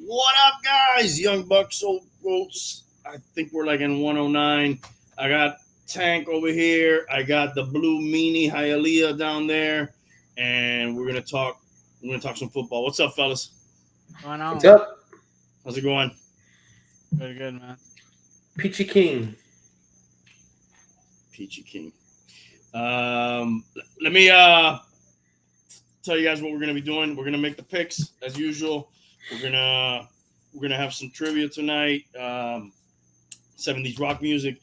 What up, guys? Young Bucks, old goats. I think we're like in 109. I got Tank over here. I got the blue meanie Hialeah down there, and we're gonna talk. We're gonna talk some football. What's up, fellas? What's going on? What's up? How's it going? Good, man. Peachy King. Peachy King. Let me tell you guys what we're gonna be doing. We're gonna make the picks as usual. We're gonna have some trivia tonight. 70s rock music.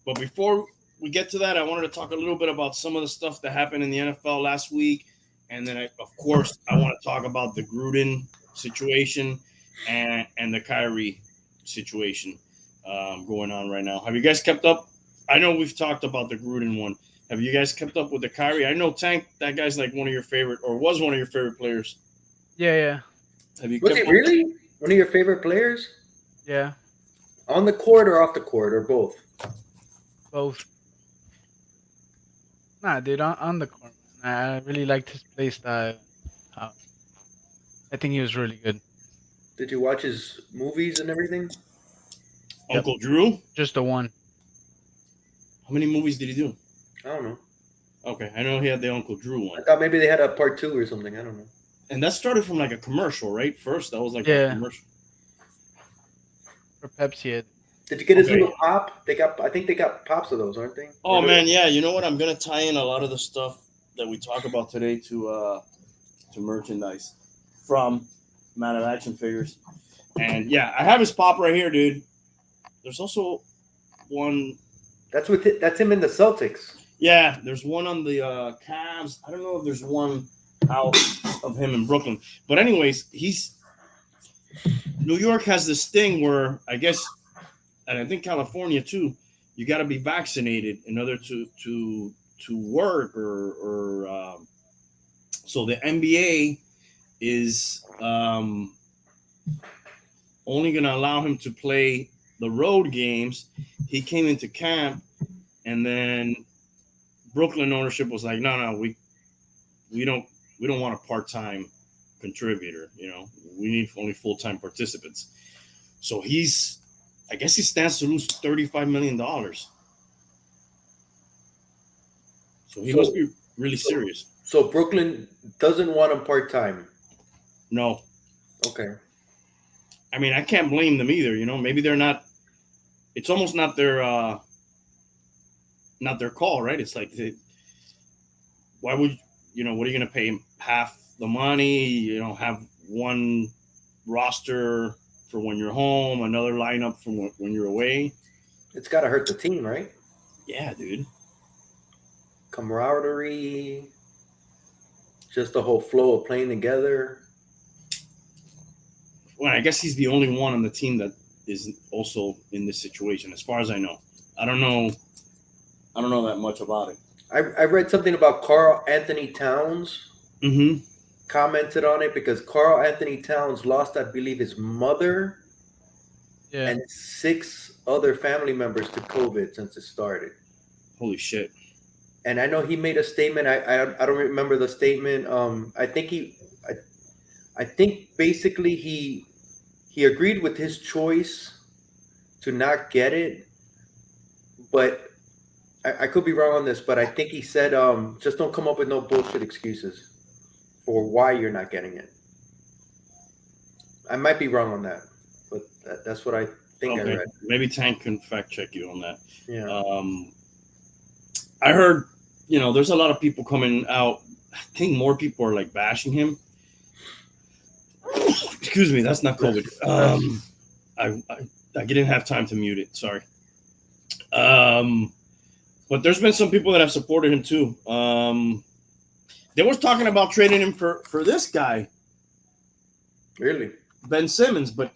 But before we get to that, I wanted to talk a little bit about some of the stuff that happened in the NFL last week, and then of course I want to talk about the Gruden situation and the Kyrie situation going on right now. Have you guys kept up? I know we've talked about the Gruden one. Have you guys kept up with the Kyrie? I know Tank, that guy's like one of your favorite, or was one of your favorite players. Yeah. Have you? Was he really one of your favorite players? Yeah. On the court or off the court or both? Both. Nah, dude, on the court, man. I really liked his play style. I think he was really good. Did you watch his movies and everything? Uncle Drew? Just the one. How many movies did he do? I don't know. Okay, I know he had the Uncle Drew one. I thought maybe they had a part 2 or something. I don't know. And that started from like a commercial, right? First, that was like a commercial. For Pepsi. Did you get his little pop? I think they got pops of those, aren't they? Oh man, yeah. You know what? I'm gonna tie in a lot of the stuff that we talk about today to merchandise from Man of Action Figures. And yeah, I have his pop right here, dude. There's also one. That's him in the Celtics. Yeah, there's one on the Cavs. I don't know if there's one out of him in Brooklyn. But anyways, New York has this thing where I guess, and I think California too, you got to be vaccinated in order to work or so the NBA is only going to allow him to play the road games. He came into camp, and then Brooklyn ownership was like, no, we don't want a part-time contributor. You know, we need only full-time participants. So I guess he stands to lose $35 million. So he must be really serious. So Brooklyn doesn't want him part-time. No. Okay. I mean, I can't blame them either. You know, maybe they're not. It's almost not their call, right? It's like, why would what are you going to pay him half the money? You know, have one roster for when you're home, another lineup for when you're away. It's got to hurt the team, right? Yeah, dude. Camaraderie, just the whole flow of playing together. Well, I guess he's the only one on the team that is also in this situation, as far as I know. I don't know that much about it. I read something about Karl Anthony Towns. Mm-hmm. Commented on it because Karl Anthony Towns lost, I believe, his mother and 6 other family members to COVID since it started. Holy shit. And I know he made a statement. I don't remember the statement. I think basically he agreed with his choice to not get it, but I could be wrong on this, but I think he said just don't come up with no bullshit excuses for why you're not getting it. I might be wrong on that, but that's what I think. Okay. I read. Maybe Tank can fact check you on that. Yeah. I heard, there's a lot of people coming out. I think more people are like bashing him. Excuse me, that's not COVID. I didn't have time to mute it. Sorry. But there's been some people that have supported him too. They was talking about trading him for this guy. Really? Ben Simmons, but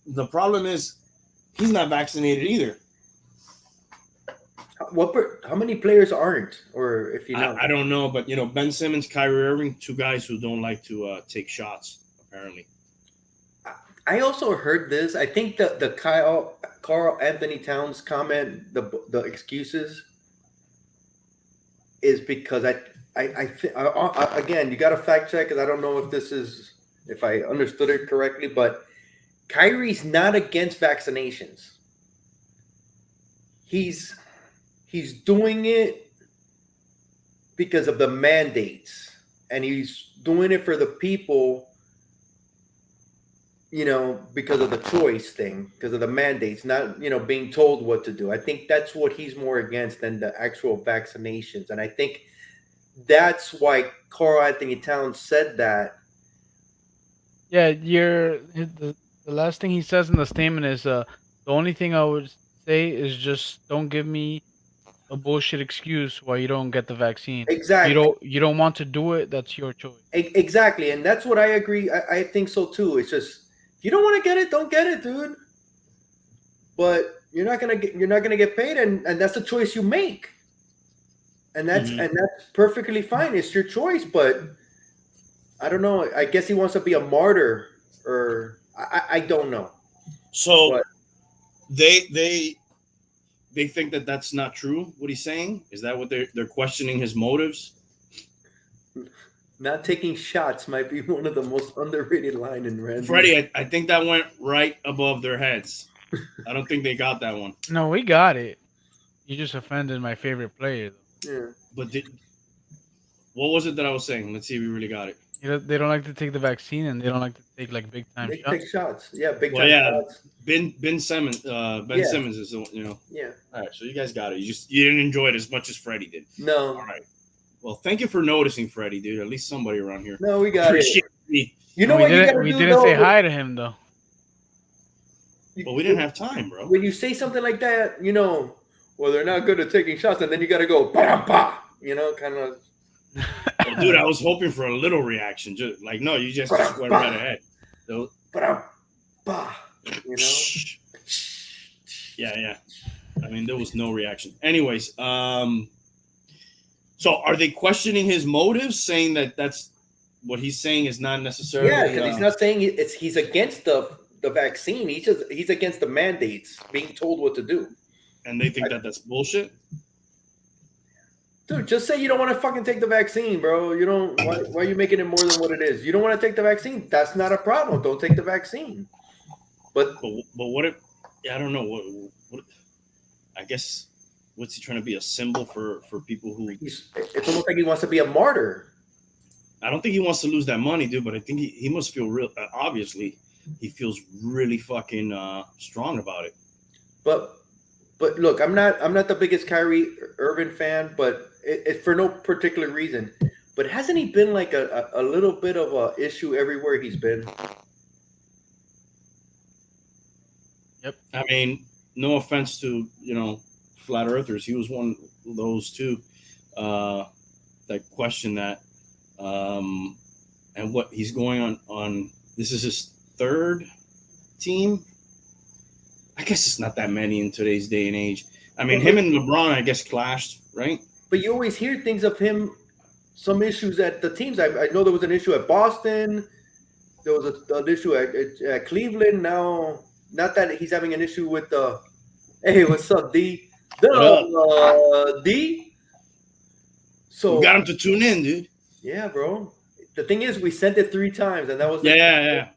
the problem is he's not vaccinated either. How many players aren't? Or if you know? I don't know, but Ben Simmons, Kyrie Irving, 2 guys who don't like to take shots, apparently. I also heard this. I think the Karl Anthony Towns comment, the excuses, is because Again, you got to fact check because I don't know if I understood it correctly, but Kyrie's not against vaccinations. He's doing it because of the mandates, and he's doing it for the people, because of the choice thing, because of the mandates, not, being told what to do. I think that's what he's more against than the actual vaccinations. And I think that's why Karl Anthony Towns said that. Yeah, the last thing he says in the statement is the only thing I would say is just don't give me a bullshit excuse why you don't get the vaccine. Exactly. You don't want to do it, that's your choice. Exactly. And that's what I agree. I think so too. It's just, if you don't want to get it, don't get it, dude. But you're not gonna get paid, and that's the choice you make. And that's perfectly fine. It's your choice, but I don't know. I guess he wants to be a martyr, or I don't know. So but they think that that's not true. What he's saying is that what they're questioning his motives. Not taking shots might be one of the most underrated line in Randy. Freddie, I think that went right above their heads. I don't think they got that one. No, we got it. You just offended my favorite player. Yeah. But what was it that I was saying? Let's see if we really got it. They don't like to take the vaccine, and they don't like to take like big time shots. Take shots. Yeah, big time shots. Ben Simmons. Simmons is Yeah. All right, so you guys got it. You didn't enjoy it as much as Freddie did. No. All right. Well, thank you for noticing, Freddie, dude. At least somebody around here. No, we got it. Me. You know what you got to do? We didn't say hi to him though. But we didn't have time, bro. When you say something like that, well, they're not good at taking shots, and then you got to go, bah, kind of. Well, dude, I was hoping for a little reaction. Just like, no, you just went right ahead. So, Yeah. I mean, there was no reaction. Anyways, so are they questioning his motives, saying that that's what he's saying is not necessarily? Yeah, because he's not saying he's against the vaccine. He's against the mandates, being told what to do. And they think that's bullshit? Dude, just say you don't want to fucking take the vaccine, bro. You don't. Why are you making it more than what it is? You don't want to take the vaccine. That's not a problem. Don't take the vaccine. But what if? I don't know. What? I guess. What's he trying to be, a symbol for people who? It's almost like he wants to be a martyr. I don't think he wants to lose that money, dude. But I think he must feel real. Obviously, he feels really fucking strong about it. But look, I'm not the biggest Kyrie Irving fan, but it's for no particular reason. But hasn't he been like a little bit of a issue everywhere he's been? Yep. I mean, no offense to flat earthers, he was one of those too that question that, and what he's going on. This is his third team. I guess it's not that many in today's day and age. I mean, him and LeBron, I guess, clashed, right? But you always hear things of him, some issues at the teams. I know there was an issue at Boston. There was an issue at Cleveland. Now, not that he's having an issue with the. Hey, what's up, D? D. So we got him to tune in, dude. Yeah, bro. The thing is, we sent it 3 times, and that was yeah.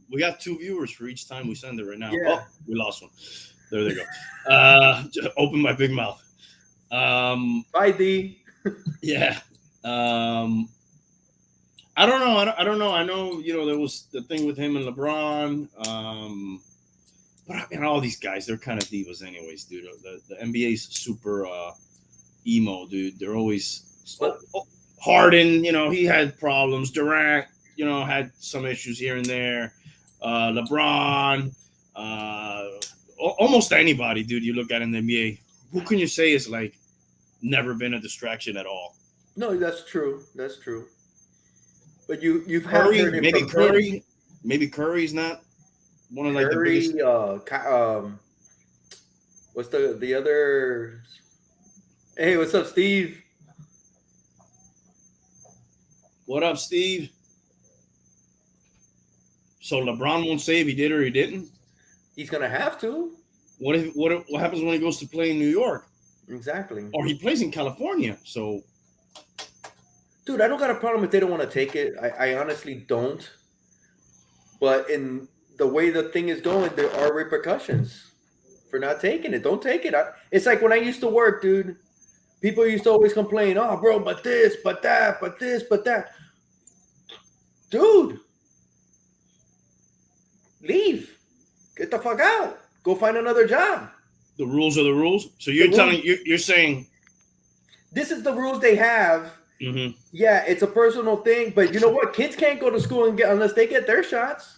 We got 2 viewers for each time we send it right now. Yeah. Oh, we lost one. There they go. Just open my big mouth. Bye, D. Yeah. I don't know. I don't know. I know, there was the thing with him and LeBron. But I mean, all these guys, they're kind of divas anyways, dude. The NBA's super emo, dude. They're always Harden, he had problems. Durant, had some issues here and there. LeBron, almost anybody, dude, you look at in the NBA, who can you say is like never been a distraction at all? No, that's true. That's true. But you've Curry, heard him maybe from Curry, him. Maybe Curry's not one of like Curry, the biggest. What's the other? Hey, what's up, Steve? What up, Steve? So LeBron won't say if he did or he didn't? He's gonna have to. What happens when he goes to play in New York? Exactly. Or he plays in California, so Dude, I don't got a problem if they don't want to take it. I honestly don't. But in the way the thing is going, there are repercussions for not taking it. Don't take it. It's like when I used to work, dude. People used to always complain, oh, bro, but this, but that, but this, but that. Dude, leave. Get the fuck out. Go find another job. The rules are the rules. So you're saying this is the rules they have. Mm-hmm. Yeah, it's a personal thing, but you know what? Kids can't go to school unless they get their shots.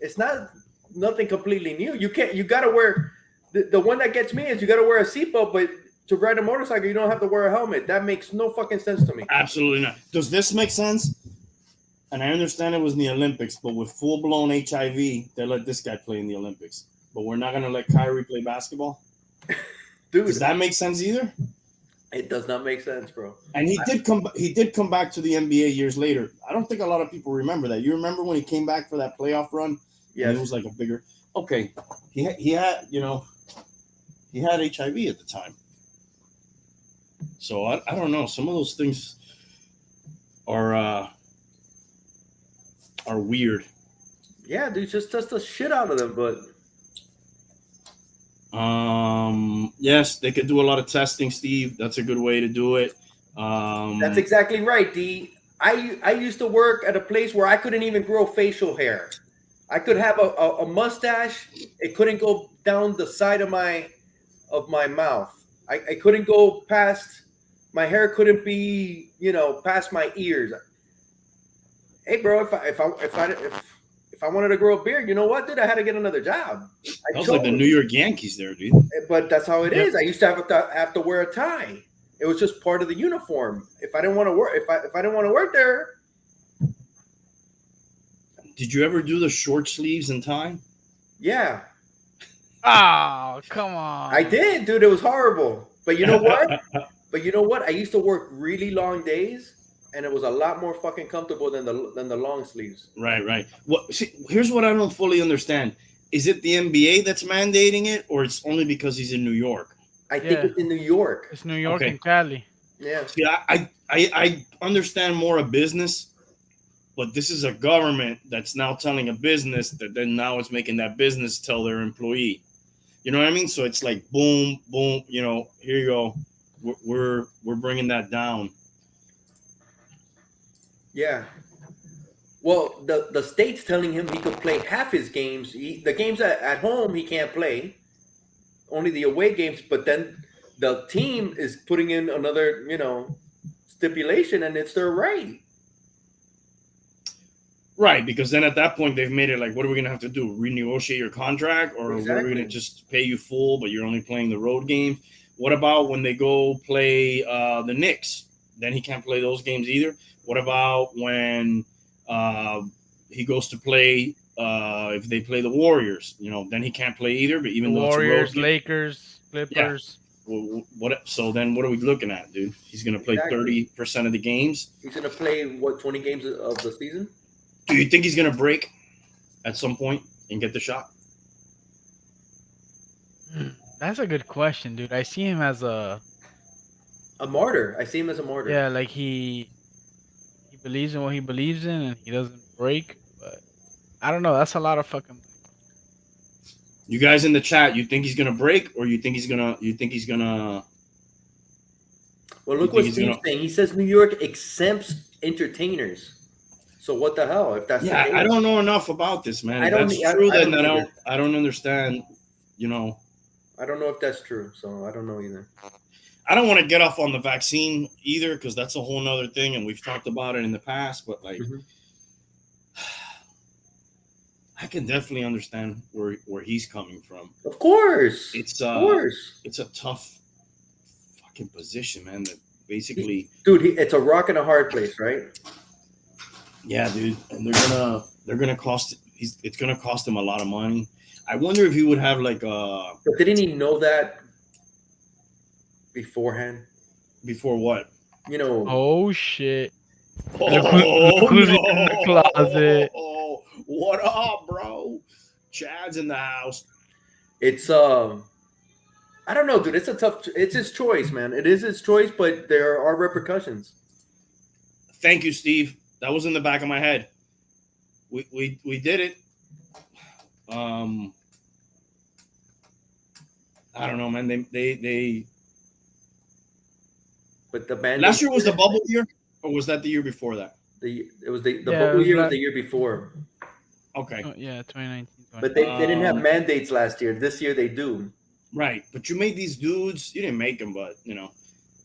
It's nothing completely new. You gotta wear the one that gets me is you gotta wear a seatbelt, but to ride a motorcycle, you don't have to wear a helmet. That makes no fucking sense to me. Absolutely not. Does this make sense? And I understand it was in the Olympics, but with full-blown HIV, they let this guy play in the Olympics. But we're not gonna let Kyrie play basketball? Dude, does that make sense either? It does not make sense, bro. And he did come back to the NBA years later. I don't think a lot of people remember that. You remember when he came back for that playoff run? Yeah, it was like a bigger. Okay, he had he had HIV at the time. So I don't know. Some of those things are weird. Yeah, dude, just test the shit out of them, but. Yes, they could do a lot of testing, Steve. That's a good way to do it. That's exactly right, D. I used to work at a place where I couldn't even grow facial hair. I could have a mustache. It couldn't go down the side of my mouth. I couldn't go past my hair. Couldn't be past my ears. Hey, bro, if I wanted to grow a beard, you know what, dude? I had to get another job. That was like the New York Yankees there, dude. But that's how it is. I used to have to wear a tie. It was just part of the uniform. If I didn't want to work, if I didn't want to work there. Did you ever do the short sleeves and tie? Yeah. Oh, come on. I did, dude. It was horrible. But you know what? I used to work really long days. And it was a lot more fucking comfortable than the long sleeves. Right. Well, see, here's what I don't fully understand: is it the NBA that's mandating it, or it's only because he's in New York? I think it's in New York. It's New York and Cali. Yeah. See, I understand more of business, but this is a government that's now telling a business that then now it's making that business tell their employee. You know what I mean? So it's like boom, boom. Here you go. We're bringing that down. Yeah. Well, the state's telling him he could play half his games. The games at home he can't play, only the away games. But then the team is putting in another, stipulation, and it's their right. Right, because then at that point they've made it like, what are we gonna have to do? Renegotiate your contract, or Exactly. Are we gonna just pay you full, but you're only playing the road games? What about when they go play the Knicks? Then he can't play those games either. What about when he goes to play if they play the Warriors? Then he can't play either. But even the though Warriors, it's a road Lakers, Clippers. Yeah. What? So then, what are we looking at, dude? He's going to play 30% of the games. He's going to play 20 games of the season? Do you think he's going to break at some point and get the shot? That's a good question, dude. I see him as a martyr. I see him as a martyr. Yeah, like he believes in what he believes in, and he doesn't break. But I don't know. That's a lot of fucking. You guys in the chat, you think he's gonna break, or you think he's gonna? Well, look what Steve's saying. He says New York exempts entertainers. So what the hell? If that's I don't know enough about this, man. I don't understand. I don't know if that's true. So I don't know either. I don't want to get off on the vaccine either, because that's a whole nother thing, and we've talked about it in the past. But I can definitely understand where he's coming from. Of course, it's a tough fucking position, man. That basically, dude, it's a rock and a hard place, right? Yeah, dude, and they're gonna cost. It's gonna cost him a lot of money. I wonder if he would have like a. But didn't he know that beforehand? Before what? Oh shit! Look who's in the closet. What up, bro? Chad's in the house. It's I don't know, dude. It's his choice, man. It is his choice, but there are repercussions. Thank you, Steve. That was in the back of my head. We did it. I don't know, man. They But the band last year was the bubble year, or was that the year before that? It was the Yeah, it bubble was year was the year before. Okay, Oh, yeah, 2019. But they didn't have mandates last year. This year they do. right. But you made these dudes. You didn't make them, but you know,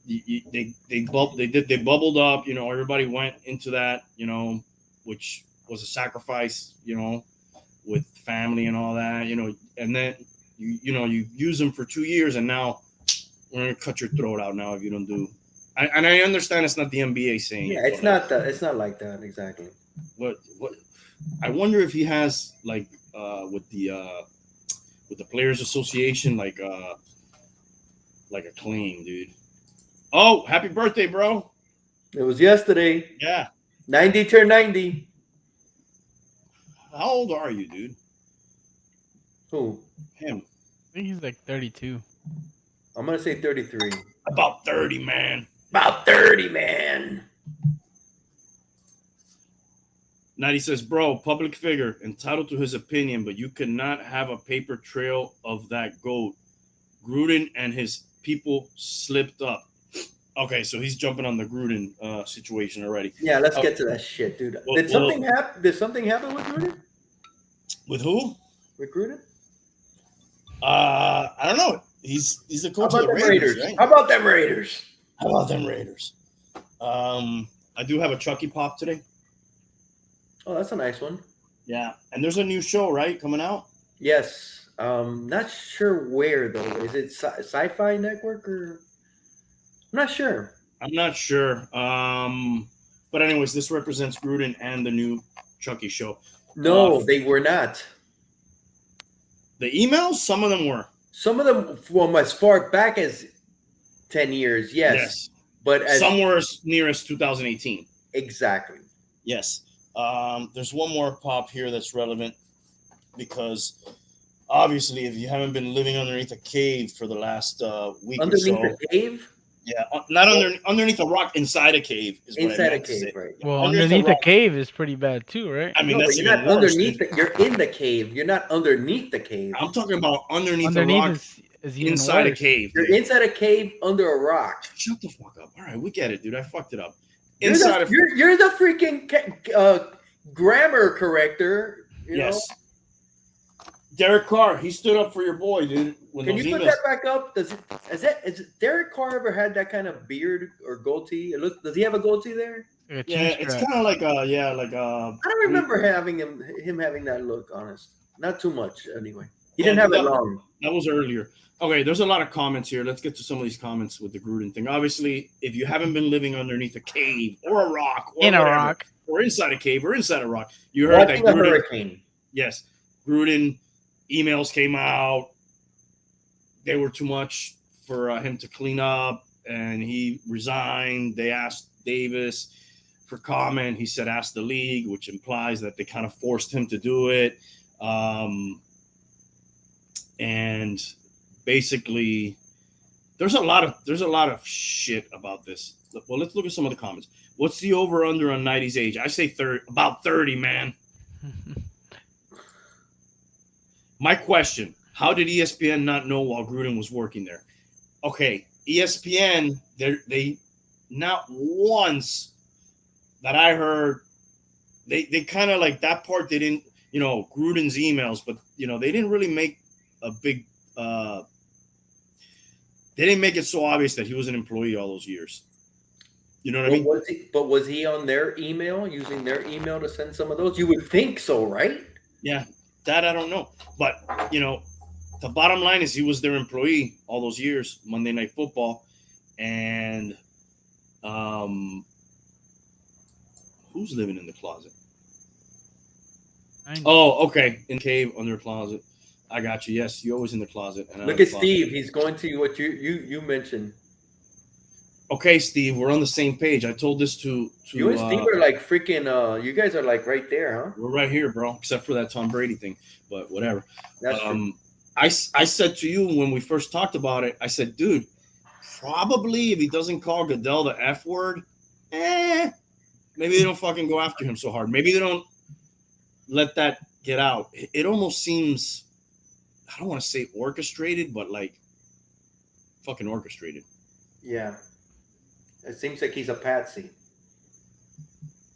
they bubbled up. You know, everybody went into that. You know, which was a sacrifice. You know, with family and all that. You know, and then you use them for 2 years, and now we're gonna cut your throat out now if you don't do. And I understand it's not the NBA saying Yeah, it. it's not that. It's not like that exactly. What I wonder if he has like with the Players Association like a claim, dude. Oh, happy birthday, bro! It was yesterday. Yeah. 90 turned 90. How old are you, dude? Who? Him. I think he's like 32. I'm gonna say 33. About 30, man. About 30, man. 90 says, bro, public figure, entitled to his opinion, but you cannot have a paper trail of that GOAT. Gruden and his people slipped up. Okay, so he's jumping on the Gruden situation already. Yeah, let's get to that shit, dude. Did something happen? Did something happen with Gruden? With who? With Gruden? I don't know. He's the coach How of about the them Raiders, Raiders? right? How about them Raiders? How about them Raiders? I do have a Chucky Pop today. Oh, that's a nice one. Yeah, and there's a new show, right, coming out? Yes. Not sure where though. Is it Sci-Fi Network or? I'm not sure. I'm not sure. But anyways, this represents Gruden and the new Chucky show. No, they were not. The emails, some of them were. Some of them from as far back as 10 years, yes. But as some were as near as 2018. Exactly. Yes. There's one more pop here that's relevant because obviously, if you haven't been living underneath a cave for the last week or so, underneath a cave. Yeah, not underneath a rock, inside a cave is what Inside I a meant to say. cave, right? Well, underneath a cave is pretty bad too, right? I mean, No, that's but you're even not worse, underneath. dude. You're in the cave. You're not underneath the cave. I'm talking about underneath a rock, is even inside worse. a cave. You're dude. inside a cave under a rock. Shut the fuck up. All right, we get it, dude. I fucked it up. You're the freaking grammar corrector. You know? Derek Carr, he stood up for your boy, dude. Can you put that back up? Has Derek Carr ever had that kind of beard or goatee? Does he have a goatee there? Like a Yeah, chin it's strap. kind of like I don't remember having him having that look. Honest, not too much. Anyway, he didn't have it long. That was earlier. Okay, there's a lot of comments here. Let's get to some of these comments with the Gruden thing. Obviously, if you haven't been living underneath a cave or a rock or whatever, or inside a cave or inside a rock, you heard that Gruden. Hurricane. Yes, Gruden emails came out. They were too much for him to clean up, and he resigned. They asked Davis for comment. He said, ask the league, which implies that they kind of forced him to do it. And basically, there's a lot of shit about this. Well, let's look at some of the comments. What's the over-under on 90's age? I say 30, about 30, man. My question, how did ESPN not know while Gruden was working there? Okay, ESPN, they not once that I heard, they kind of like that part, they didn't, Gruden's emails, but, they didn't really make a big, they didn't make it so obvious that he was an employee all those years. You know what I mean? Was he on their email, using their email to send some of those? You would think so, right? Yeah. That I don't know. But, the bottom line is he was their employee all those years, Monday Night Football. And who's living in the closet? Oh, okay. In the cave, under a closet. I got you. Yes, you're always in the closet. And look at Steve. He's going to what you mentioned. Okay, Steve, we're on the same page. I told this to you and Steve are like freaking. You guys are like right there, huh? We're right here, bro. Except for that Tom Brady thing, but whatever. That's true. I said to you when we first talked about it. I said, dude, probably if he doesn't call Goodell the F word, maybe they don't fucking go after him so hard. Maybe they don't let that get out. It almost seems, I don't want to say orchestrated, but like fucking orchestrated. Yeah. It seems like he's a patsy.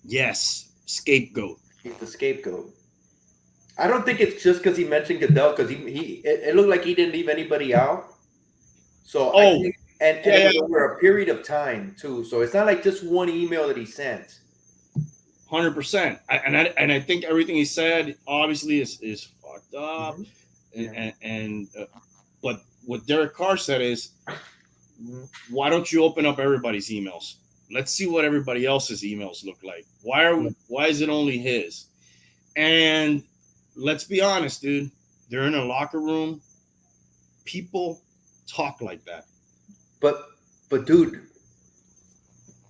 Yes, scapegoat. He's the scapegoat. I don't think it's just because he mentioned Goodell, because it looked like he didn't leave anybody out. So I think, and it was over a period of time too. So it's not like just one email that he sent. 100%. And I think everything he said obviously is fucked up. Mm-hmm. But what Derek Carr said is, why don't you open up everybody's emails? Let's see what everybody else's emails look like. Why is it only his? And let's be honest, dude. They're in a locker room. People talk like that. But dude,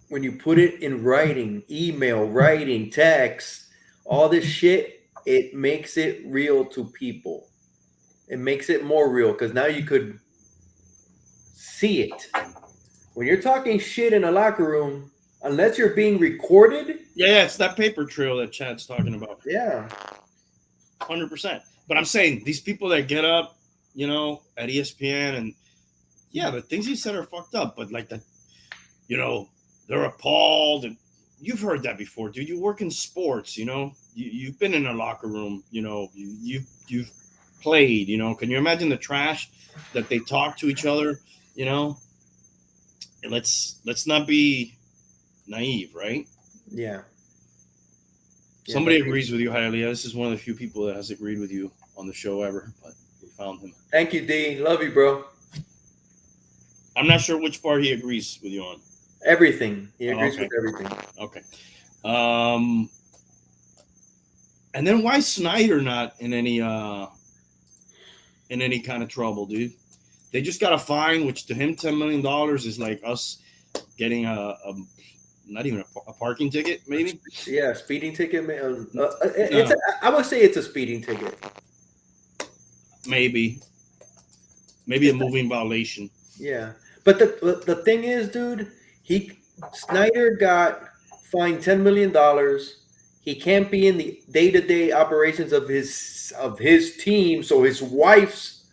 when you put it in writing, email, writing, text, all this shit, it makes it real to people. It makes it more real because now you could see it. When you're talking shit in a locker room, unless you're being recorded. Yeah, it's that paper trail that Chad's talking about. Yeah. 100%. But I'm saying these people that get up, you know, at ESPN and yeah, the things he said are fucked up, but like that, you know, they're appalled. And you've heard that before, dude. You work in sports, you know, you've been in a locker room, you know, you've played, you know. Can you imagine the trash that they talk to each other, you know? And let's not be naive, right? Yeah. Somebody agrees with you, Hialeah. This is one of the few people that has agreed with you on the show ever, but we found him. Thank you, D. Love you, bro. I'm not sure which part he agrees with you on. Everything. He agrees with everything. Okay. And then why Snyder not in any kind of trouble, dude? They just got a fine, which to him $10 million is like us getting a not even a parking ticket, maybe. Yeah, speeding ticket. I would say it's a speeding ticket. Maybe a moving violation. Yeah, but the thing is, dude, Snyder got fined $10 million. He can't be in the day-to-day operations of his team, so his wife's,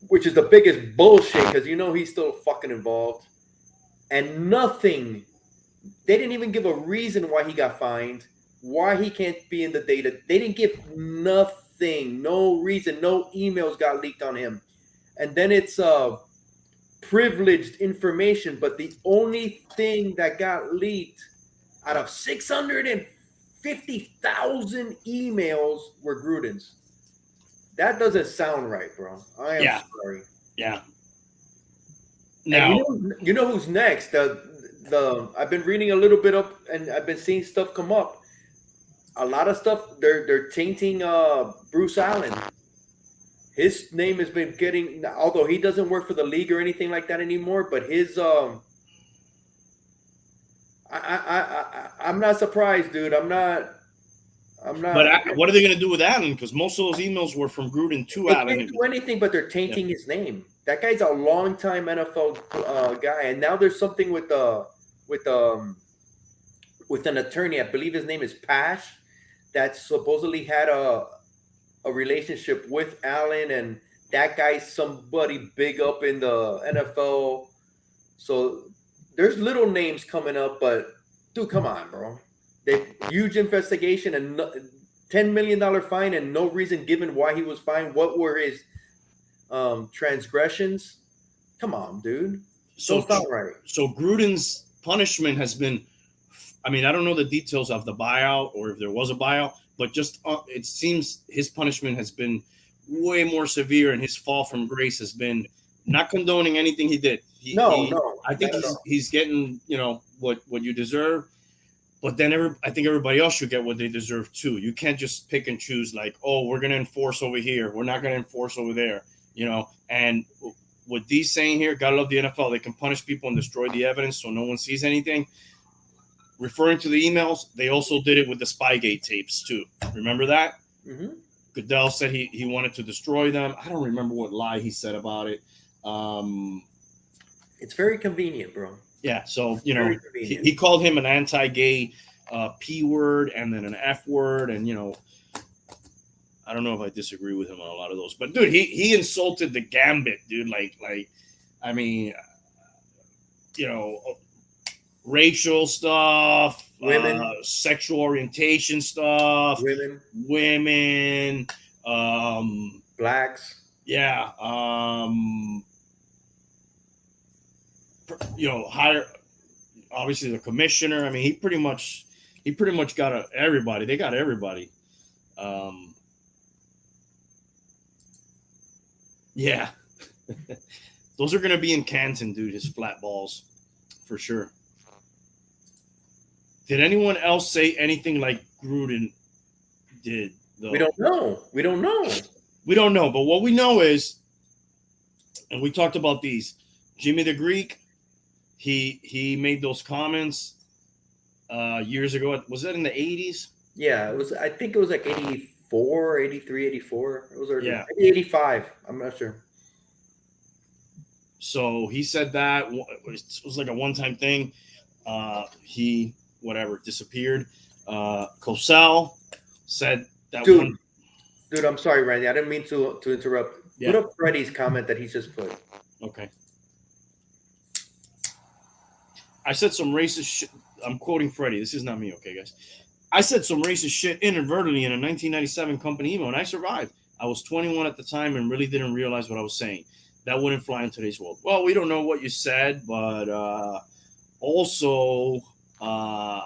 which is the biggest bullshit, because you know he's still fucking involved. And nothing, they didn't even give a reason why he got fined, why he can't be in the data. They didn't give nothing, no reason, no emails got leaked on him. And then it's privileged information, but the only thing that got leaked out of 650,000 emails were Gruden's. That doesn't sound right, bro. I am sorry. Yeah. Now you know who's next? I've been reading a little bit up, and I've been seeing stuff come up. A lot of stuff they're tainting Bruce Allen. His name has been getting, although he doesn't work for the league or anything like that anymore. But his I'm not surprised, dude. I'm not. But what are they going to do with Allen? Because most of those emails were from Gruden to Allen. They can't do anything, but they're tainting his name. That guy's a longtime NFL guy, and now there's something with an attorney. I believe his name is Pash, that supposedly had a relationship with Allen, and that guy's somebody big up in the NFL. So there's little names coming up, but dude, come on, bro. Huge investigation and $10 million fine and no reason given why he was fined. What were his transgressions? Come on, dude. So it's not right. So Gruden's punishment has been, I mean, I don't know the details of the buyout or if there was a buyout, but just it seems his punishment has been way more severe, and his fall from grace has been not condoning anything he did. No. I think he's getting, you know, what you deserve. But then I think everybody else should get what they deserve too. You can't just pick and choose like, oh, we're going to enforce over here. We're not going to enforce over there, you know. And what D's saying here, gotta love the NFL. They can punish people and destroy the evidence so no one sees anything. Referring to the emails, they also did it with the Spygate tapes too. Remember that? Mm-hmm. Goodell said he wanted to destroy them. I don't remember what lie he said about it. It's very convenient, bro. Yeah, so you know, Very he, convenient. he called him an anti-gay p word and then an f word, and you know, I don't know if I disagree with him on a lot of those, but dude, he insulted the Gambit, dude. Like, I mean, you know, racial stuff, Women. sexual orientation stuff, Women. women, Blacks. yeah, you know, higher, obviously the commissioner. I mean, he pretty much got everybody. They got everybody. Um, yeah, those are gonna be in Canton, dude. His flat balls, for sure. Did anyone else say anything like Gruden did? Though We don't know. We don't know. we don't know, but what we know is, and we talked about these. Jimmy the Greek, he made those comments years ago. Was that in the 80s? Yeah, it was. I think it was like 84, 83, 84. It was early. Yeah. Maybe 85. I'm not sure. So he said that it was like a one-time thing. He whatever disappeared. Cosell said that Dude, I'm sorry, Randy. I didn't mean to interrupt. Yeah. Put up Freddie's comment that he just put. Okay. I said some racist shit. I'm quoting Freddie. This is not me, okay, guys. I said some racist shit inadvertently in a 1997 company email, and I survived. I was 21 at the time and really didn't realize what I was saying. That wouldn't fly in today's world. Well, we don't know what you said, but also, I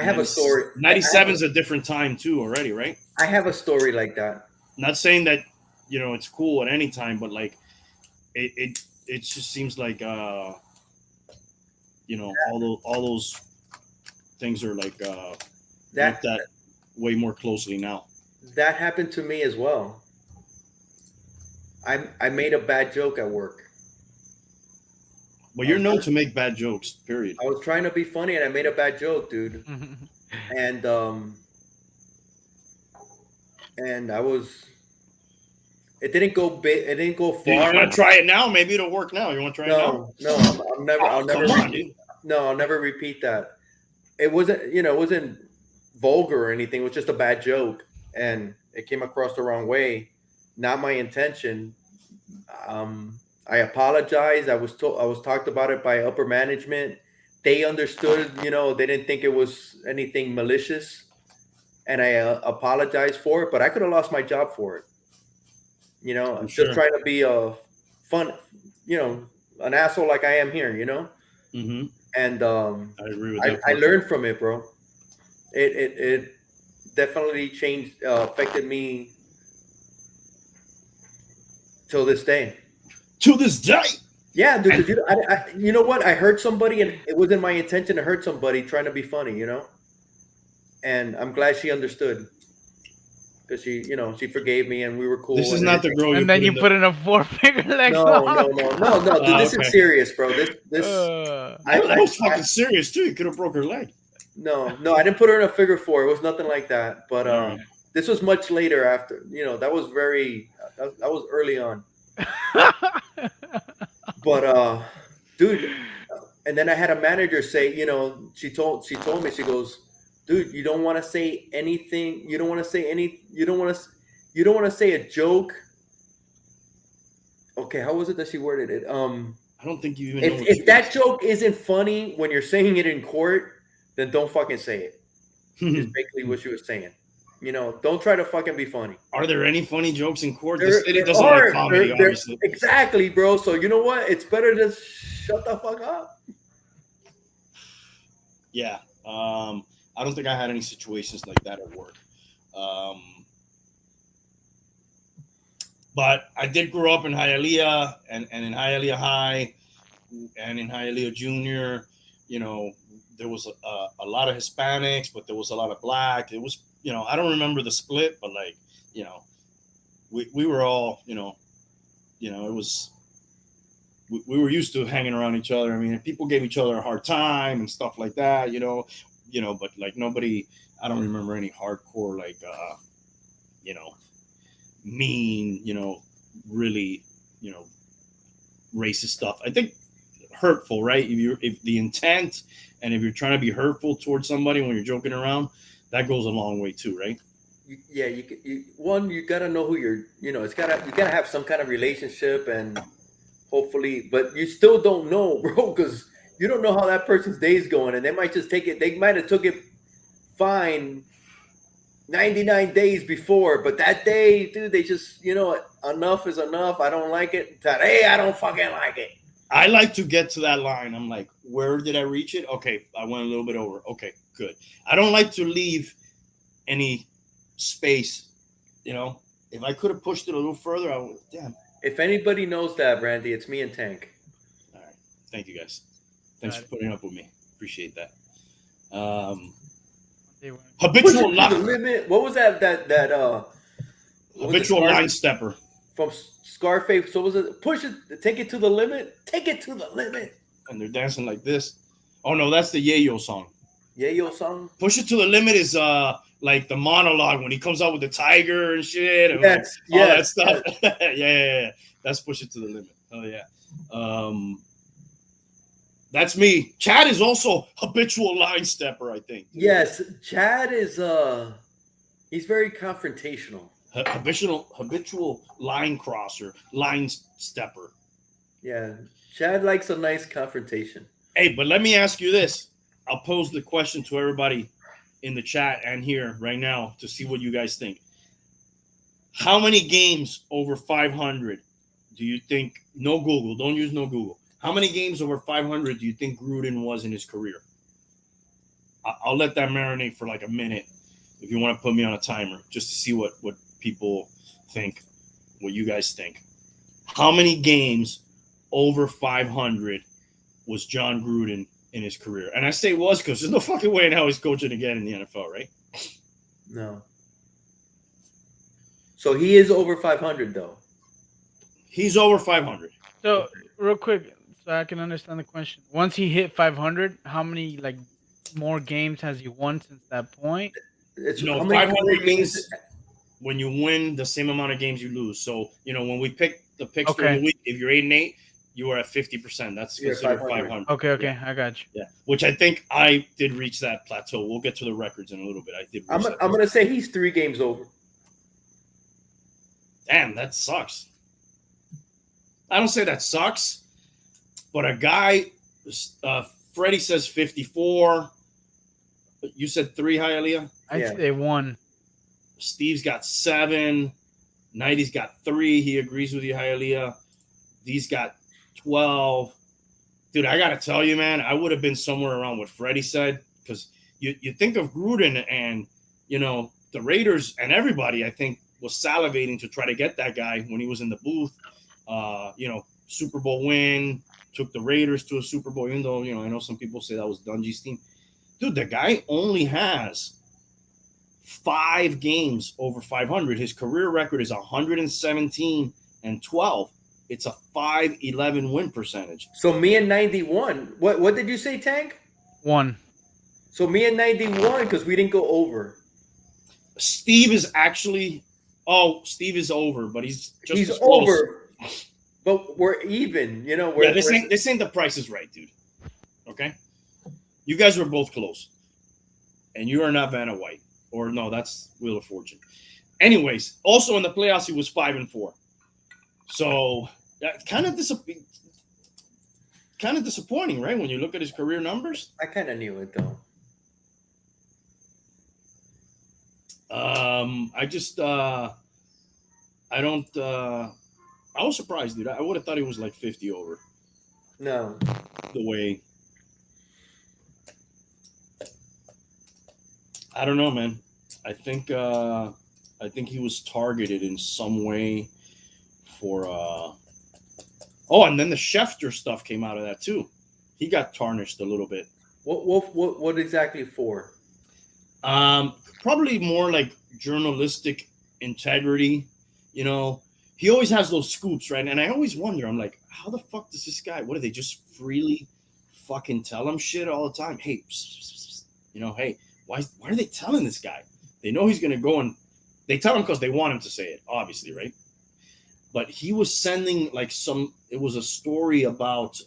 have a story. 97 is a different time too already, right? I have a story like that. Not saying that, you know, it's cool at any time, but like it just seems like you know, all those things are like looked at way more closely now. That happened to me as well. I made a bad joke at work. Well, you're known to make bad jokes, period. I was trying to be funny and I made a bad joke, dude. And I was. It didn't go big. It didn't go far. You want to try it now? Maybe it'll work now. You want to try it now? No, I'll never. I'll never. No, I'll never repeat that. It wasn't. You know, it wasn't vulgar or anything. It was just a bad joke, and it came across the wrong way. Not my intention. I apologize. I was talked about it by upper management. They understood. You know, they didn't think it was anything malicious, and I apologized for it. But I could have lost my job for it. You know, I'm just trying to be a fun, you know, an asshole like I am here. You know, and I agree with that. I learned from it, bro. It definitely changed, affected me till this day. To this day. Yeah, dude. You know what? I hurt somebody, and it wasn't my intention to hurt somebody. Trying to be funny, you know. And I'm glad she understood, because she, you know, she forgave me, and we were cool. This is not the girl. And then you put in a 4-finger leg. No, dude. This is serious, bro. This. That was fucking serious too. You could have broke her leg. No, I didn't put her in a figure four. It was nothing like that. But this was much later after. You know, that was early on. But dude, and then I had a manager say, you know, she told me, she goes, dude, you don't want to say anything. You don't want to say a joke. Okay, how was it that she worded it? I don't think you even. If that joke isn't funny when you're saying it in court, then don't fucking say it. Is basically what she was saying. You know, don't try to fucking be funny. Are there any funny jokes in court? This city doesn't like comedy, obviously. Exactly, bro. So you know what? It's better to shut the fuck up. Yeah. I don't think I had any situations like that at work. But I did grow up in Hialeah and in Hialeah High and in Hialeah Junior. You know, there was a lot of Hispanics, but there was a lot of Black. It was, you know, I don't remember the split, but like, you know, we were all, you know, it was, we were used to hanging around each other. I mean, people gave each other a hard time and stuff like that, you know, but like nobody, I don't remember any hardcore, like, you know, mean, you know, really, you know, racist stuff. I think hurtful, right? If the intent and if you're trying to be hurtful towards somebody when you're joking around, that goes a long way too, right? You gotta know who you're. You gotta have some kind of relationship, and hopefully, but you still don't know, bro, because you don't know how that person's day's going, and they might just take it. They might have took it fine 99 days before, but that day, dude, they just, enough is enough. I don't like it. Today, I don't fucking like it. I like to get to that line. I'm like, where did I reach it? Okay, I went a little bit over. Okay, good. I don't like to leave any space. If I could have pushed it a little further, I would. Damn. If anybody knows that, Randy, it's me and Tank. All right. Thank you, guys. Thanks for putting up with me. Appreciate that. Habitual limit. What was that? Habitual line stepper from Scarface. So was it push it? Take it to the limit. Take it to the limit. And they're dancing like this. Oh no, that's the Yayo song. Yayo song. Push it to the limit is like the monologue when he comes out with the tiger and shit. And yes, all that stuff. Yes. yeah. That's push it to the limit. Oh yeah. That's me. Chad is also habitual line stepper, I think. Yes, Chad is he's very confrontational. Habitual line crosser, line stepper. Yeah. Chad likes a nice confrontation. Hey, but let me ask you this. I'll pose the question to everybody in the chat and here right now to see what you guys think. How many games over 500 do you think, no Google, don't use no Google. How many games over 500 do you think Gruden was in his career? I'll let that marinate for like a minute if you want to put me on a timer just to see what people think, what you guys think. How many games over 500 was Jon Gruden in his career? And I say was because there's no fucking way in hell he's coaching again in the NFL, right? No. So he is over 500 though. He's over 500. So real quick, so I can understand the question. Once he hit 500, how many more games has he won since that point? 500 means when you win the same amount of games you lose. So when we pick the picks during the week, if you're 8-8, you are at 50%. That's considered 500. Okay, yeah. I got you. Yeah, which I think I did reach that plateau. We'll get to the records in a little bit. I did. I'm gonna say he's 3 games over. Damn, that sucks. I don't say that sucks, but a guy, Freddie says 54. You said 3, Hialeah? I'd say 1. Steve's got 7. Nighty's got 3. He agrees with you, Hialeah. D's got 12. Dude, I got to tell you, man, I would have been somewhere around what Freddie said because you think of Gruden and, the Raiders and everybody, I think, was salivating to try to get that guy when he was in the booth. Super Bowl win, took the Raiders to a Super Bowl, even though, I know some people say that was Dungy's team. Dude, the guy only has 5 games over 500. His career record is 117-12. It's a 511 win percentage. So me and 91. What did you say, Tank? 1. So me and 91 because we didn't go over. Steve is actually. Steve is over, but he's over. But we're even, This ain't the Price is Right, dude. Okay, you guys were both close, and you are not Vanna White, or no, that's Wheel of Fortune. Anyways, also in the playoffs, he was 5-4. So that kind of disappointing, right? When you look at his career numbers. I kind of knew it though. I was surprised, dude. I would have thought he was like 50 over. No. The way. I don't know, man. I think he was targeted in some way for and then the Schefter stuff came out of that too. He got tarnished a little bit. What exactly for? Probably more like journalistic integrity. He always has those scoops, right? And I always wonder, I'm like, how the fuck does this guy, what do they just freely fucking tell him shit all the time? Hey, hey, why are they telling this guy? They know he's going to go and they tell him because they want him to say it, obviously, right? But he was sending it was a story about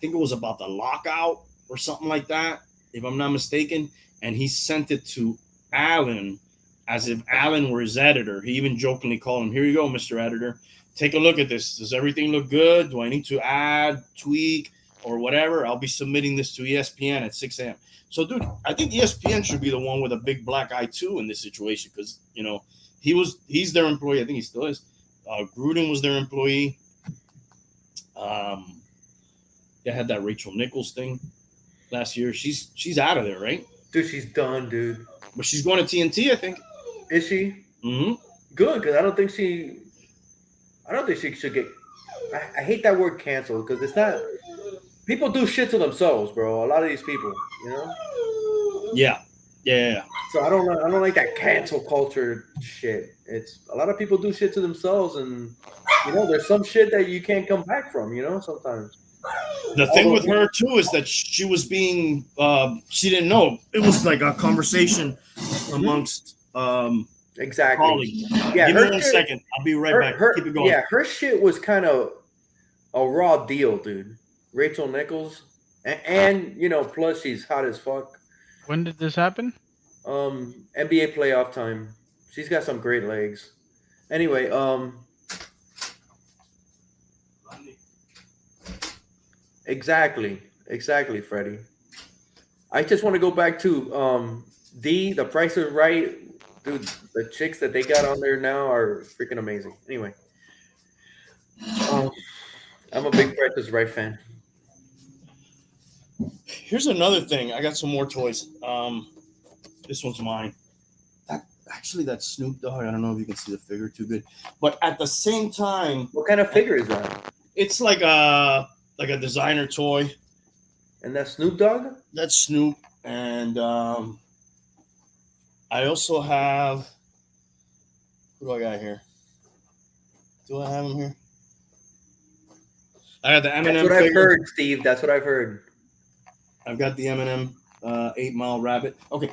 think it was about the lockout or something like that, if I'm not mistaken. And he sent it to Alan as if Alan were his editor. He even jokingly called him, "Here you go, Mr. Editor. Take a look at this. Does everything look good? Do I need to add, tweak, or whatever? I'll be submitting this to ESPN at 6 a.m." So, dude, I think ESPN should be the one with a big black eye too in this situation, because he's their employee. I think he still is. Gruden was their employee. They had that Rachel Nichols thing last year. She's out of there, right? Dude, she's done, dude. But she's going to TNT, I think. Is she? Mm-hmm. Good, because I don't think she should get. I hate that word cancel, because it's not. People do shit to themselves, bro. A lot of these people, Yeah. So I don't like that cancel culture shit. It's a lot of people do shit to themselves, and there's some shit that you can't come back from. Sometimes. The thing with her too is that she was being. She didn't know. It was like a conversation amongst. Exactly. Colleagues. Yeah. Give me 1 second. I'll be right back. Keep it going. Yeah, her shit was kind of a raw deal, dude. Rachel Nichols, and plus she's hot as fuck. When did this happen? NBA playoff time. She's got some great legs. Anyway, Exactly, Freddie. I just want to go back to the Price is Right, dude. The chicks that they got on there now are freaking amazing. Anyway, I'm a big Price is Right fan. Here's another thing. I got some more toys. This one's mine. That Snoop Dogg. I don't know if you can see the figure too good, but at the same time, what kind of figure is that? It's like a designer toy. And that's Snoop Dogg? That's Snoop. And I also have, who do I got here? Do I have him here? I got the Eminem. That's what I've heard, Steve. That's what I've heard. I've got the Eminem 8 Mile Rabbit. Okay,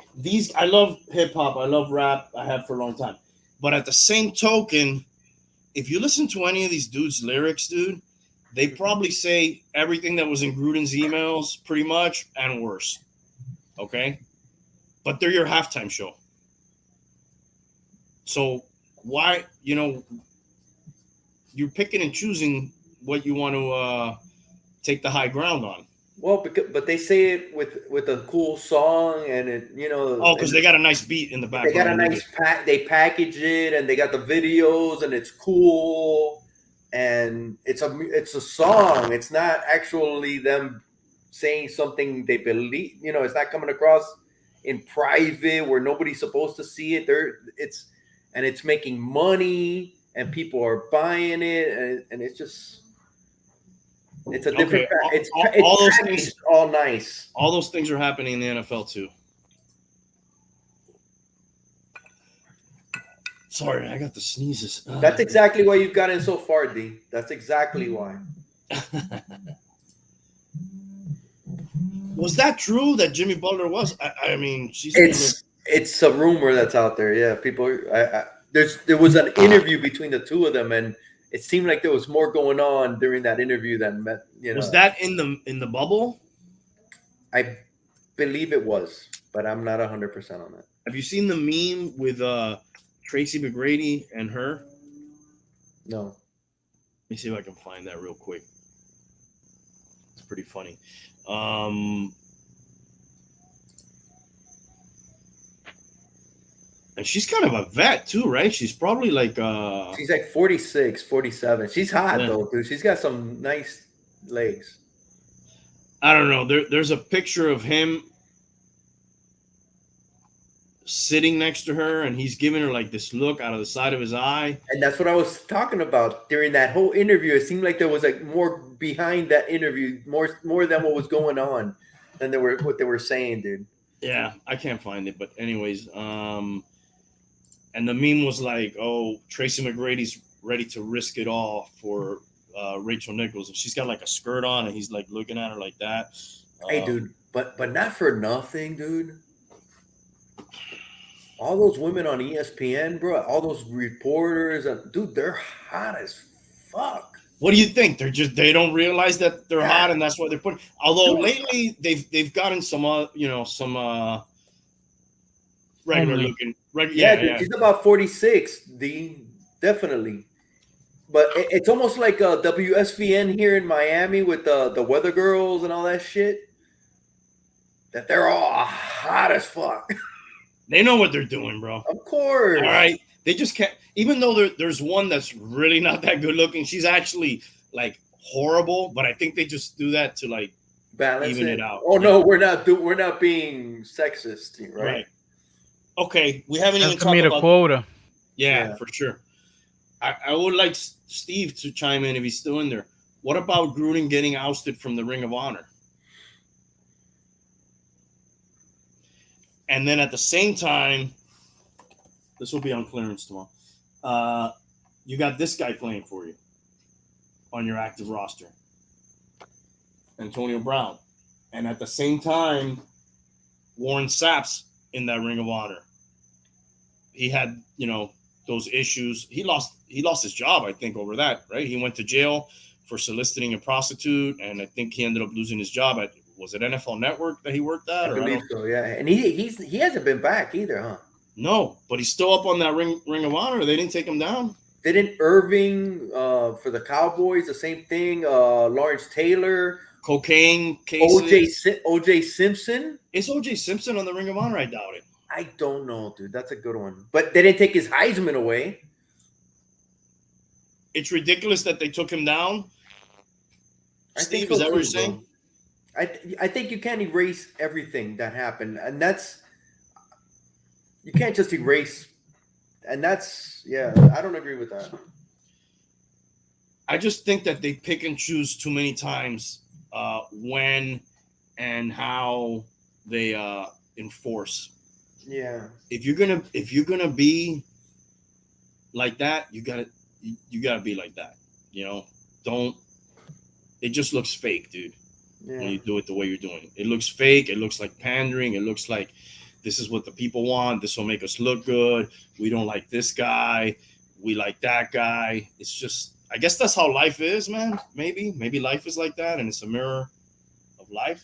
I love hip hop. I love rap. I have for a long time. But at the same token, if you listen to any of these dudes' lyrics, dude, they probably say everything that was in Gruden's emails pretty much and worse. Okay? But they're your halftime show. So why, you're picking and choosing what you want to take the high ground on. Well, but they say it with a cool song, and it because they got a nice beat in the background. They got a nice they package it, and they got the videos, and it's cool, and it's a song. It's not actually them saying something they believe. It's not coming across in private where nobody's supposed to see it. It's making money, and people are buying it, and it's just. It's a different. Okay. All those things, all nice. All those things are happening in the NFL too. Sorry, I got the sneezes. That's exactly why you've gotten so far, D. That's exactly why. Was that true that Jimmy Butler was? I mean, it's a rumor that's out there. Yeah, people. There was an interview between the two of them, and. It seemed like there was more going on during that interview than Was that in the bubble? I believe it was, but I'm not 100% on that. Have you seen the meme with Tracy McGrady and her? No. Let me see if I can find that real quick. It's pretty funny. And she's kind of a vet too, right? She's probably like she's like 46, 47. She's hot though, dude. She's got some nice legs. I don't know. There's a picture of him sitting next to her, and he's giving her like this look out of the side of his eye. And that's what I was talking about during that whole interview. It seemed like there was like more behind that interview, more than what was going on than what they were saying, dude. Yeah, I can't find it, but anyways, and the meme was like, "Oh, Tracy McGrady's ready to risk it all for Rachel Nichols," and she's got like a skirt on, and he's like looking at her like that. Hey, dude, but not for nothing, dude. All those women on ESPN, bro, all those reporters, dude, they're hot as fuck. What do you think? They don't realize that they're hot, and that's why they're putting. Although lately they've gotten some regular Homely. looking. Dude, she's about 46. Definitely. But it's almost like WSVN here in Miami with the weather girls and all that shit. That they're all hot as fuck. They know what they're doing, bro. Of course. All right. They just can't. Even though there's one that's really not that good looking, she's actually like horrible. But I think they just do that to like balance even it out. Oh no, we're not being sexist, right? Okay, we haven't even Have to talked meet a about quota. Yeah, for sure. I would like Steve to chime in if he's still in there. What about Gruden getting ousted from the Ring of Honor? And then at the same time, this will be on clearance tomorrow. You got this guy playing for you on your active roster, Antonio Brown. And at the same time, Warren Sapp's in that Ring of Honor. He had, those issues. He lost his job, I think, over that, right? He went to jail for soliciting a prostitute, and I think he ended up losing his job at, was it NFL Network that he worked at? I believe so, yeah. And he hasn't been back either, huh? No, but he's still up on that Ring of Honor. They didn't take him down. Didn't Irving for the Cowboys the same thing? Lawrence Taylor, cocaine cases. OJ Simpson. Is OJ Simpson on the Ring of Honor? I doubt it. I don't know, dude. That's a good one. But they didn't take his Heisman away. It's ridiculous that they took him down. Steve, is that what you're saying? I think you can't erase everything that happened, and you can't just erase, and I don't agree with that. I just think that they pick and choose too many times when and how they enforce. Yeah. If you're gonna be like that, you gotta be like that. Don't. It just looks fake, dude. Yeah. When you do it the way you're doing it, it looks fake. It looks like pandering. It looks like this is what the people want. This will make us look good. We don't like this guy. We like that guy. It's just, I guess that's how life is, man. Maybe life is like that, and it's a mirror of life.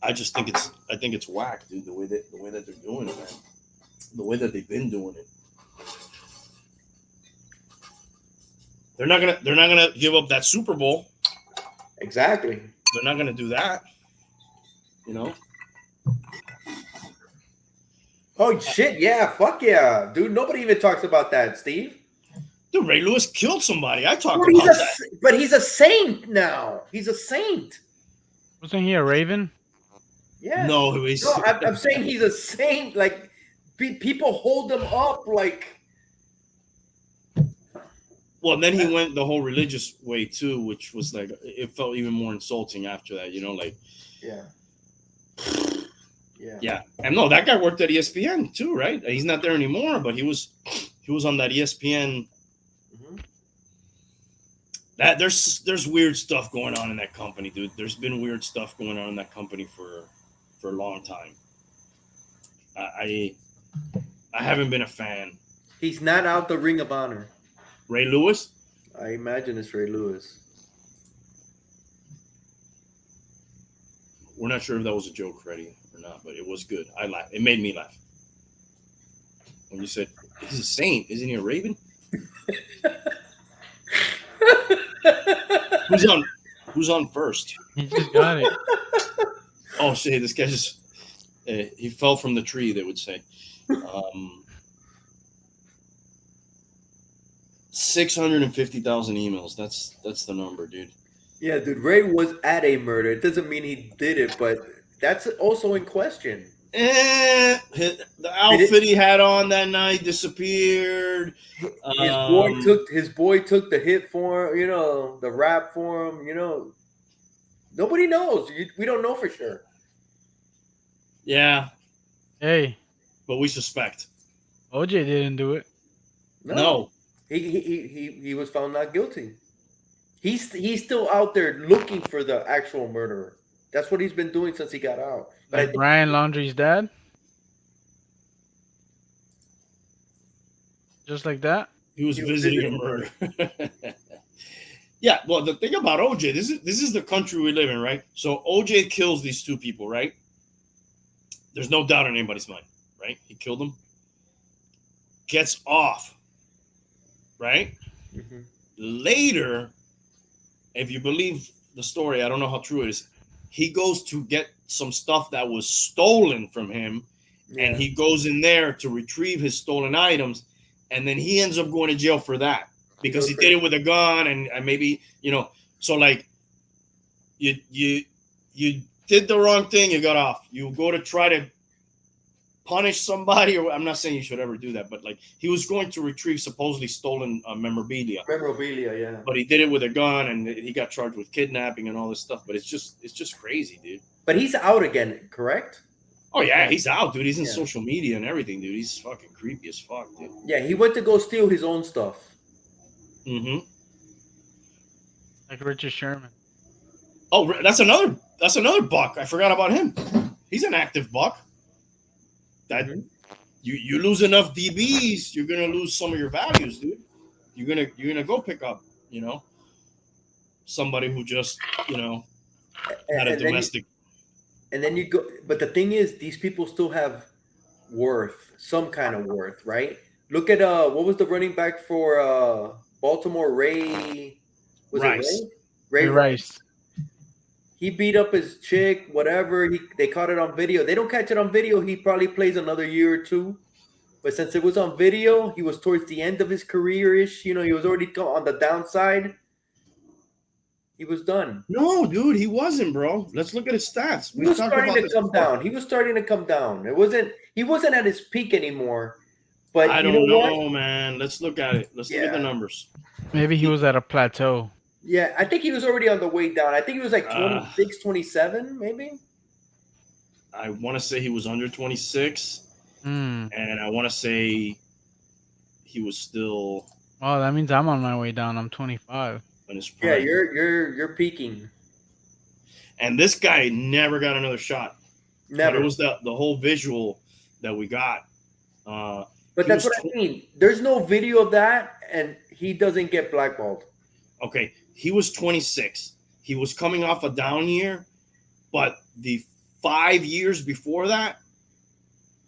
I think it's whack, dude. The way that they're doing it, man. The way that they've been doing it. They're not gonna give up that Super Bowl. Exactly. They're not gonna do that. Oh shit! Yeah, fuck yeah, dude. Nobody even talks about that, Steve. Dude, Ray Lewis killed somebody. I talk about that. But he's a saint now. He's a saint. Wasn't he a Raven? Yeah. No, I'm saying he's a saint. Like people hold him up like. Well, then he went the whole religious way too, which was like, it felt even more insulting after that, Yeah. And no, that guy worked at ESPN too, right? He's not there anymore, but he was on that ESPN. Mm-hmm. That there's weird stuff going on in that company, dude. There's been weird stuff going on in that company for a long time. I haven't been a fan. He's not out the Ring of Honor. Ray Lewis? I imagine it's Ray Lewis. We're not sure if that was a joke, Freddie, or not, but it was good. I laughed. It made me laugh. When you said, he's a saint, isn't he a Raven? Who's on first? He just got it. Oh, shit, this guy just he fell from the tree, they would say. 650,000 emails. That's the number, dude. Yeah, dude. Ray was at a murder. It doesn't mean he did it, but that's also in question. The outfit he had on that night disappeared. His boy took the hit for him, the rap for him. Nobody knows. We don't know for sure. Yeah. Hey. But we suspect. OJ didn't do it. No. He was found not guilty. He's still out there looking for the actual murderer. That's what he's been doing since he got out. Like Brian Laundrie's dad? Just like that? He was visiting a murder. Yeah, well, the thing about OJ, this is the country we live in, right? So OJ kills these two people, right? There's no doubt in anybody's mind, right? He killed them. Gets off, right? Mm-hmm. Later, if you believe the story, I don't know how true it is. He goes to get some stuff that was stolen from him, and he goes in there to retrieve his stolen items, and then he ends up going to jail for that because he did it with a gun, and maybe, you know, so like you did the wrong thing, you got off. You go to try to punish somebody, or I'm not saying you should ever do that, but like he was going to retrieve supposedly stolen memorabilia, Yeah. but he did it with a gun, and he got charged with kidnapping and all this stuff. But it's just crazy, dude. But he's out again, correct? Oh yeah, he's out, dude. He's in social media and everything, dude. He's fucking creepy as fuck, dude. Yeah, he went to go steal his own stuff. Mm-hmm. Like Richard Sherman. Oh, that's another buck. I forgot about him. He's an active buck. That you lose enough DBs, you're gonna lose some of your values, dude. You're gonna go pick up, you know, somebody who just, you know, had a domestic. And then you go, but the thing is, these people still have worth, some kind of worth, right? Look at what was the running back for Baltimore? Ray Rice. Ray Rice. He beat up his chick, whatever. They caught it on video. They don't catch it on video, he probably plays another year or two. But since it was on video, he was towards the end of his career-ish. You know, he was already on the downside. He was done. No, dude, he wasn't, bro. Let's look at his stats. He was starting to come down. He was starting to come down. He wasn't at his peak anymore. But I don't know, man. Let's look at it. Let's look at the numbers. Maybe he was at a plateau. Yeah, I think he was already on the way down. I think he was like 26, 27, maybe. I want to say he was under 26. And I want to say he was still. Oh, that means I'm on my way down. I'm 25. Yeah, you're peaking. And this guy never got another shot. Never. But it was the whole visual that we got. But that's what I mean. There's no video of that, and he doesn't get blackballed. Okay, he was 26. He was coming off a down year, but the 5 years before that,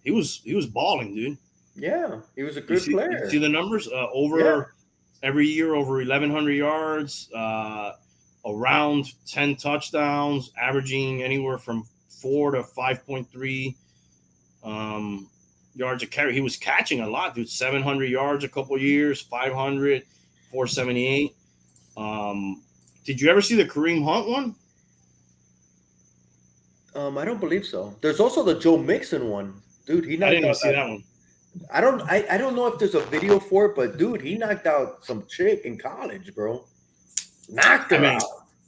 he was balling, dude. Yeah, he was a good player. You see the numbers? Every year over 1,100 yards, around 10 touchdowns, averaging anywhere from 4 to 5.3 yards a carry. He was catching a lot, dude. 700 yards a couple years, 500, 478. Did you ever see the Kareem Hunt one? I don't believe so. There's also the Joe Mixon one, dude. I didn't even see that one. I don't know if there's a video for it, but dude, he knocked out some chick in college, bro. Knocked her out.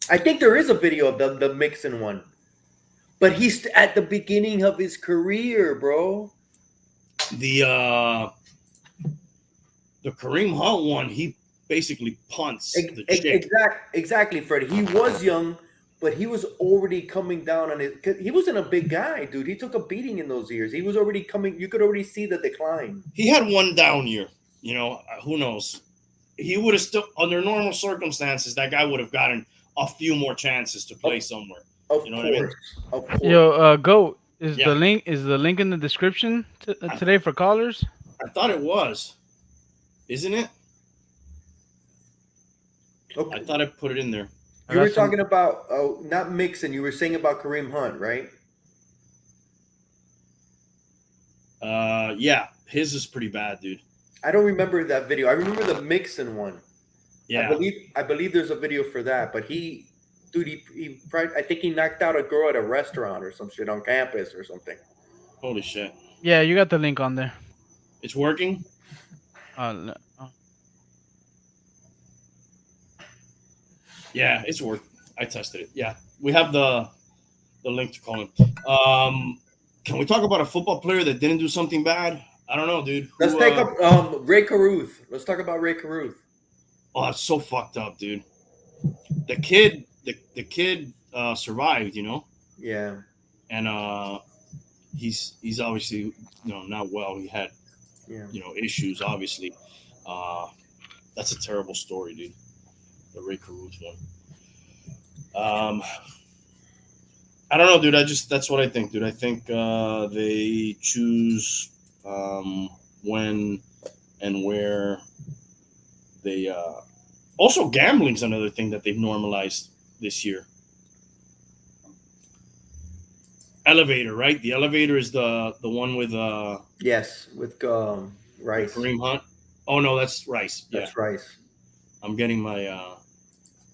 I think there is a video of the Mixon one, but he's at the beginning of his career, bro. The Kareem Hunt one, he basically punts the chick. Exactly, Fred. He was young, but he was already coming down on his. He wasn't a big guy, dude. He took a beating in those years. He was already coming. You could already see the decline. He had one down year. You know, who knows? He would have still, under normal circumstances, that guy would have gotten a few more chances to play somewhere. Of you know course. What I mean? Yo, Goat, is the link in the description today for callers? I thought it was. Isn't it? Okay. I thought I put it in there. You were talking about not Mixon. You were saying about Kareem Hunt, right? Yeah, his is pretty bad, dude. I don't remember that video. I remember the Mixon one. Yeah, I believe there's a video for that. But he I think he knocked out a girl at a restaurant or some shit on campus or something. Holy shit! Yeah, you got the link on there. It's working. No. Yeah, it's working. I tested it. Yeah, we have the link to call him. Can we talk about a football player that didn't do something bad? I don't know, dude. Let's take up Ray Carruth. Let's talk about Ray Carruth. Oh, it's so fucked up, dude. The kid survived, you know. Yeah. And he's obviously not well. He had issues, obviously. That's a terrible story, dude. The Ray Carruth one. I don't know, dude. That's what I think, dude. I think they choose when and where they. Also, gambling's another thing that they've normalized this year. Elevator, right? The elevator is the one with Yes, with Rice. Kareem Hunt. Oh no, that's Rice. Yeah, That's Rice. I'm getting my.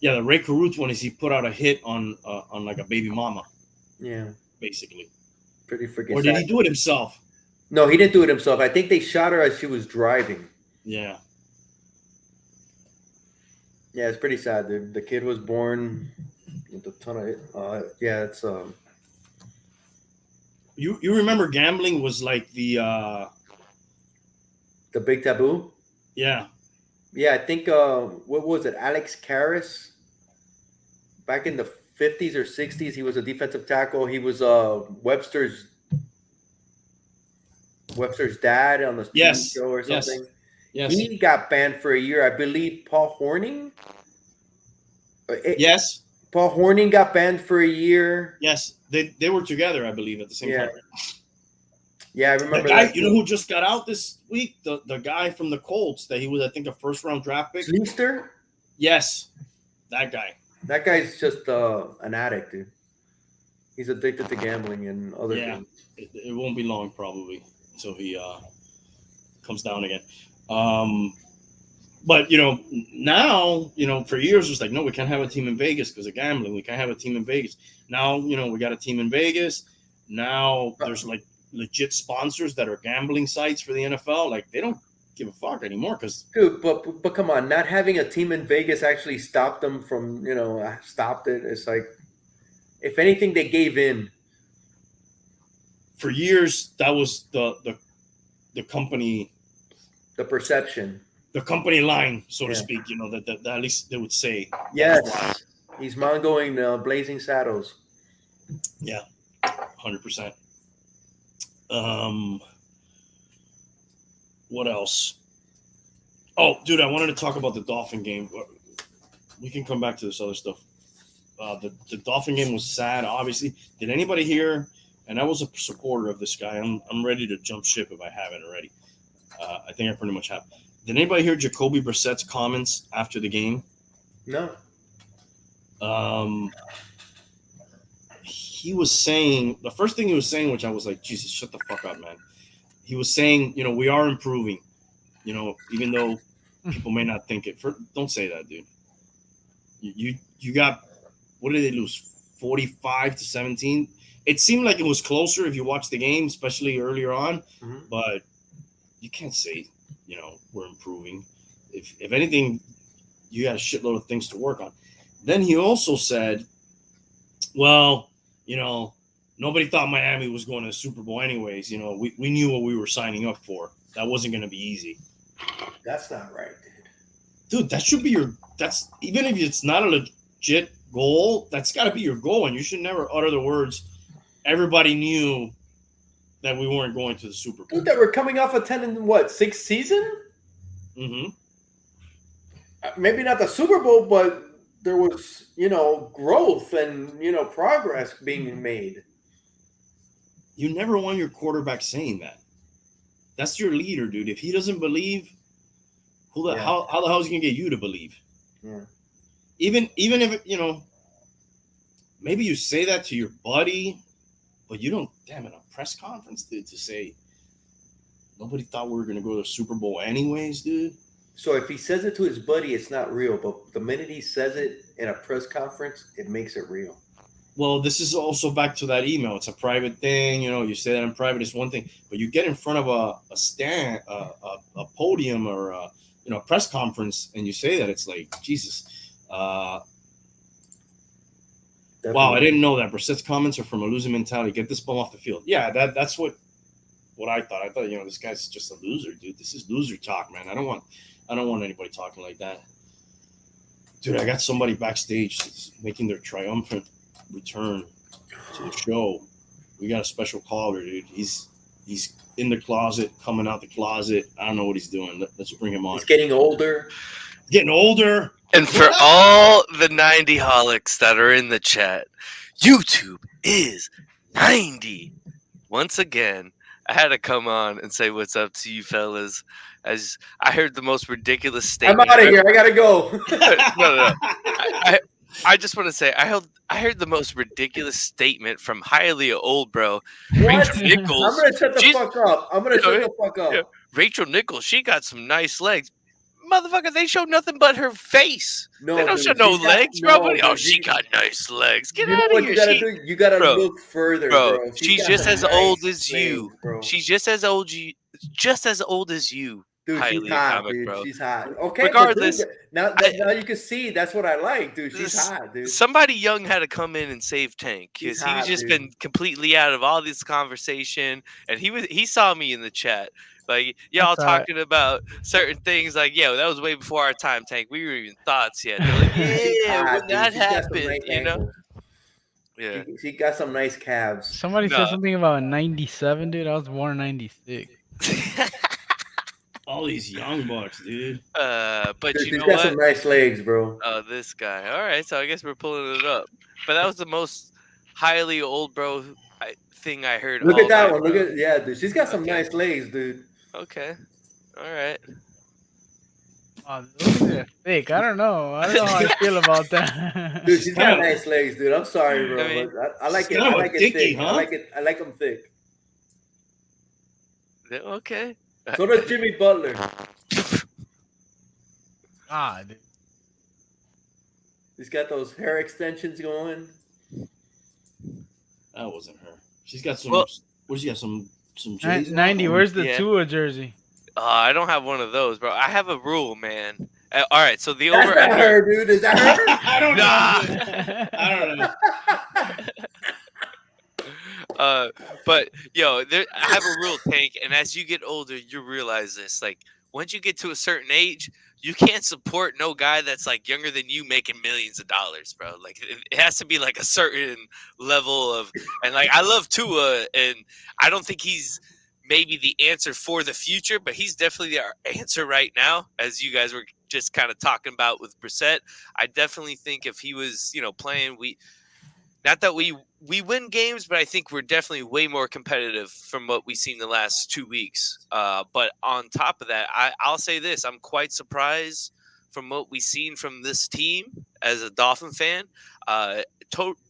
Yeah, the Ray Carruth one is he put out a hit on like a baby mama, Yeah, basically. pretty freaking. Or did sad. he do it himself? No, he didn't do it himself. I think they shot her as she was driving. Yeah. Yeah, it's pretty sad. The kid was born with a ton of. Yeah, it's You remember gambling was like the big taboo. yeah. Yeah, I think what was it? Alex Karras. Back in the 50s or 60s, he was a defensive tackle. He was Webster's dad on the TV Yes. show or Yes. something. Yes. He got banned for a year. I believe Paul Hornung. Yes. Paul Hornung got banned for a year. Yes. They were together, I believe, at the same time. Yeah, I The remember guy, that. you know who just got out this week? The guy from the Colts that he was, I think, a first round draft pick. Sleester? Yes. That guy. That guy's just an addict, dude. He's addicted to gambling and other things. It won't be long probably until he comes down again. But now, for years it was like, no, we can't have a team in Vegas because of gambling. We can't have a team in Vegas. Now, we got a team in Vegas. Now there's like legit sponsors that are gambling sites for the NFL. Like they don't give a fuck anymore because Dude, but come on, not having a team in Vegas actually stopped them from, stopped it. It's like, if anything, they gave in. for years that was the company, The perception. the company line, so to Yeah. speak. That at least they would say. Yes. He's mongoing Blazing Saddles. Yeah, 100%. What else? Oh, dude, I wanted to talk about the Dolphin game. We can come back to this other stuff. The Dolphin game was sad, obviously. Did anybody hear? And I was a supporter of this guy. I'm ready to jump ship if I haven't already. I think I pretty much have. Did anybody hear Jacoby Brissett's comments after the game? No. He was saying, the first thing he was saying, which I was like, Jesus, shut the fuck up, man. He was saying, we are improving, even though people may not think it. Don't say that, dude. You got, what did they lose? 45-17. It seemed like it was closer if you watched the game, especially earlier on. Mm-hmm. But you can't say, we're improving. If anything, you got a shitload of things to work on. Then he also said, well, nobody thought Miami was going to the Super Bowl anyways. We knew what we were signing up for. That wasn't going to be easy. That's not right, Dude, that should be that's even if it's not a legit goal, that's got to be your goal. And you should never utter the words, everybody knew that we weren't going to the Super Bowl. Dude, that we're coming off a 10-6 season? Mm-hmm. Maybe not the Super Bowl, but there was, growth and, progress being made. You never want your quarterback saying that. That's your leader, dude. If he doesn't believe, how the hell is he going to get you to believe? Yeah. Even if, maybe you say that to your buddy, but you don't, in a press conference, dude, to say, nobody thought we were going to go to the Super Bowl anyways, dude. So if he says it to his buddy, it's not real. But the minute he says it in a press conference, it makes it real. Well, this is also back to that email. It's a private thing. You say that in private is one thing, but you get in front of a stand, a podium or a press conference, and you say that, it's like, Jesus. Wow, I didn't know that. Brissett's comments are from a losing mentality. Get this bum off the field. Yeah, that's what I thought. I thought, this guy's just a loser, dude. This is loser talk, man. I don't want anybody talking like that. Dude, I got somebody backstage making their triumphant return to the show. We got a special caller, dude. He's in the closet, coming out the closet. I don't know what he's doing. Let's bring him on. He's getting older. Getting older. And for all the 90 holics that are in the chat, YouTube is 90. Once again, I had to come on and say what's up to you fellas. As I heard the most ridiculous I'm statement. out of here. I gotta go. No. I just want to say I heard the most ridiculous statement from highly old bro What? Rachel Nichols. I'm gonna shut the fuck up. Yeah. Rachel Nichols, she got some nice legs. Motherfucker, they show nothing but her face. No, they don't dude, show no she's got- legs, no, bro. Oh, dude, she got nice legs. Get You know out what of you here. gotta do? You gotta Bro, look further, bro. bro. She's got just some as old nice as you. legs, bro. She's just as old as you. Dude, she's highly hot, comic, dude. bro. She's hot. Okay, Regardless, but dude, now you can see that's what I like, dude. She's hot, dude. Somebody young had to come in and save Tank because She's hot, just dude. been completely out of all this conversation, and he saw me in the chat. Like y'all That's all right. talking about certain things, like that was way before our time, Tank. We were even thoughts yet. They're like, She's yeah, hot, when dude. that She's got some happened, nice you know. ankles. Yeah. She got some nice calves. Somebody Nah. said something about 97, dude. I was born in 96. All these young bucks, dude. But Dude, you she's know got what? some nice legs, bro. Oh, this guy. All right, so I guess we're pulling it up. But that was the most highly old bro thing I heard. Look all at that night, one. Look bro. at dude. She's got some Okay. nice legs, dude. Okay. All right. Oh, those things are thick. I don't know. I don't know how I feel about that. Dude, she's got Damn. nice legs, dude. I'm sorry, bro, I mean, but I like it. kind I of a like it dickie, thick. huh? I like them thick. Okay. So does Jimmy Butler. Ah, dude. He's got those hair extensions going. That wasn't her. She's got some. Well- Where's she got some J's on? 90. Where's the Yeah. Tua jersey? I don't have one of those, bro. I have a rule, man. All right, so the That's over not her, dude. Is that her? I don't know. Nah. I don't know. But I have a rule, Tank, and as you get older, you realize this. Like, once you get to a certain age, you can't support no guy that's like younger than you making millions of dollars, bro. Like, it has to be like a certain level of, and like I love Tua, and I don't think he's maybe the answer for the future, but he's definitely our answer right now, as you guys were just kind of talking about with Brissett. I definitely think if he was, playing, not that we win games, but I think we're definitely way more competitive from what we've seen the last 2 weeks. But on top of that, I'll say this. I'm quite surprised from what we've seen from this team as a Dolphin fan.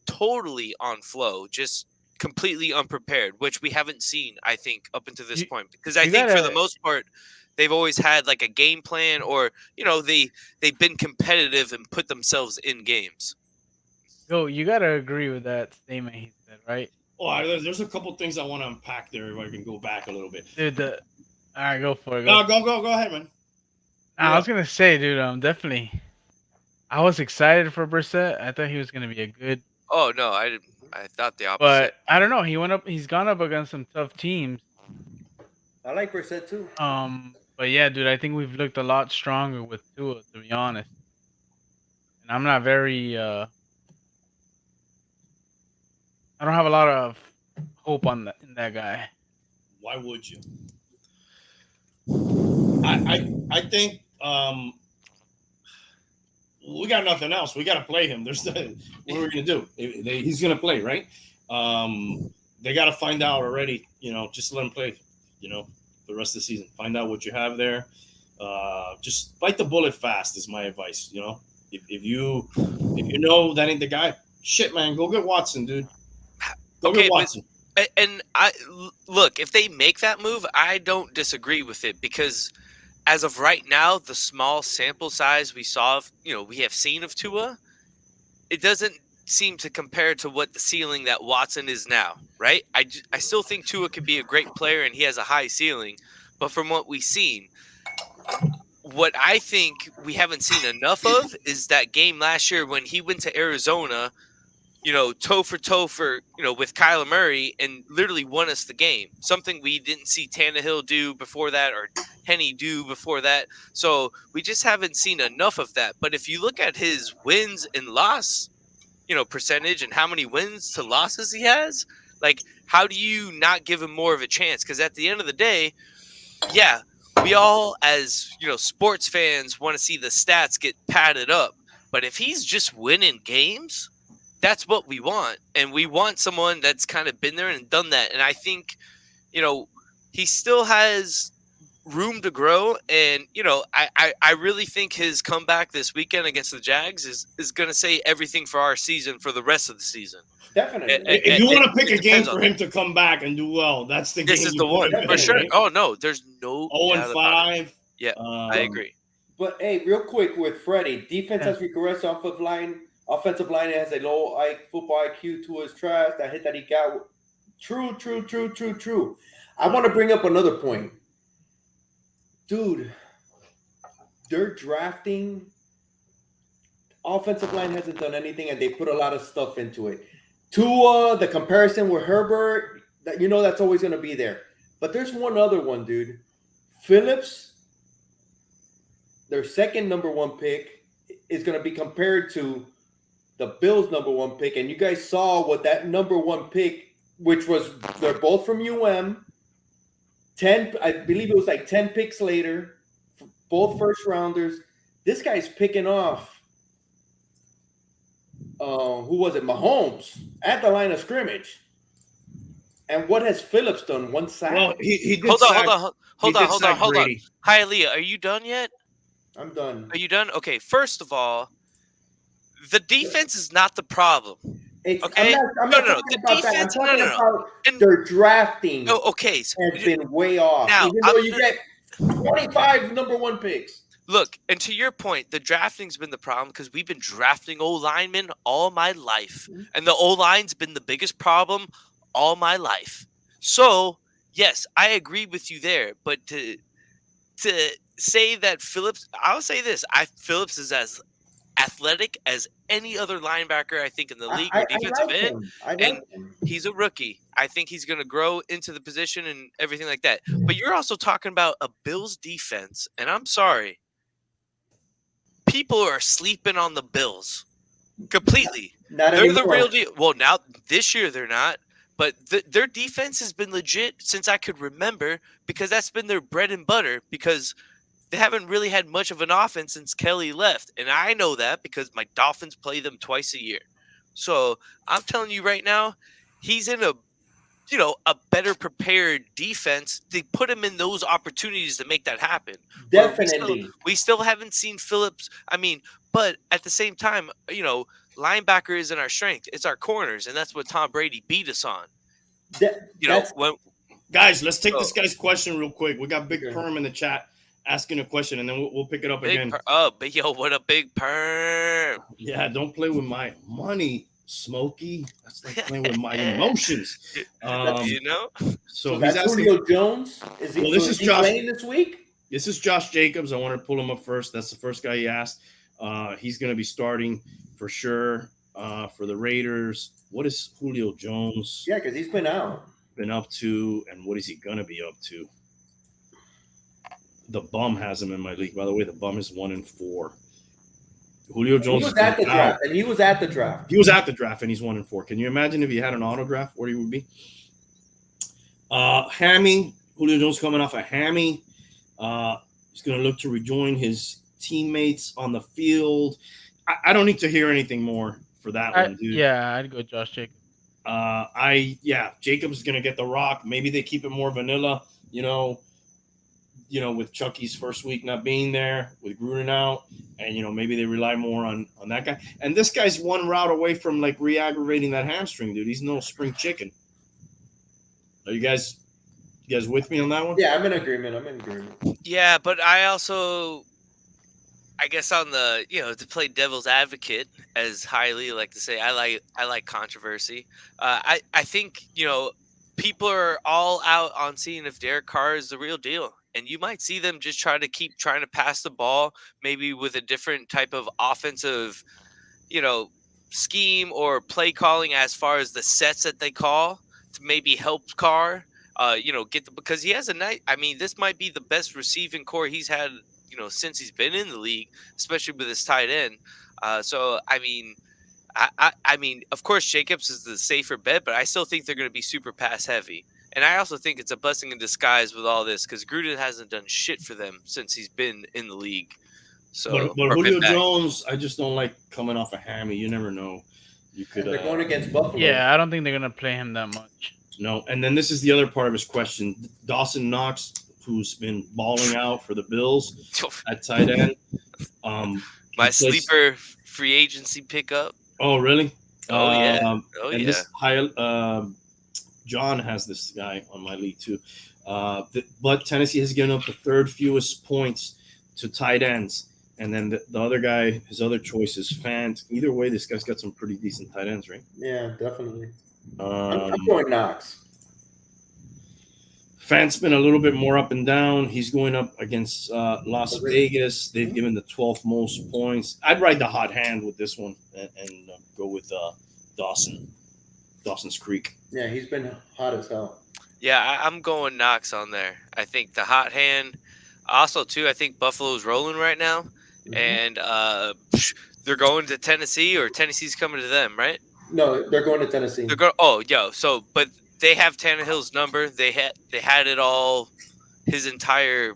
Totally on flow, just completely unprepared, which we haven't seen, I think, up until this point. Because I think for the most part, they've always had like a game plan, or, they've been competitive and put themselves in games. Yo, you gotta agree with that statement he said, right? Oh, there's a couple things I want to unpack there if I can go back a little bit. Dude, all right, go for it. No, go ahead, man. I was gonna say, dude, definitely. I was excited for Brissett. I thought he was gonna be a good. Oh no, I thought the opposite. But I don't know. He's gone up against some tough teams. I like Brissett too. But yeah, dude, I think we've looked a lot stronger with Tua, to be honest. And I'm not very. I don't have a lot of hope in that guy. Why would you? I think we got nothing else. We got to play him. What are we gonna do? He's gonna play, right? They got to find out already. Just let him play. The rest of the season. Find out what you have there. Just bite the bullet fast is my advice. If you know that ain't the guy, shit, man, go get Watson, dude. Go get Watson. And look, if they make that move, I don't disagree with it, because as of right now, the small sample size we have seen of Tua, it doesn't seem to compare to what the ceiling that Watson is now, right? I still think Tua could be a great player and he has a high ceiling, but from what we've seen, what I think we haven't seen enough of is that game last year when he went to Arizona, toe for toe with Kyler Murray, and literally won us the game. Something we didn't see Tannehill do before that, or Henny do before that. So we just haven't seen enough of that. But if you look at his wins and loss, percentage and how many wins to losses he has, like, how do you not give him more of a chance? Because at the end of the day, yeah, we all, as sports fans, want to see the stats get padded up. But if he's just winning games, that's what we want, and we want someone that's kind of been there and done that. And I think, he still has room to grow. And I really think his comeback this weekend against the Jags is going to say everything for our season for the rest of the season. Definitely. If you want to pick a game depends on for him to come back and do well, that's the game. This is you the put one him for in, sure. right? Oh no, there's no 0-5. Yeah, I agree. But hey, real quick with Freddie, defense has regressed. Offensive line has a low football IQ to his trash. That hit that he got. True. I want to bring up another point, dude. They're drafting. Offensive line hasn't done anything, and they put a lot of stuff into it. Tua, the comparison with Herbert, that's always going to be there. But there's one other one, dude. Phillips, their second number one pick, is going to be compared to the Bills' number one pick. And you guys saw what that number one pick, which was, they're both from UM. I believe it was like 10 picks later, both first rounders. This guy's picking off. Who was it? Mahomes at the line of scrimmage. And what has Phillips done? One sack. Well, he did. Hold on. Brady. Hi, Leah. Are you done yet? I'm done. Are you done? Okay. First of all, the defense is not the problem. Okay. I'm not talking about that. I'm talking about their drafting. Oh, okay. Has been way off. Now, even though you get 25 number one picks. Look, and to your point, the drafting's been the problem because we've been drafting O-linemen all my life. And the O-line's been the biggest problem all my life. So, yes, I agree with you there. But to say that Phillips, I'll say this. Phillips is as athletic as any other linebacker, I think, in the league or defensive end. And he's a rookie. I think he's going to grow into the position and everything like that. But you're also talking about a Bills defense, and I'm sorry. People are sleeping on the Bills completely. They're the real deal. Well, now this year they're not, but their defense has been legit since I could remember because that's been their bread and butter because they haven't really had much of an offense since Kelly left. And I know that because my Dolphins play them twice a year. So I'm telling you right now, he's in a better prepared defense to put him in those opportunities to make that happen. Definitely. We still haven't seen Phillips. But at the same time, linebacker isn't our strength. It's our corners, and that's what Tom Brady beat us on. Guys, let's take this guy's question real quick. We got Big Perm in the chat asking a question, and then we'll pick it up again. What a big perm. Yeah, don't play with my money, Smokey. That's like playing with my emotions. So that's Julio Jones. Is he playing this week? This is Josh Jacobs. I wanted to pull him up first. That's the first guy he asked. He's going to be starting for sure for the Raiders. What is Julio Jones? Yeah, because he's been out. Been up to, and what is he going to be up to? The bum has him in my league. By the way, the bum is 1-4. Julio Jones was at the draft, and he was at the draft. He was at the draft, and he's 1-4. Can you imagine if he had an auto draft, where he would be? Hammy, Julio Jones coming off a hammy. He's going to look to rejoin his teammates on the field. I don't need to hear anything more for that one, dude. Yeah, I'd go Josh Jacobs. Jacobs is going to get the rock. Maybe they keep it more vanilla, with Chucky's first week not being there, with Gruden out, and maybe they rely more on that guy. And this guy's one route away from like re-aggravating that hamstring, dude. He's no spring chicken. Are you guys with me on that one? Yeah, I'm in agreement. Yeah, but I also, I guess on the to play devil's advocate, as highly like to say, I like controversy. I think people are all out on seeing if Derek Carr is the real deal. And you might see them just keep trying to pass the ball, maybe with a different type of offensive, scheme or play calling as far as the sets that they call to maybe help Carr, because he has a nice. This might be the best receiving core he's had, since he's been in the league, especially with his tight end. Of course, Jacobs is the safer bet, but I still think they're going to be super pass heavy. And I also think it's a blessing in disguise with all this because Gruden hasn't done shit for them since he's been in the league. So, but or been Julio back. Jones, I just don't like coming off a hammy. You never know. You could. They're going against Buffalo. Yeah, I don't think they're gonna play him that much. No, and then this is the other part of his question. Dawson Knox, who's been balling out for the Bills at tight end. My sleeper free agency pickup. Oh, really? Oh, yeah. Oh, and yeah. This John has this guy on my league too. But Tennessee has given up the third fewest points to tight ends. And then the other guy, his other choice is Fant. Either way, this guy's got some pretty decent tight ends, right? Yeah, definitely. I'm going Knox. Fant's been a little bit more up and down. He's going up against Las Vegas. They've given the 12th most points. I'd ride the hot hand with this one and go with Dawson's Creek. Yeah, he's been hot as hell. Yeah, I'm going Knox on there. I think the hot hand. Also, too, I think Buffalo's rolling right now. And they're going to Tennessee, or Tennessee's coming to them, right? No, they're going to Tennessee. But they have Tannehill's number. They had it all his entire,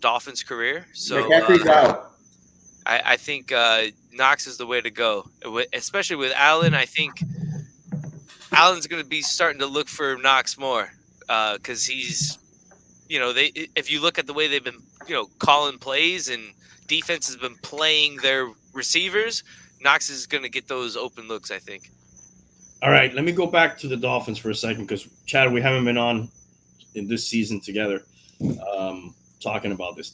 Dolphins career. So McCaffrey's out. I think Knox is the way to go, especially with Allen. I think Allen's going to be starting to look for Knox more because he's, if you look at the way they've been, calling plays and defense has been playing their receivers, Knox is going to get those open looks, I think. All right, let me go back to the Dolphins for a second because, Chad, we haven't been on in this season together talking about this.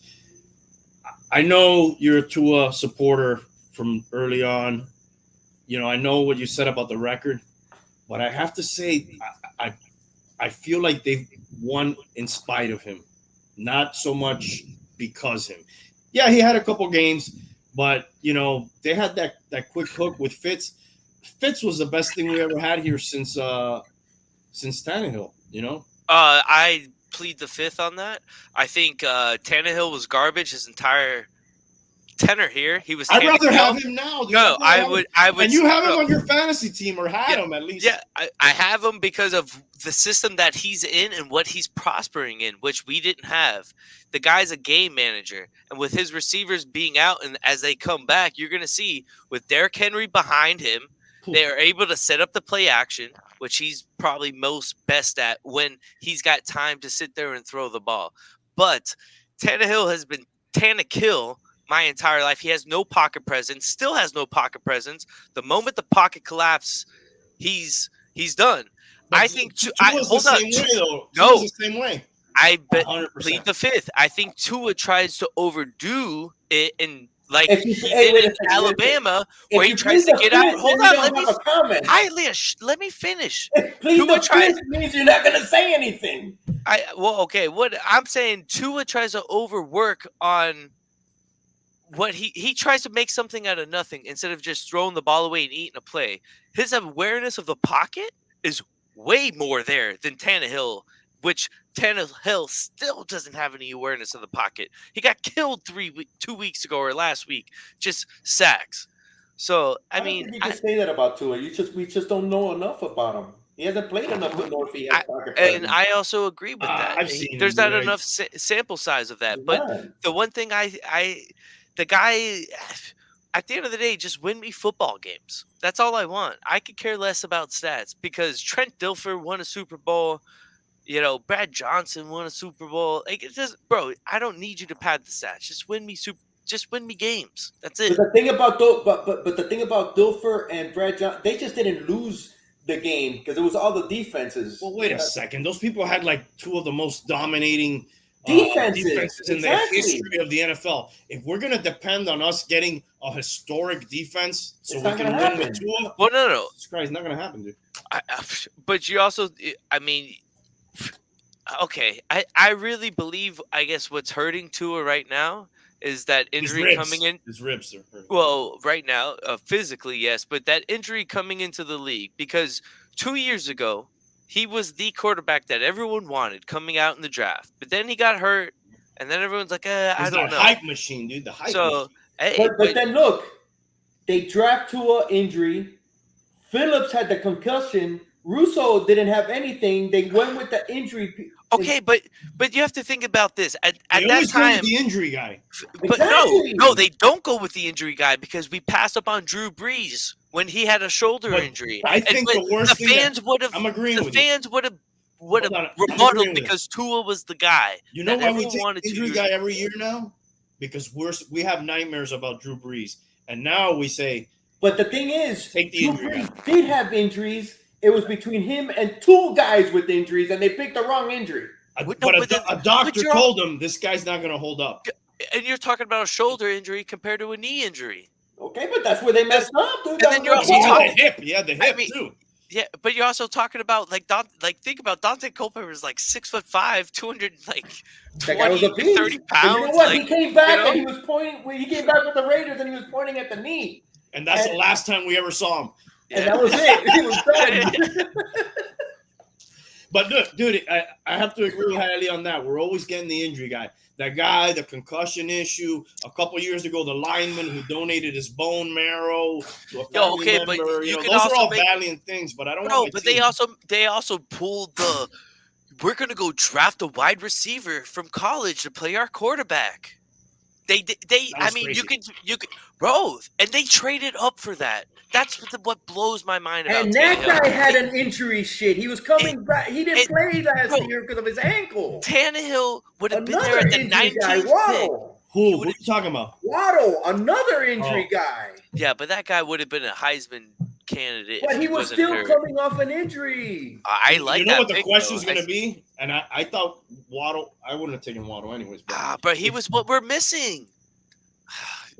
I know you're a Tua supporter from early on. I know what you said about the record, but I have to say I feel like they've won in spite of him, not so much because him. Yeah, he had a couple games, but, they had that quick hook with Fitz. Fitz was the best thing we ever had here since Tannehill, I plead the fifth on that. I think Tannehill was garbage his entire tenor here. He was. I'd rather have him now. Dude. No, I would. And you have him on your fantasy team, or had him at least. Yeah, I have him because of the system that he's in and what he's prospering in, which we didn't have. The guy's a game manager, and with his receivers being out, and as they come back, you're going to see with Derrick Henry behind him, they are able to set up the play action, which he's probably most best at when he's got time to sit there and throw the ball. But Tannehill has been Tannehill my entire life. He has no pocket presence, still has no pocket presence. The moment the pocket collapses, he's done. But I think hold on. No, the same way. I bet 100%. plead the fifth. I think Tua tries to overdo it in like If he you- did in if- Alabama, If where he you tries plead to the get out. fifth, Hold then on, you let don't me. have a comment. Hi, Leah. Let me finish. Plead Tua the tried- fifth means you're not going to say anything. Okay. What I'm saying, Tua tries to overwork on what he tries to make something out of nothing instead of just throwing the ball away and eating a play. His awareness of the pocket is way more there than Tannehill, which Tannehill still doesn't have any awareness of the pocket. He got killed 2 weeks ago or last week, just sacks. So I mean, you can say that about Tua. We just don't know enough about him. He hasn't played enough to know if he has pocket and presence. I also agree with that. I've seen There's him, not right? enough sample size of that. He's But not. the one thing the guy, at the end of the day, just win me football games. That's all I want. I could care less about stats because Trent Dilfer won a Super Bowl. Brad Johnson won a Super Bowl. Like it just, bro, I don't need you to pad the stats. Just win me games. That's it. But the thing about the thing about Dilfer and Brad Johnson, they just didn't lose the game because it was all the defenses. Well, wait a second. Those people had like two of the most dominating defenses in the exactly. history of the NFL. If we're going to depend on us getting a historic defense so It's we not can gonna win with happen. Tua, Well, no. it's not going to happen, dude. But you also, I mean, okay. I really believe, I guess, what's hurting Tua right now is that injury coming in. His ribs are hurting. Well, right now, physically, yes, but that injury coming into the league because 2 years ago, he was the quarterback that everyone wanted coming out in the draft. But then he got hurt, and then everyone's like, I don't know. Hype machine, dude. The hype So, machine. hey, But then look, they draft Tua injury. Phillips had the concussion Russo didn't have anything. They went with the injury. Okay, but you have to think about this. At They that always go with time, the injury guy. but Exactly. no, they don't go with the injury guy because we passed up on Drew Brees when he had a shoulder But injury. I think but the worst the thing fans would have. I'm agreeing The with you. fans would have Hold on, I'm rebutted agreeing with because Tua was the guy. You know that why we everyone take wanted injury 2 guy years every year now? Because we have nightmares about Drew Brees, and now we say But the thing is, Take the Drew injury Brees did have injuries. It was between him and 2 guys with injuries, and they picked the wrong injury. a doctor told him this guy's not going to hold up. And you're talking about a shoulder injury compared to a knee injury. Okay, but that's where they messed up, dude. And then you're also He had talking. the hip. He had the hip too. Yeah, but you're also talking about think about Dante Culpepper is like 6'5", 200 like That guy was 20 a to beast. 30 But pounds. you know what? Like, He came back you know? and he was pointing. He came back with the Raiders and he was pointing at the knee, And that's the last time we ever saw him. and that was it. He was done. But look, dude, I have to agree highly on that. We're always getting the injury guy. That guy, the concussion issue. A couple years ago, the lineman who donated his bone marrow to a family member. but you can those also are all make- valiant things. But I don't No, want my but team. they also pulled the. We're gonna go draft a wide receiver from college to play our quarterback. I mean, crazy. you can, bro, and they traded up for that. That's what blows my mind about. And that Tannehill. guy had an injury shit. He was coming back. He didn't play last bro, year because of his ankle. Tannehill would have been there Another at the injury guy, 19th pick. Waddle. Who are you talking about? Waddle, another injury guy. Yeah, but that guy would have been a Heisman candidate. But if he was wasn't still hurt. coming off an injury. I like You know that what the pick, question's though. going to be? And I thought Waddle. I wouldn't have taken Waddle anyways. But he was what we're missing.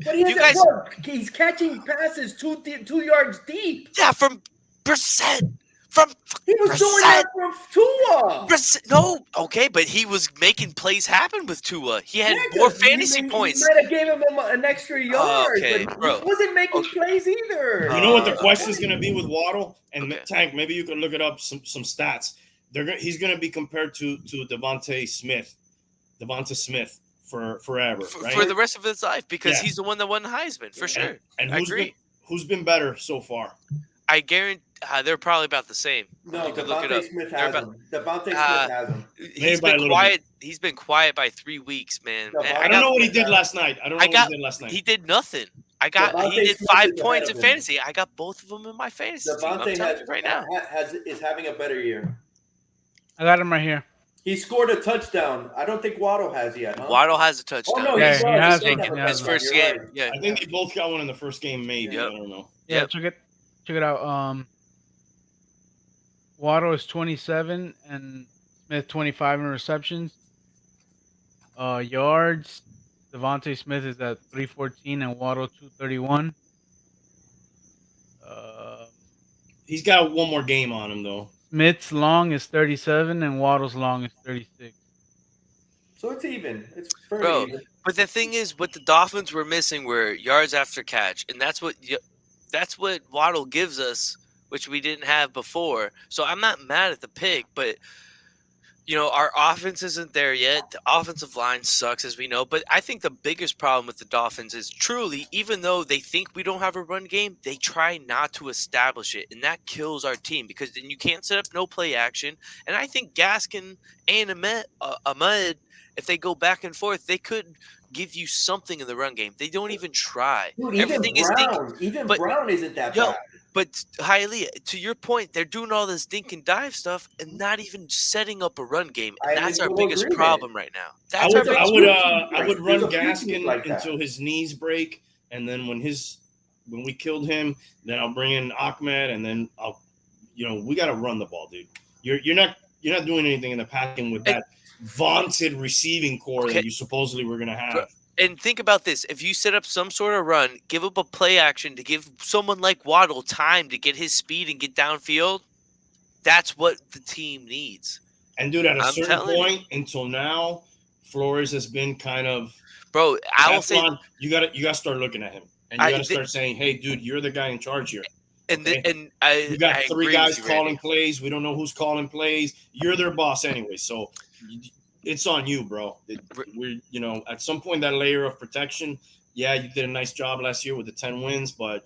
But he has he's catching passes 2 yards deep. Yeah, from percent. From He was doing that from Tua. No, okay, but he was making plays happen with Tua. He had more fantasy points. He might have given him an extra yard, okay, but bro. he wasn't making plays either. You know what the question's going to be with Waddle and Tank? Maybe you could look it up some stats. He's going to be compared to Devontae Smith for forever, right? For the rest of his life, because he's the one that won the Heisman for sure. And I agree. Who's been better so far? I guarantee they're probably about the same. No, you can look it up. Devontae Smith has him. Devontae Smith has him. He's been quiet. He's been quiet by 3 weeks, man. I don't know what he did last night. He did nothing. He did 5 points in fantasy. I got both of them in my fantasy team. I'm telling you right now. Is having a better year. I got him right here. He scored a touchdown. I don't think Waddle has yet. Huh? Waddle has a touchdown. Oh, no, he has his first game. Right. Yeah, I think they both got one in the first game, maybe. Yep. I don't know. Yeah, check it out. Waddle is 27 and Smith 25 in receptions. Yards, Devontae Smith is at 314 and Waddle 231. He's got one more game on him, though. Smith's long is 37 and Waddle's long is 36. So it's even. It's fairly Bro, even. but the thing is, what the Dolphins were missing were yards after catch, and that's what Waddle gives us, which we didn't have before. So I'm not mad at the pick, but our offense isn't there yet. The offensive line sucks, as we know. But I think the biggest problem with the Dolphins is truly, even though they think we don't have a run game, they try not to establish it, and that kills our team because then you can't set up no play action. And I think Gaskin and Ahmed, if they go back and forth, they could give you something in the run game. They don't even try. Dude, Everything is thinking. Brown isn't that bad. But Hialeah, to your point, they're doing all this dink and dive stuff and not even setting up a run game. And that's our biggest problem right now. I would run Gaskin until his knees break, and then when we killed him, then I'll bring in Ahmed, and then we got to run the ball, dude. You're not doing anything in the passing with that vaunted receiving core that you supposedly were going to have. And think about this. If you set up some sort of run, give up a play action to give someone like Waddle time to get his speed and get downfield, that's what the team needs. And, dude, at a certain point until now, Flores has been kind of – Bro, I will say – you got to start looking at him. And you got to start saying, hey, dude, you're the guy in charge here. You got three guys calling plays. We don't know who's calling plays. You're their boss anyway, so – it's on you, bro. We're, at some point that layer of protection. Yeah, you did a nice job last year with the 10 wins, but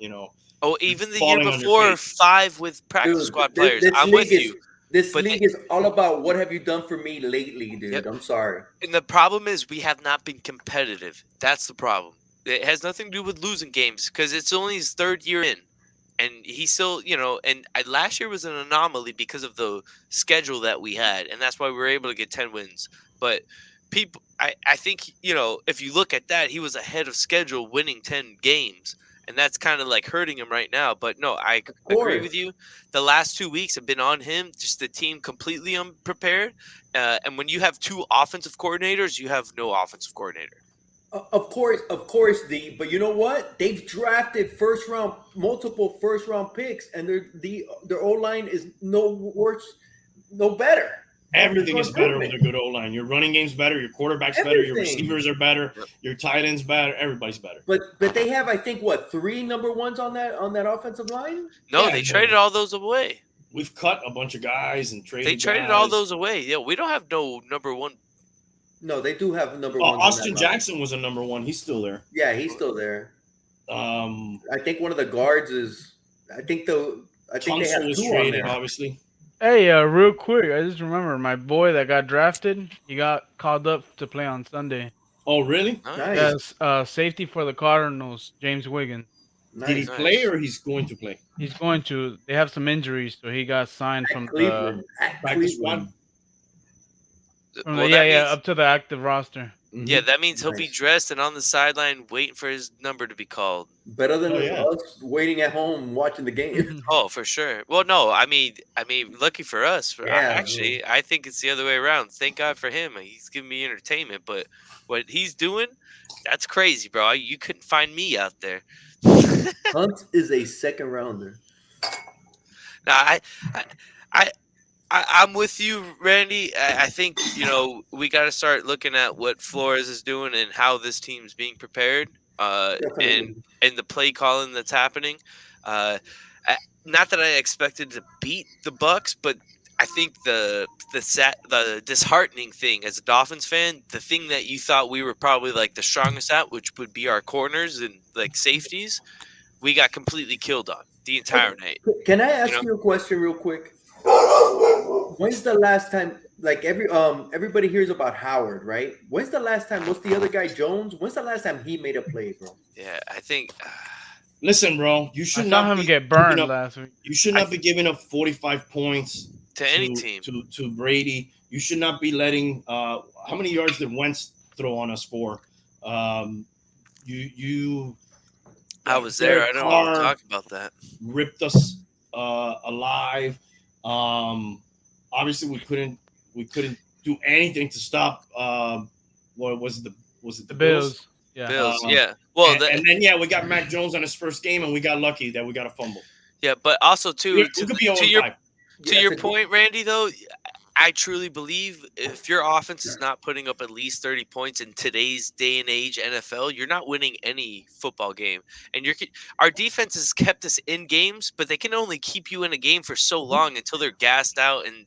Oh, even the year falling on your before, face. 5 with practice Dude, squad players. this I'm league with you. This But league is all about what have you done for me lately, dude. Yep. I'm sorry. And the problem is we have not been competitive. That's the problem. It has nothing to do with losing games because it's only his 3rd year in. And he's still, and last year was an anomaly because of the schedule that we had. And that's why we were able to get 10 wins. But I think, if you look at that, he was ahead of schedule winning 10 games. And that's kind of like hurting him right now. But no, I agree with you. The last 2 weeks have been on him. Just the team completely unprepared. And when you have 2 offensive coordinators, you have no offensive coordinator. Of course, but you know what? They've drafted multiple first round picks, and their O line is no worse, no better. Everything is better with a good O-line. Your running game's better. Your quarterback's better. Your receivers are better. Yep. Your tight ends better. Everybody's better. But they have, I think, 3 number ones on that offensive line. No, Yeah, they traded all those away. We've cut a bunch of guys and traded. They traded all those away. Yeah, we don't have no number 1. No, they do have number 1. Austin Jackson was a number 1. He's still there. Yeah, he's still there. I think one of the guards is. I think they have Tunsil was 2 traded, on there. obviously. Hey, real quick, I just remember my boy that got drafted. He got called up to play on Sunday. Oh, really? Nice. Yes, safety for the Cardinals, James Wiggins. Nice. Did he play or he's going to play? He's going to. They have some injuries, so he got signed from Cleveland. Practice squad? up to the active roster. Mm-hmm. Yeah, that means he'll be Nice. dressed and on the sideline waiting for his number to be called. Better than yeah. us waiting at home watching the game. Oh, for sure. Well, no, I mean, lucky for us. Yeah. I think it's the other way around. Thank God for him. He's giving me entertainment, but what he's doing, that's crazy, bro. You couldn't find me out there. Hunt is a 2nd rounder. Now, I'm with you, Randy. I think, we got to start looking at what Flores is doing and how this team's being prepared and the play calling that's happening. Not that I expected to beat the Bucks, but I think the disheartening thing as a Dolphins fan, the thing that you thought we were probably like the strongest at, which would be our corners and like safeties, we got completely killed on the entire night. Can I ask you a question real quick? When's the last time? Like everybody hears about Howard, right? When's the last time? What's the other guy, Jones? When's the last time he made a play, bro? Yeah, I think. Listen, bro, you I should saw not him get burned last week. You should not be giving up 45 points to any team to Brady. You should not be letting. How many yards did Wentz throw on us for? You. I was there. I don't want to talk about that. Ripped us alive. Obviously, we couldn't do anything to stop. What was it? The Bills? Yeah. Bills. Yeah. Well, and then we got Mac Jones on his first game, and we got lucky that we got a fumble. Yeah, but also too, to your point, Randy. Though, I truly believe if your offense is not putting up at least 30 points in today's day and age NFL, you're not winning any football game. And our defense has kept us in games, but they can only keep you in a game for so long until they're gassed out and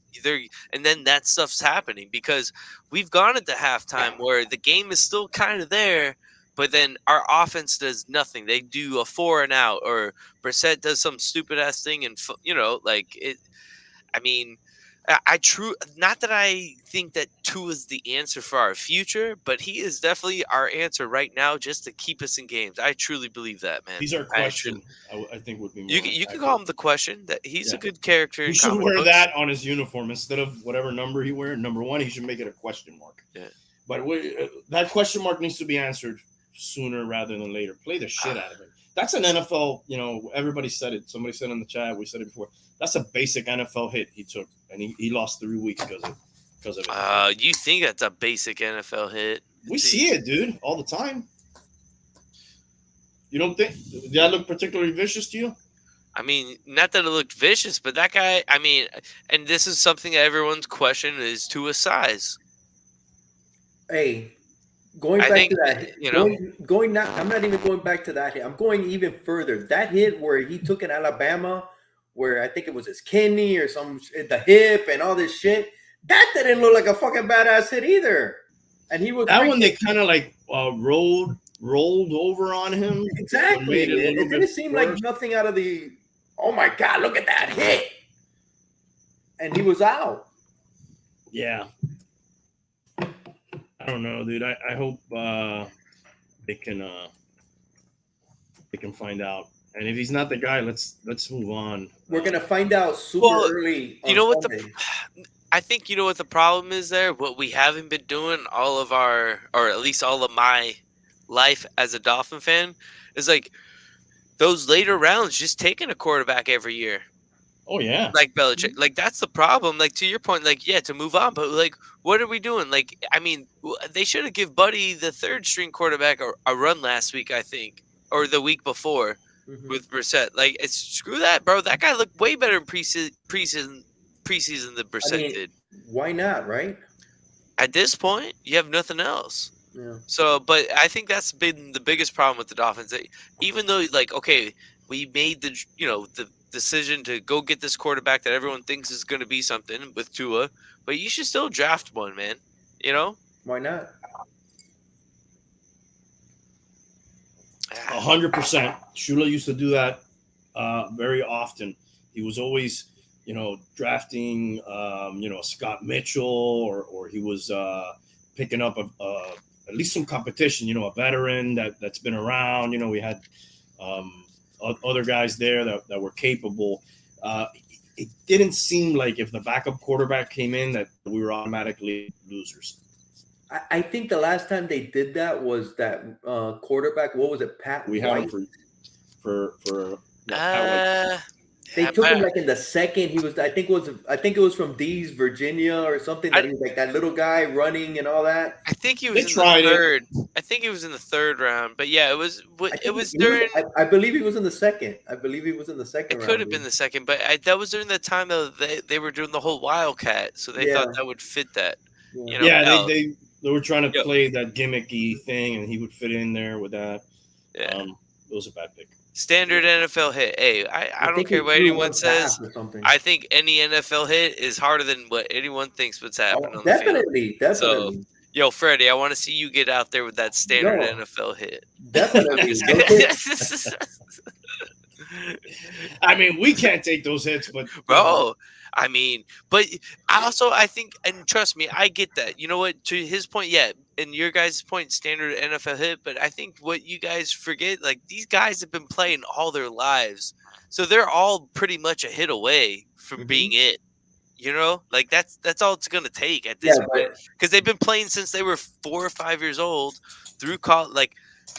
then that stuff's happening because we've gone into halftime where the game is still kind of there, but then our offense does nothing. They do a 4 and out, or Brissett does some stupid ass thing, and I mean. Not that I think that Tua is the answer for our future, but he is definitely our answer right now just to keep us in games. I truly believe that, man. He's our question. I think would be more you can call him the question. That he's a good character. He should wear that on his uniform instead of whatever number he wears. Number 1, he should make it a question mark. Yeah. But that question mark needs to be answered sooner rather than later. Play the shit out of it. That's an NFL, everybody said it. Somebody said in the chat, we said it before. That's a basic NFL hit he took, and he lost 3 weeks because of it. You think that's a basic NFL hit? We see it, dude, all the time. You don't think? Did that look particularly vicious to you? I mean, not that it looked vicious, but that guy, I mean, and this is something that everyone's question is Tua's size. Hey. Going back to that, I'm not even going back to that hit. I'm going even further. That hit where he took in Alabama, where I think it was his kidney or the hip and all this shit. That didn't look like a fucking badass hit either. And he was that one. They kind of like rolled rolled over on him. Exactly. Made it a It little didn't bit seem like worse. nothing out of the. Oh my God! Look at that hit, and he was out. Yeah. I don't know, dude. I hope they can find out. And if he's not the guy, let's move on. We're gonna find out super Well, early you on know what Sunday. I think you know what the problem is there. What we haven't been doing all of our, or at least all of my life as a Dolphin fan, is like those later rounds just taking a quarterback every year. Oh yeah. Like Belichick, like that's the problem. Like to your point, like yeah, to move on, but like, what are we doing? Like, I mean, they should have give Buddy the third string quarterback a run last week, I think, or the week before Mhm. with Brissett. Like, it's screw that, bro. That guy looked way better in preseason than I Brissett mean, did. why not, right? At this point, you have nothing else. Yeah. So, but I think that's been the biggest problem with the Dolphins. Even though, like, okay, we made the the decision to go get this quarterback that everyone thinks is going to be something with Tua, but you should still draft one, man. You know, Why not? 100%. Shula used to do that very often. He was always, drafting, Scott Mitchell, or he was picking up at least some competition. A veteran that's been around. We had other guys there that were capable. It didn't seem like if the backup quarterback came in that we were automatically losers. I think the last time they did that was that quarterback. What was it, Pat We had White? him for Pat White. They took him like in the second. He was, I think it was from D's Virginia or something. That he was like that little guy running and all that. I think he They was in the third. I think he was in the third round, but yeah, it was during. I believe he was in the second. I believe he was in the second It round. could have been the second, but that was during the time though they were doing the whole Wildcat, so they thought that would fit that. Yeah, they were trying to Yep. play that gimmicky thing, and he would fit in there with that. Yeah. It was a bad pick. Standard NFL hit. Hey, I don't think care he what threw anyone one says. pass or something. I think any NFL hit is harder than what anyone thinks what's happening on the Definitely. field. So, yo, Freddie, I want to see you get out there with that standard Yo. NFL hit. Definitely. I mean, we can't take those hits, but Bro, I mean, but I think, and trust me, I get that. You know what? To his point, yeah, and your guys' point, standard NFL hit. But I think what you guys forget, like these guys have been playing all their lives, so they're all pretty much a hit away from being it. Like that's all it's gonna take at this point, because they've been playing since they were 4 or 5 years old through college. Like,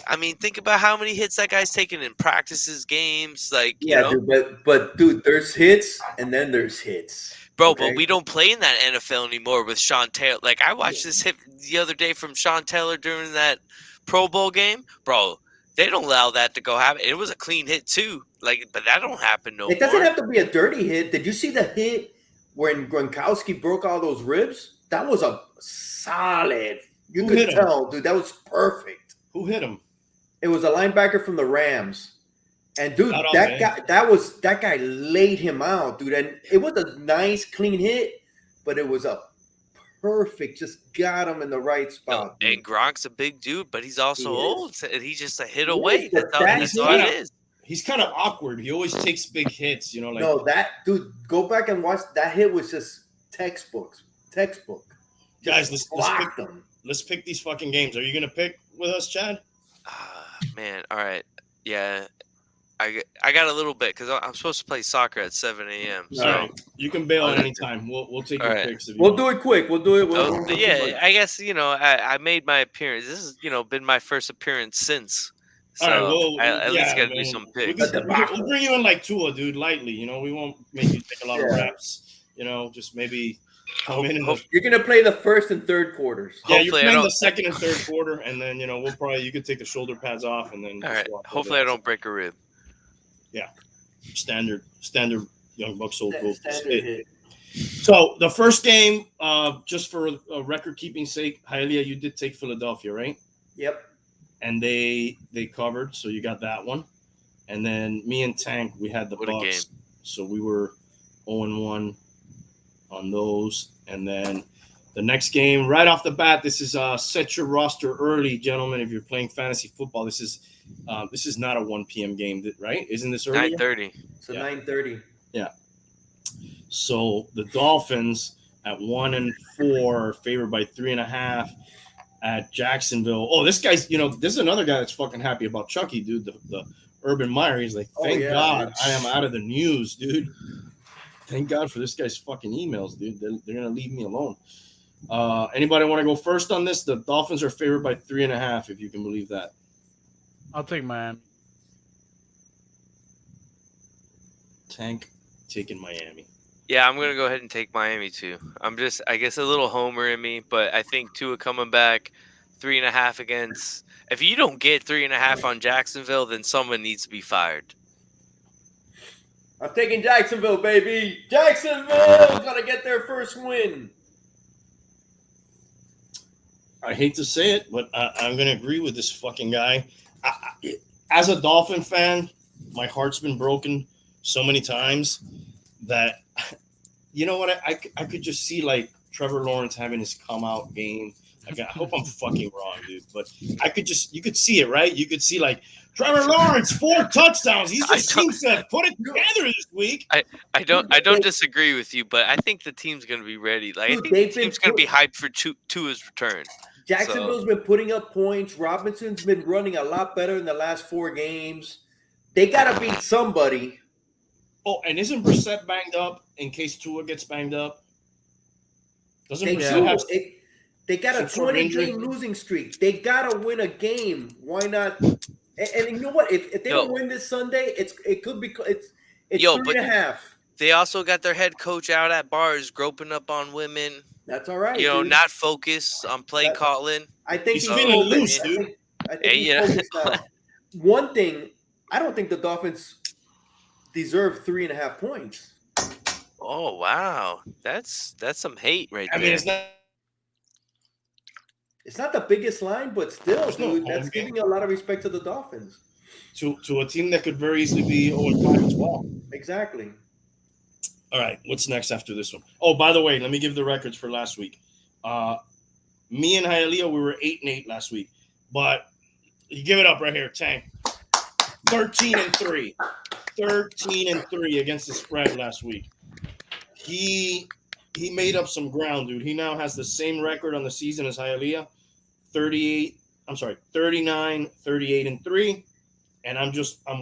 I mean, think about how many hits that guy's taken in practices, games. Like, dude, but dude, there's hits and then there's hits, bro. okay? But we don't play in that NFL anymore with Sean Taylor. Like, I watched this hit the other day from Sean Taylor during that Pro Bowl game, bro. They don't allow that to go happen. It was a clean hit too, like, but that don't happen no more. It doesn't have to be a dirty hit. Did you see the hit when Gronkowski broke all those ribs? That was a solid. You could tell, dude. That was perfect. Who hit him? It was a linebacker from the Rams, and dude, that guy laid him out, dude. And it was a nice, clean hit, but it was a perfect. Just got him in the right spot. And Gronk's a big dude, but he's also old, and he's just a hit away. That's all it is. He's kind of awkward. He always takes big hits, like. No, that dude. Go back and watch that hit. Was just textbook. Guys, let's pick these fucking games. Are you gonna pick with us, Chad? Man, all right, yeah, I got a little bit because I'm supposed to play soccer at 7 a.m. So right. You can bail at any time. We'll take your picks. We'll do it quick. We'll do it. Yeah, I guess I made my appearance. This is been my first appearance since. So all right, at least got to do some picks. We'll bring you in like Tua, dude, lightly. We won't make you take a lot of reps. Just maybe. You're gonna play the first and third quarters. Yeah, you're playing the second and third quarter, and then you could take the shoulder pads off, and then. All right. Hopefully, I don't break a rib. Yeah, standard Young Bucks old goal. So the first game, just for record keeping sake, Hialeah, you did take Philadelphia, right? Yep. And they covered, so you got that one. And then me and Tank, we had the Bucks, so we were 0-1 on those. And then The next game, right off the bat, this is set your roster early, gentlemen. If you're playing fantasy football, this is not a 1 p.m. game, right? Isn't this early? 9:30. So 9:30. Yeah. So the Dolphins at 1-4 are favored by 3.5 at Jacksonville. Oh, this guy's, this is another guy that's fucking happy about Chucky, dude. The Urban Meyer. He's like, thank God dude. I am out of the news, dude. Thank God for this guy's fucking emails, dude. They're gonna leave me alone. Anybody want to go first on this? The Dolphins are favored by 3.5, if you can believe that. I'll take Miami. Tank taking Miami. Yeah, I'm gonna go ahead and take Miami too. I'm just, I guess, a little homer in me, but I think Tua coming back 3.5 against. If you don't get 3.5 on Jacksonville, then someone needs to be fired. I'm taking Jacksonville, baby. Jacksonville gonna get their first win. I hate to say it, but I'm going to agree with this fucking guy. As a Dolphin fan, my heart's been broken so many times that, you know what, I could just see, like, Trevor Lawrence having his come-out game. I hope I'm fucking wrong, dude, but you could see it, right? You could see, like, Trevor Lawrence, 4 touchdowns. He just seems to put it together this week. I don't disagree with you, but I think the team's going to be ready. Like, I think the team's going to be hyped for Tua's return. Jacksonville's been putting up points. Robinson's been running a lot better in the last 4 games. They got to beat somebody. Oh, and isn't Brissett banged up in case Tua gets banged up? Doesn't They Brissett have they got a 20-game losing streak. They got to win a game. Why not? And you know what? If they don't win this Sunday, it could be it's 3.5. They also got their head coach out at bars groping up on women. That's all right. Not focused on play calling. I think he's feeling loose, dude. I think he's focused now. One thing, I don't think the Dolphins deserve 3.5 points. Oh wow, that's some hate right there. I mean, it's not the biggest line, but still, dude, that's giving a lot of respect to the Dolphins. To a team that could very easily be 0-5 as well. Exactly. All right, what's next after this one? Oh, by the way, let me give the records for last week. Me and Hialeah, we were 8-8 last week, but you give it up right here, Tank. 13-3, 13-3 against the spread last week. He made up some ground, dude. He now has the same record on the season as Hialeah, 39, 38-3, and I'm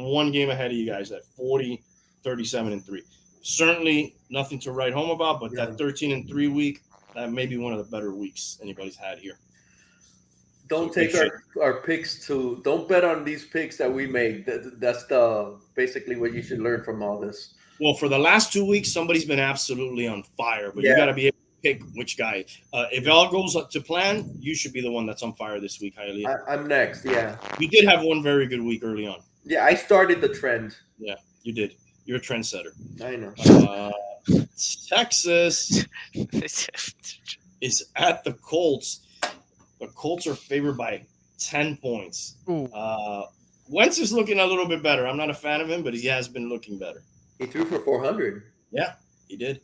1 game ahead of you guys at 40, 37-3. Certainly nothing to write home about, but that 13-3 week, that may be one of the better weeks anybody's had here. Don't take our picks don't bet on these picks that we make. That's basically what you should learn from all this. Well, for the last 2 weeks, somebody's been absolutely on fire, but you got to be able to pick which guy. If it all goes up to plan, you should be the one that's on fire this week, Hialeah. I'm next, yeah. You did have one very good week early on. Yeah, I started the trend. Yeah, you did. You're a trendsetter. I know. Texas is at the Colts. The Colts are favored by 10 points. Wentz is looking a little bit better. I'm not a fan of him, but he has been looking better. He threw for 400. Yeah, he did.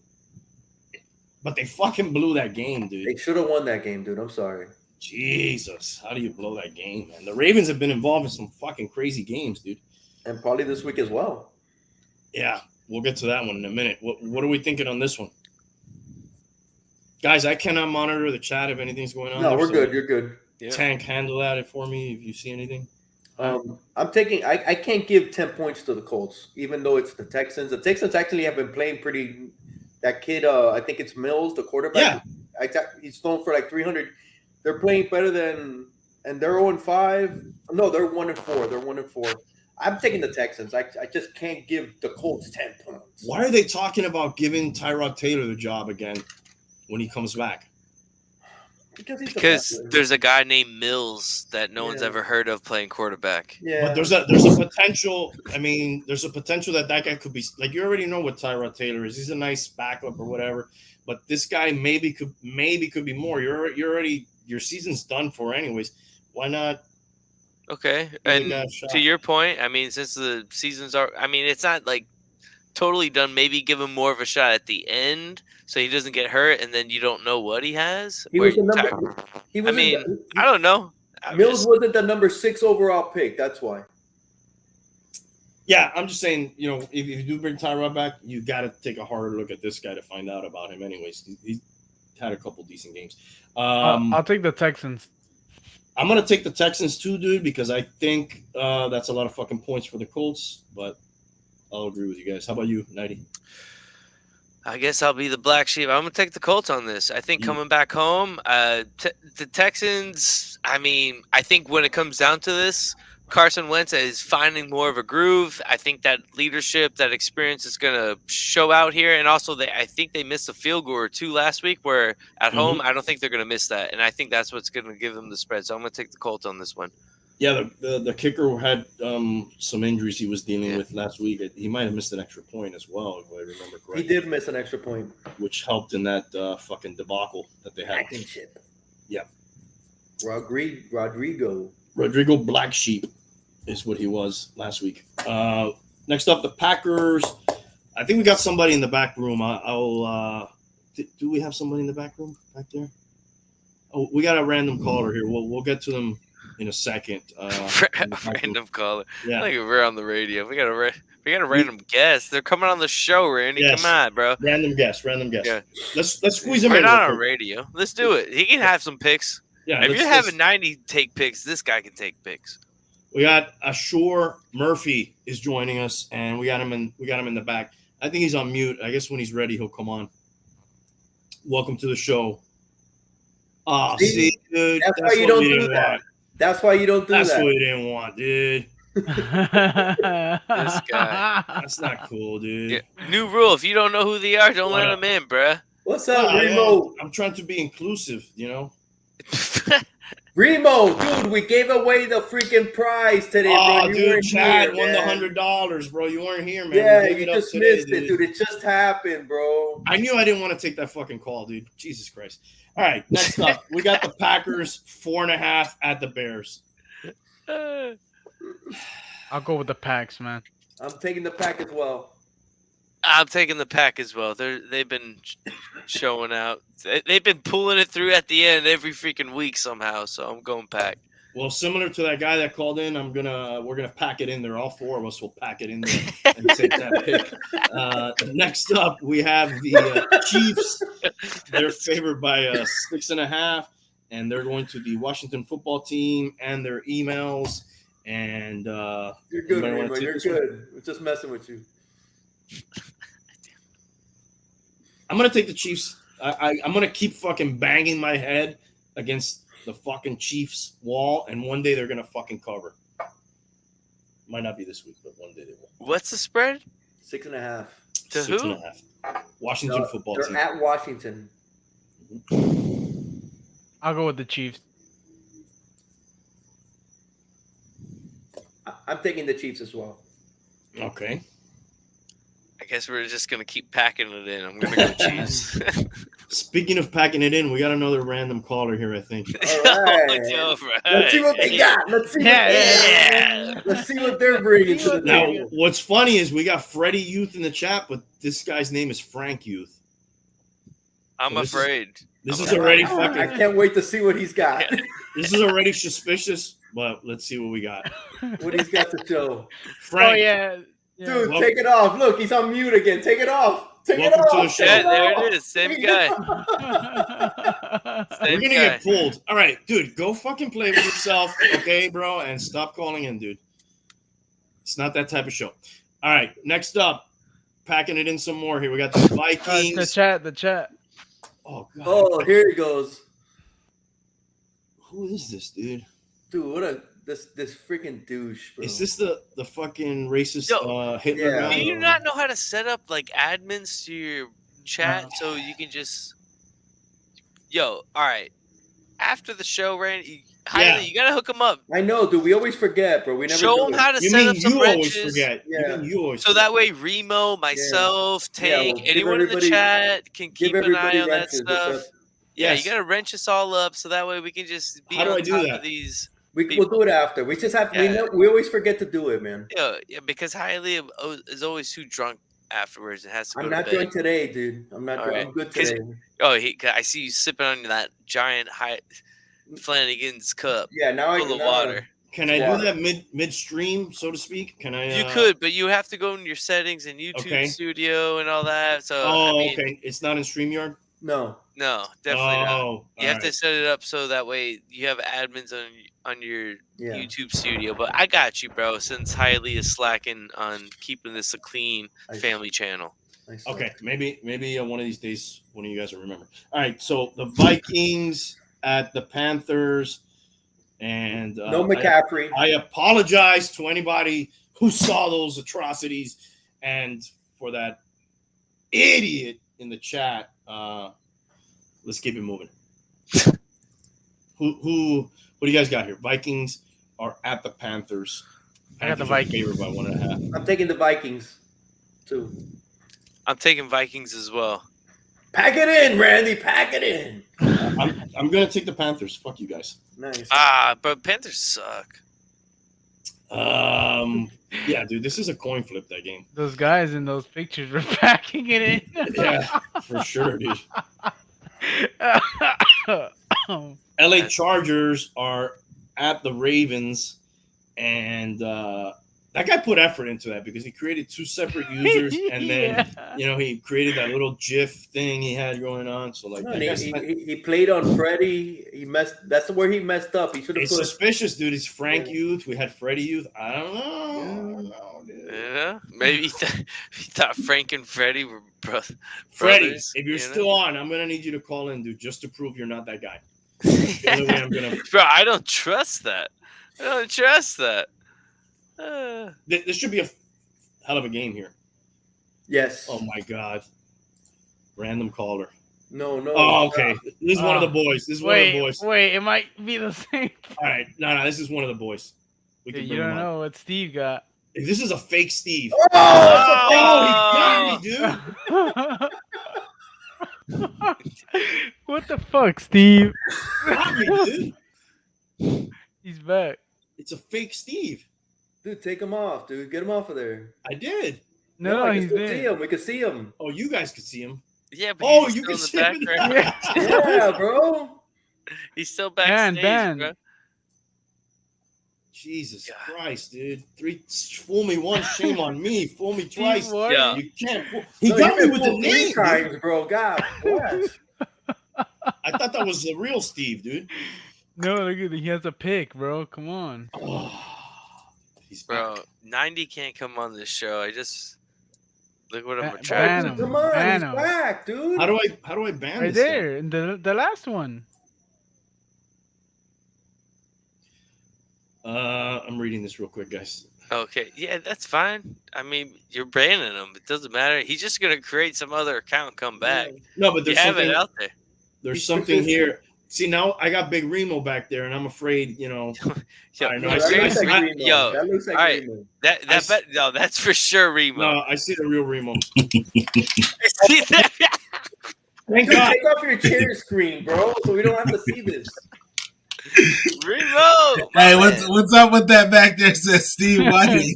But they fucking blew that game, dude. They should have won that game, dude. I'm sorry. Jesus, how do you blow that game, man? The Ravens have been involved in some fucking crazy games, dude. And probably this week as well. Yeah, we'll get to that one in a minute. What are we thinking on this one? Guys, I cannot monitor the chat if anything's going on. No, we're good. You're good. Tank, handle that for me if you see anything. I'm taking. I can't give 10 points to the Colts, even though it's the Texans. The Texans actually have been playing pretty. That kid, I think it's Mills, the quarterback. Yeah, he's thrown for like 300. They're playing better than, and they're 0-5. No, they're 1-4. They're 1-4. I'm taking the Texans. I just can't give the Colts 10 points. Why are they talking about giving Tyrod Taylor the job again when he comes back? Because there's a guy named Mills that no one's ever heard of playing quarterback. Yeah, but there's a potential. I mean, there's a potential that guy could be like, you already know what Tyrod Taylor is. He's a nice backup or whatever. But this guy maybe could be more. You're already, your season's done for anyways. Why not? Okay, and to your point, I mean, since the seasons are, I mean, it's not like totally done, maybe give him more of a shot at the end so he doesn't get hurt, and then you don't know what he has. He Where was the you number. He I was. mean, I don't know. I'm Mills just- wasn't the number 6 overall pick. That's why. Yeah, I'm just saying, you know, if you do bring Tyrod back, you got to take a harder look at this guy to find out about him. Anyways, he's had a couple decent games. I'll take the Texans. I'm gonna take the Texans too, dude, because I think that's a lot of fucking points for the Colts. But I'll agree with you guys. How about you, 90? I guess I'll be the black sheep. I'm gonna take the Colts on this. I think coming back home, the Texans. I mean, I think when it comes down to this, Carson Wentz is finding more of a groove. I think that leadership, that experience is gonna show out here, and also I think they missed a field goal or two last week. Where at home, I don't think they're gonna miss that, and I think that's what's gonna give them the spread. So I'm gonna take the Colts on this one. Yeah, the kicker had some injuries he was dealing with last week. He might have missed an extra point as well, if I remember correctly. He did miss an extra point, which helped in that fucking debacle that they had. Yeah. Rodrigo Black Sheep is what he was last week. Next up, the Packers. I think we got somebody in the back room. Do we have somebody in the back room back there? Oh, we got a random caller here. We'll get to them in a second. Random caller. Yeah. Like we're on the radio. We got a random guest. They're coming on the show, Randy. Yes. Come on, bro. Random guest. Yeah. Let's squeeze him We're in. not real on quick. radio. Let's do it. He can have some picks. Yeah. If you're having 90 take picks, this guy can take picks. We got Ashore Murphy is joining us, and we got him in the back. I think he's on mute. I guess when he's ready, he'll come on. Welcome to the show. Oh, see, dude. That's why you don't do that. Want. That's why you don't do That's that. what we didn't want, dude. This guy. That's not cool, dude. Yeah. New rule: if you don't know who they are, don't let them in, bruh. What's up, Oh, Remo? I'm trying to be inclusive, you know. Remo, dude, we gave away the freaking prize today, Oh, bro. You dude, weren't Chad here, won the man. $100, bro. You weren't here, man. Yeah, We gave you it up just today, missed it, dude. It just happened, bro. I knew I didn't want to take that fucking call, dude. Jesus Christ. All right, next up, we got the Packers 4.5 at the Bears. I'll go with the Packs, man. I'm taking the pack as well. I'm taking the Pack as well. They've been showing out. They've been pulling it through at the end every freaking week somehow. So I'm going Pack. Well, similar to that guy that called in, we're gonna pack it in there. All four of us will pack it in there and take that pick. Next up, we have the Chiefs. They're favored by 6.5, and they're going to the Washington football team and their emails. And You're good, anybody wanna Remo. take You're this one? good. We're just messing with you. I'm gonna take the Chiefs. I'm gonna keep fucking banging my head against the fucking Chiefs wall, and one day they're gonna fucking cover. Might not be this week, but one day they will. What's the spread? 6.5. To 6.5. Washington football They're team. at Washington. I'll go with the Chiefs. I'm taking the Chiefs as well. Okay. I guess we're just gonna keep packing it in. I'm gonna go Chiefs. Speaking of packing it in, we got another random caller here, I think. All right. All right. Let's see what they got. Let's see what they're bringing to the Now, table. what's funny is we got Freddie Youth in the chat, but this guy's name is Frank Youth. I'm So this is- afraid. This is already I fucking. can't wait to see what he's got. This is already suspicious, but let's see what we got. What he's got to show. Frank, Oh yeah. Dude, Well- take it off. Look, he's on mute again. Take it off. Take it Welcome to off. the show. Yeah, Take there off. it is. Same guy. we're Same gonna guy. get pulled. All right, dude, go fucking play with yourself, okay, bro, and stop calling in, dude. It's not that type of show. All right, next up, packing it in some more here. We got the Vikings. The chat. Oh god. Oh, here he goes. Who is this, dude? Dude, what this freaking douche, bro. Is this the fucking racist Yo, Hitler yeah. guy? Do you not know how to set up like admins to your chat so you can just? Yo, all right. After the show, Randy, Hiley, you gotta hook him up. I know, dude. We always forget, bro. We never Show do him it. how to You set mean up some you always wrenches. forget? Yeah. You mean you always So forget. that way, Remo, myself, Yeah, Tank, well, give anyone in the everybody- chat can keep an eye on that wrenches. stuff. Yeah, Yes. you gotta wrench us all up so that way we can just be How do on I do top that? of these. We'll do it after. We just have. Yeah. We always forget to do it, man. Yeah, because Hiley is always too drunk afterwards. It has to go I'm to not bed. doing today, dude. I'm not. All right. I'm good 'Cause- today. Oh, I see you sipping on that giant high Flanagan's cup Yeah, now full of water. Can I Water. do that midstream, so to speak? Can I? You could, but you have to go in your settings and YouTube Okay. Studio and all that. So Oh, I mean, okay. It's not in StreamYard. No. no, definitely not. Oh, You have to set it up so that way you have admins on your Yeah. YouTube Studio. But I got you, bro. Since Hiley is slacking on keeping this a clean family channel. Nice. Okay, maybe one of these days one of you guys will remember. All right, so the Vikings at the Panthers, and No McCaffrey. I apologize to anybody who saw those atrocities, and for that idiot in the chat. Let's keep it moving. What do you guys got here? Vikings are at the Panthers. I got the Panthers are Vikings. favored by 1.5. I'm taking the Vikings too. I'm taking Vikings as well. Pack it in, Randy. Pack it in. I'm gonna take the Panthers. Fuck you guys. Nice. But Panthers suck. Yeah, dude, this is a coin flip, that game. Those guys in those pictures were packing it in. Yeah, for sure, dude. LA Chargers are at the Ravens, and that guy put effort into that because he created 2 separate users, and then he created that little GIF thing he had going on. So like, he played on Freddie. He messed. That's where he messed up. He should have it's put. suspicious, dude. It's Frank Youth. We had Freddie Youth. I don't know. Dude. Yeah, maybe he thought Frank and Freddie were brothers. Freddie, if you're still on, I'm gonna need you to call in, dude, just to prove you're not that guy. The only way I'm gonna. Bro, I don't trust that. This should be a hell of a game here. Yes. Oh my god. Random caller. No. Oh, okay. This is one of the boys. Wait, it might be the same. All right. No, this is one of the boys. You don't know what Steve got. If this is a fake Steve. Oh, he got me, dude. What the fuck, Steve? Got me, dude. He's back. It's a fake Steve. dude, take him off, dude. Get him off of there. I did. No, we he's can see there. him. We can see him. Oh, you guys could see him. Yeah, but Oh, he's you still can in see the him. background. Yeah, bro. He's still backstage, Ben. bro. Jesus God. Christ, dude. 3 fool me once, shame on me. Fool me twice. What? Yeah. You can't fool. He No, got you me with the fooled 3 name. times, Dude. bro. God bless. I thought that was the real Steve, dude. No, look at he has a pick, bro. Come on. Oh, he's Bro, back. 90 can't come on this show. I just look what I'm Ban attracting. him. Come on, Ban he's him. back, dude. How do I ban Right this there, in the last one. I'm reading this real quick, guys. Okay, yeah, that's fine. I mean, you're banning him. It doesn't matter. He's just gonna create some other account, and come back. No, but You there's have something it out there. There's He's something persistent. here. See, now I got Big Remo back there, and I'm afraid, Yo, I know. No, I that see- looks like I- Remo. yo, That looks like alright. Remo. No, that's for sure, Remo. no, I see the real Remo. See that? Thank Dude, God. take off your chair screen, bro, so we don't have to see this. Remo. Hey, what's up with that back there? Says Steve Whiting.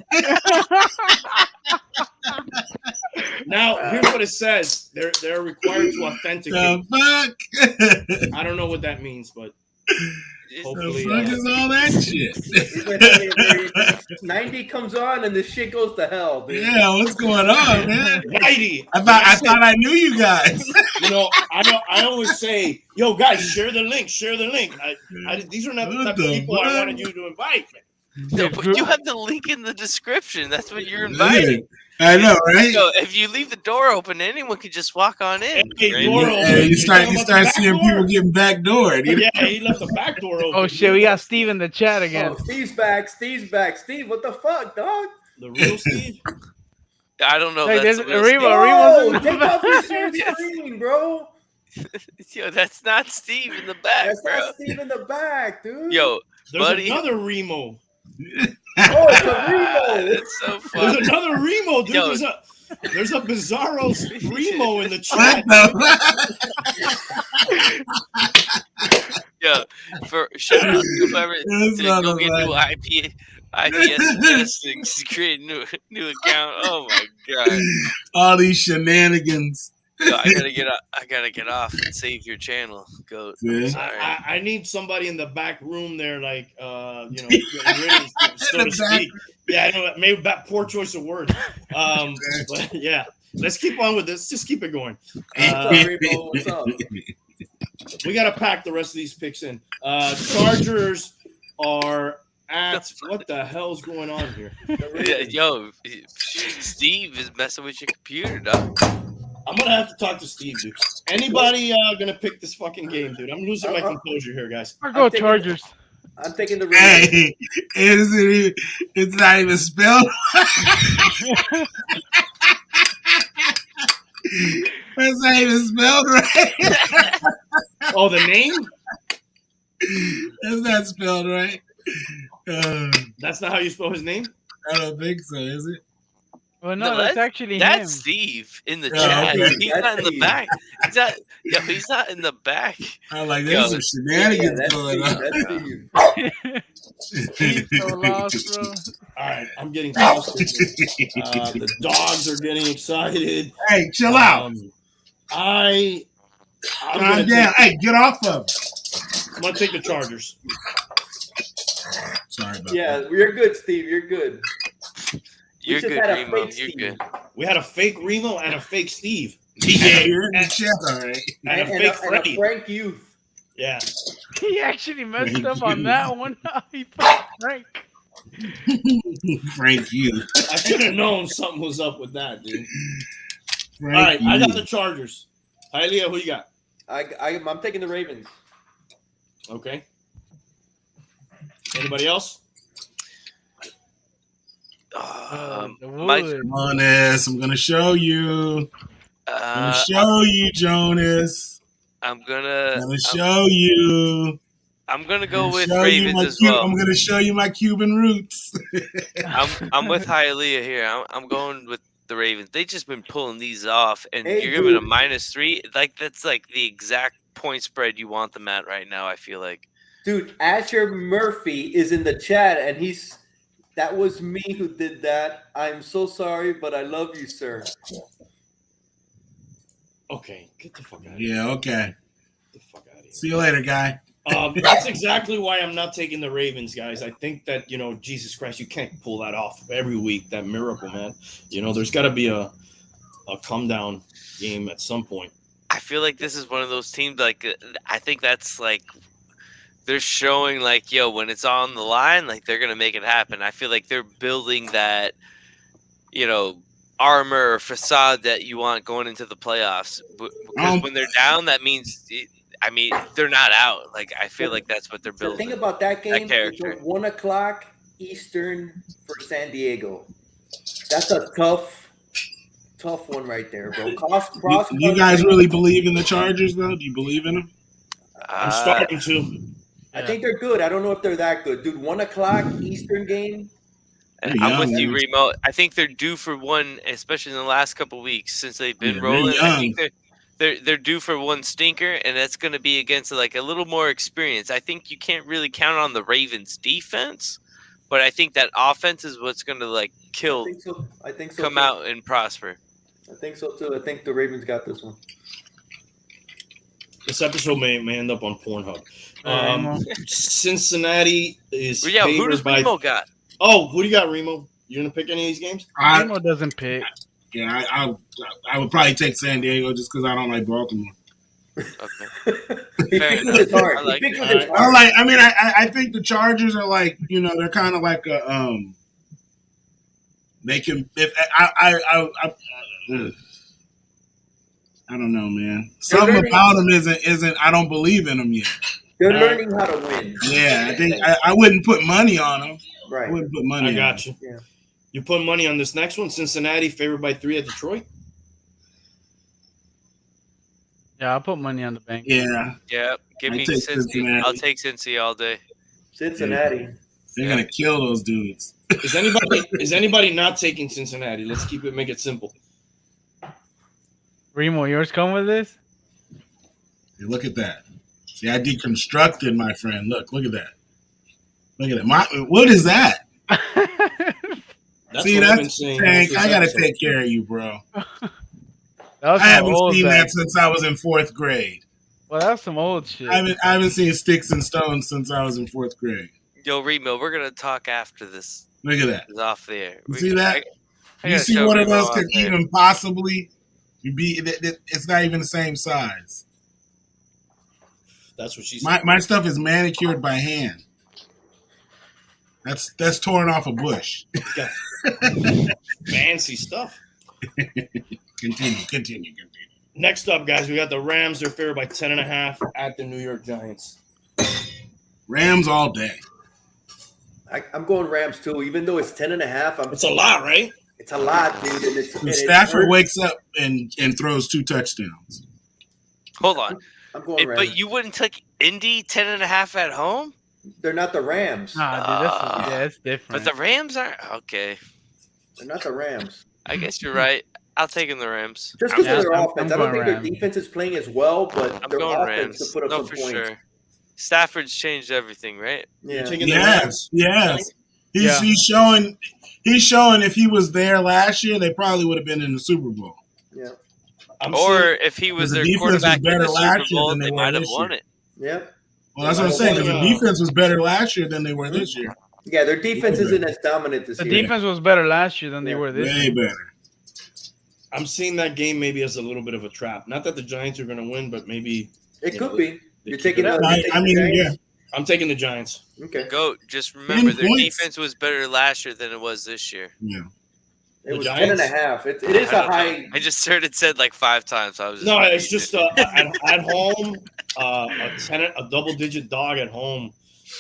Now, here's what it says. They're required to authenticate. The fuck? I don't know what that means, but The hopefully, fuck is all that shit? 90 comes on and this shit goes to hell, dude. Yeah, what's going on, man? Whitey. I thought I knew you guys. I always say, yo, guys, share the link. Share the link. These are not the What type of the people I fuck? wanted you to invite. No, but you have the link in the description. That's what you're inviting. I know, right? So if you leave the door open, anyone can just walk on in. Hey, right? door open. Hey, you start talking about the seeing back door? people getting backdoored. You know? Yeah, he left the back door open. Oh shit, we got Steve in the chat again. Oh, Steve's back. Steve's back. Steve, what the fuck, dog? The real Steve? I don't know. Hey, If there's that's a the real Remo. Oh, Remo's take off your share Yes. screen, bro. Steve. Yo, that's not Steve in the back, That's bro. not Steve in the back, dude. Yo, There's buddy. another Remo. Oh, it's a Remo. That's so There's funny. another Remo, dude. Yo. There's a Bizarro Remo in the What chat. the Yo, for shout out to whoever That's to not go a get lie. new IP IPS things. Create a new account. Oh my god. All these shenanigans. Yo, I gotta get off and save your channel, Goat. Yeah. Sorry. I need somebody in the back room there, like getting ready, so to speak. Yeah, I know. Maybe poor choice of words. But yeah, let's keep on with this. Just keep it going. What's up? We got to pack the rest of these picks in. Chargers are at what the hell's going on here? Yeah, yo, Steve is messing with your computer, dog. I'm gonna have to talk to Steve, dude. Anybody gonna pick this fucking game, dude? I'm losing my composure here, guys. I'll go Chargers. I'm taking the Ravens. Hey, it's not even spelled. That's not even spelled right. Oh, the name? That's not spelled right. That's not how you spell his name? I don't think so, is it? Well, no, that's actually that's him. Steve in the Oh, chat. okay. He's not in the back. He's not in the back. I'm like, there's some shenanigans going on. He's so lost, bro. All right, I'm getting frustrated. The dogs are getting excited. Hey, chill out. I'm Calm down. Hey, get off of it. I'm gonna take the Chargers. Sorry about Yeah, that. you're good, Steve. You're good. You're just good, had a Remo. fake You're Steve. good. We had a fake Remo and a fake Steve. Yeah, you're in the chat, all right. And a fake And a Freddie. Frank Youth. Yeah. He actually messed up on that one. He put Frank. Frank, you. I should have known something was up with that, dude. Frank, All right, I got you. the Chargers. Hialeah, who you got? I'm taking the Ravens. Okay. Anybody else? The My- wood. Jonas, I'm gonna show you. I'm gonna show you, Jonas. I'm I'm gonna gonna show you. I'm gonna go with Show you Ravens my as well. I'm gonna show you my Cuban roots. I'm with Hialeah here. I'm going with the Ravens. They've just been pulling these off, and Hey, you're giving a dude. -3. Like that's like the exact point spread you want them at right now. I feel like. Dude, Asher Murphy is in the chat, and that was me who did that. I'm so sorry, but I love you, sir. Okay, get the fuck out of here. Yeah, okay. Get the fuck out of here. See you later, guy. That's exactly why I'm not taking the Ravens, guys. I think that, Jesus Christ, you can't pull that off every week, that miracle, man. There's got to be a come down game at some point. I feel like this is one of those teams. Like I think that's like they're showing like, yo, when it's on the line, like they're gonna make it happen. I feel like they're building that, armor or facade that you want going into the playoffs. Because when they're down, that means. They're not out. Like I feel like that's what they're The building. thing about that game is character. 1:00 Eastern for San Diego. That's a tough one right there, bro. You guys really believe in the Chargers, though? Do you believe in them? I'm starting to. I think they're good. I don't know if they're that good, dude. 1:00 Eastern game. And They're I'm with young, you, man. Remo. I think they're due for one, especially in the last couple weeks since they've been Yeah, rolling. they're I think they're due for one stinker, and that's going to be against like a little more experience. I think you can't really count on the Ravens' defense, but I think that offense is what's going to like kill, I think so. come too. out and prosper. I think so too. I think the Ravens got this one. This episode may end up on Pornhub. Remo. Cincinnati is Well, yeah, who favored does by. Remo got? Oh, who do you got, Remo? You gonna pick any of these games? Remo doesn't pick. I would probably take San Diego just because I don't like Baltimore. Okay. He Fair picked with enough. his heart. I like He picked it. with his I heart. like. I mean, I think the Chargers are like, they're kind of like a They can. If I don't know, man. Something learning- about them isn't. I don't believe in them yet. They're learning how to win. Yeah, I think I wouldn't put money on them. I Right. wouldn't put money. I on got them. you. Yeah. You put money on this next one. Cincinnati favored by 3 at Detroit. Yeah, I'll put money on the bank. Yeah, Yeah, give I me take Cincy. Cincinnati. I'll take Cincy all day. Cincinnati. they're gonna kill those dudes. Is anybody not taking Cincinnati? Let's make it simple. Remo, yours come with this? Hey, look at that. See, I deconstructed, my friend. Look at that. Look at that. What is that? That's See, what I've been that's saying. Tank. most I of gotta this episode. take care of you, bro. That was I some haven't old seen back. that since I was in 4th grade. Well, that's some old shit. I haven't seen Sticks and Stones since I was in 4th grade. Yo, Remo, we're gonna talk after this Look at that. is off the air. You see that? I You gotta see show one of Remo those off could there. even possibly be. It's not even the same size. That's what she said. My stuff is manicured by hand. That's torn off a bush. Fancy stuff. Continue. Next up, guys, we got the Rams. They're favored by 10.5 at the New York Giants. Rams all day. I'm going Rams too, even though it's 10.5. It's a lot, right? It's a lot, dude. And it's Stafford wakes up and throws 2 touchdowns. Hold on. I'm going Rams. But you wouldn't take Indy 10.5 at home? They're not the Rams. Nah, dude, that's different. But the Rams aren't okay. They're not the Rams. I guess you're right. I'll take in the Rams. Just because of their I'm offense. I don't going think their Rams. defense is playing as well, but I'm their going offense Rams. to put up No, some for points. sure. Stafford's changed everything, right? Yeah. You're taking the Rams. Yes. Yeah. He's showing if he was there last year, they probably would have been in the Super Bowl. Yeah. Or if he was The their defense was quarterback in better the last Super year Bowl, than they they were might have this won year. it. Yep. Well, that's what I'm saying. Because the defense was better last year than they were this year. Yeah, their defense isn't as dominant this The year. defense was better last year than they were this Way year. better. I'm seeing that game maybe as a little bit of a trap. Not that the Giants are going to win, but maybe It could be. they You're keep taking it the. up. I mean, yeah. I'm taking the Giants. Okay. Goat, just remember their points. defense was better last year than it was this year. Yeah. It The was Giants? 10.5. It is I a don't know. high. I just heard it said like 5 times. I was just No, repeating it's just it. at home, a double-digit dog at home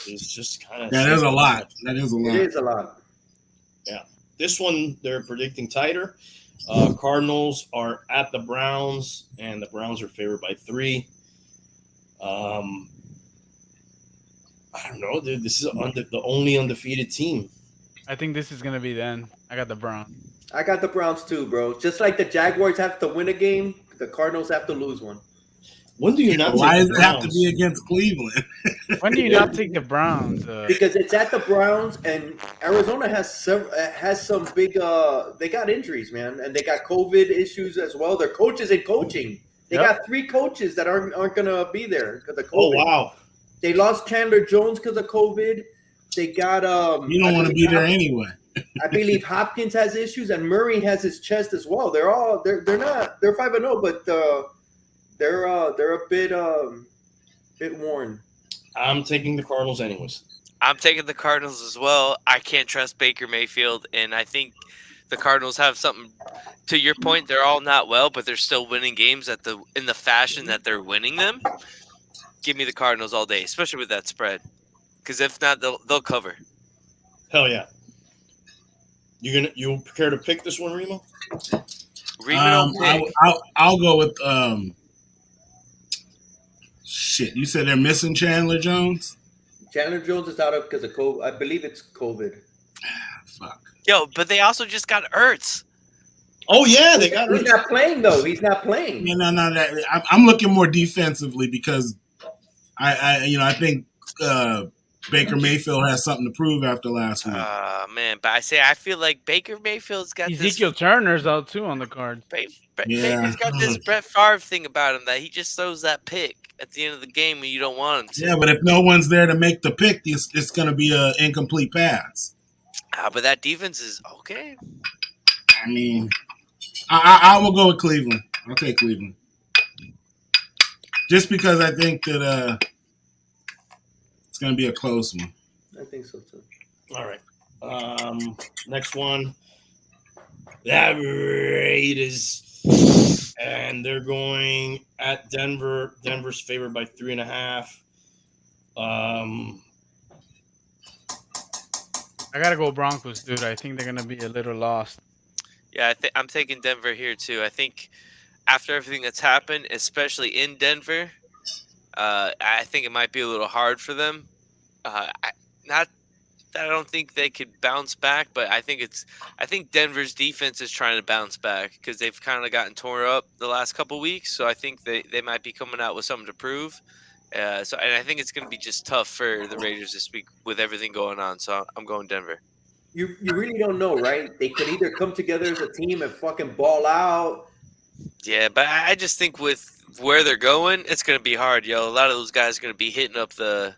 is just kind of. That is a lot. That is a It lot. is a lot. This one they're predicting tighter. Cardinals are at the Browns, and the Browns are favored by 3. I don't know, dude. This is the only undefeated team. I think this is gonna be the end. I got the Browns. I got the Browns too, bro. Just like the Jaguars have to win a game, the Cardinals have to lose one. When do you not? Why take does the it have to Browns? be against Cleveland? When do you not take the Browns? Because it's at the Browns, and Arizona has some big. They got injuries, man, and they got COVID issues as well. Their coaches and coaching. They Yep. got 3 coaches that aren't gonna be there because of COVID. Oh wow! They lost Chandler Jones because of COVID. They got You don't want to be there anyway. I believe Hopkins has issues, and Murray has his chest as well. They're 5-0, but they're a bit worn. I'm taking the Cardinals anyways. I'm taking the Cardinals as well. I can't trust Baker Mayfield, and I think the Cardinals have something. To your point, they're all not well, but they're still winning games in the fashion that they're winning them. Give me the Cardinals all day, especially with that spread. Because if not, they'll cover. Hell yeah! You prepare to pick this one, Remo? Remo don't pick. I'll go with shit. You said they're missing Chandler Jones. Chandler Jones is out of because of COVID. I believe it's COVID. Fuck. Yo, but they also just got Ertz. Oh yeah, they got. He's not playing though. He's not playing. No. I'm looking more defensively because I think Baker Mayfield has something to prove after last week. Man, but I feel like Baker Mayfield's got Ezekiel Turner's out too on the card. Baker's got this Brett Favre thing about him that he just throws that pick at the end of the game when you don't want him to. Yeah, but if no one's there to make the pick, it's going to be an incomplete pass. But that defense is okay. I mean, I will go with Cleveland. I'll take Cleveland. Just because I think that it's going to be a close one. I think so too. All right. Next one. The Raiders. And they're going at Denver. Denver's favored by 3.5. I gotta go Broncos, dude. I think they're gonna be a little lost. Yeah, I'm taking Denver here too. I think after everything that's happened, especially in Denver, I think it might be a little hard for them. Not that I don't think they could bounce back, but I think Denver's defense is trying to bounce back because they've kind of gotten torn up the last couple weeks. So I think they might be coming out with something to prove. And I think it's going to be just tough for the Raiders this week with everything going on. So I'm going Denver. you really don't know, right? They could either come together as a team and fucking ball out. Yeah, but I just think with where they're going, it's going to be hard, yo. A lot of those guys are going to be hitting up the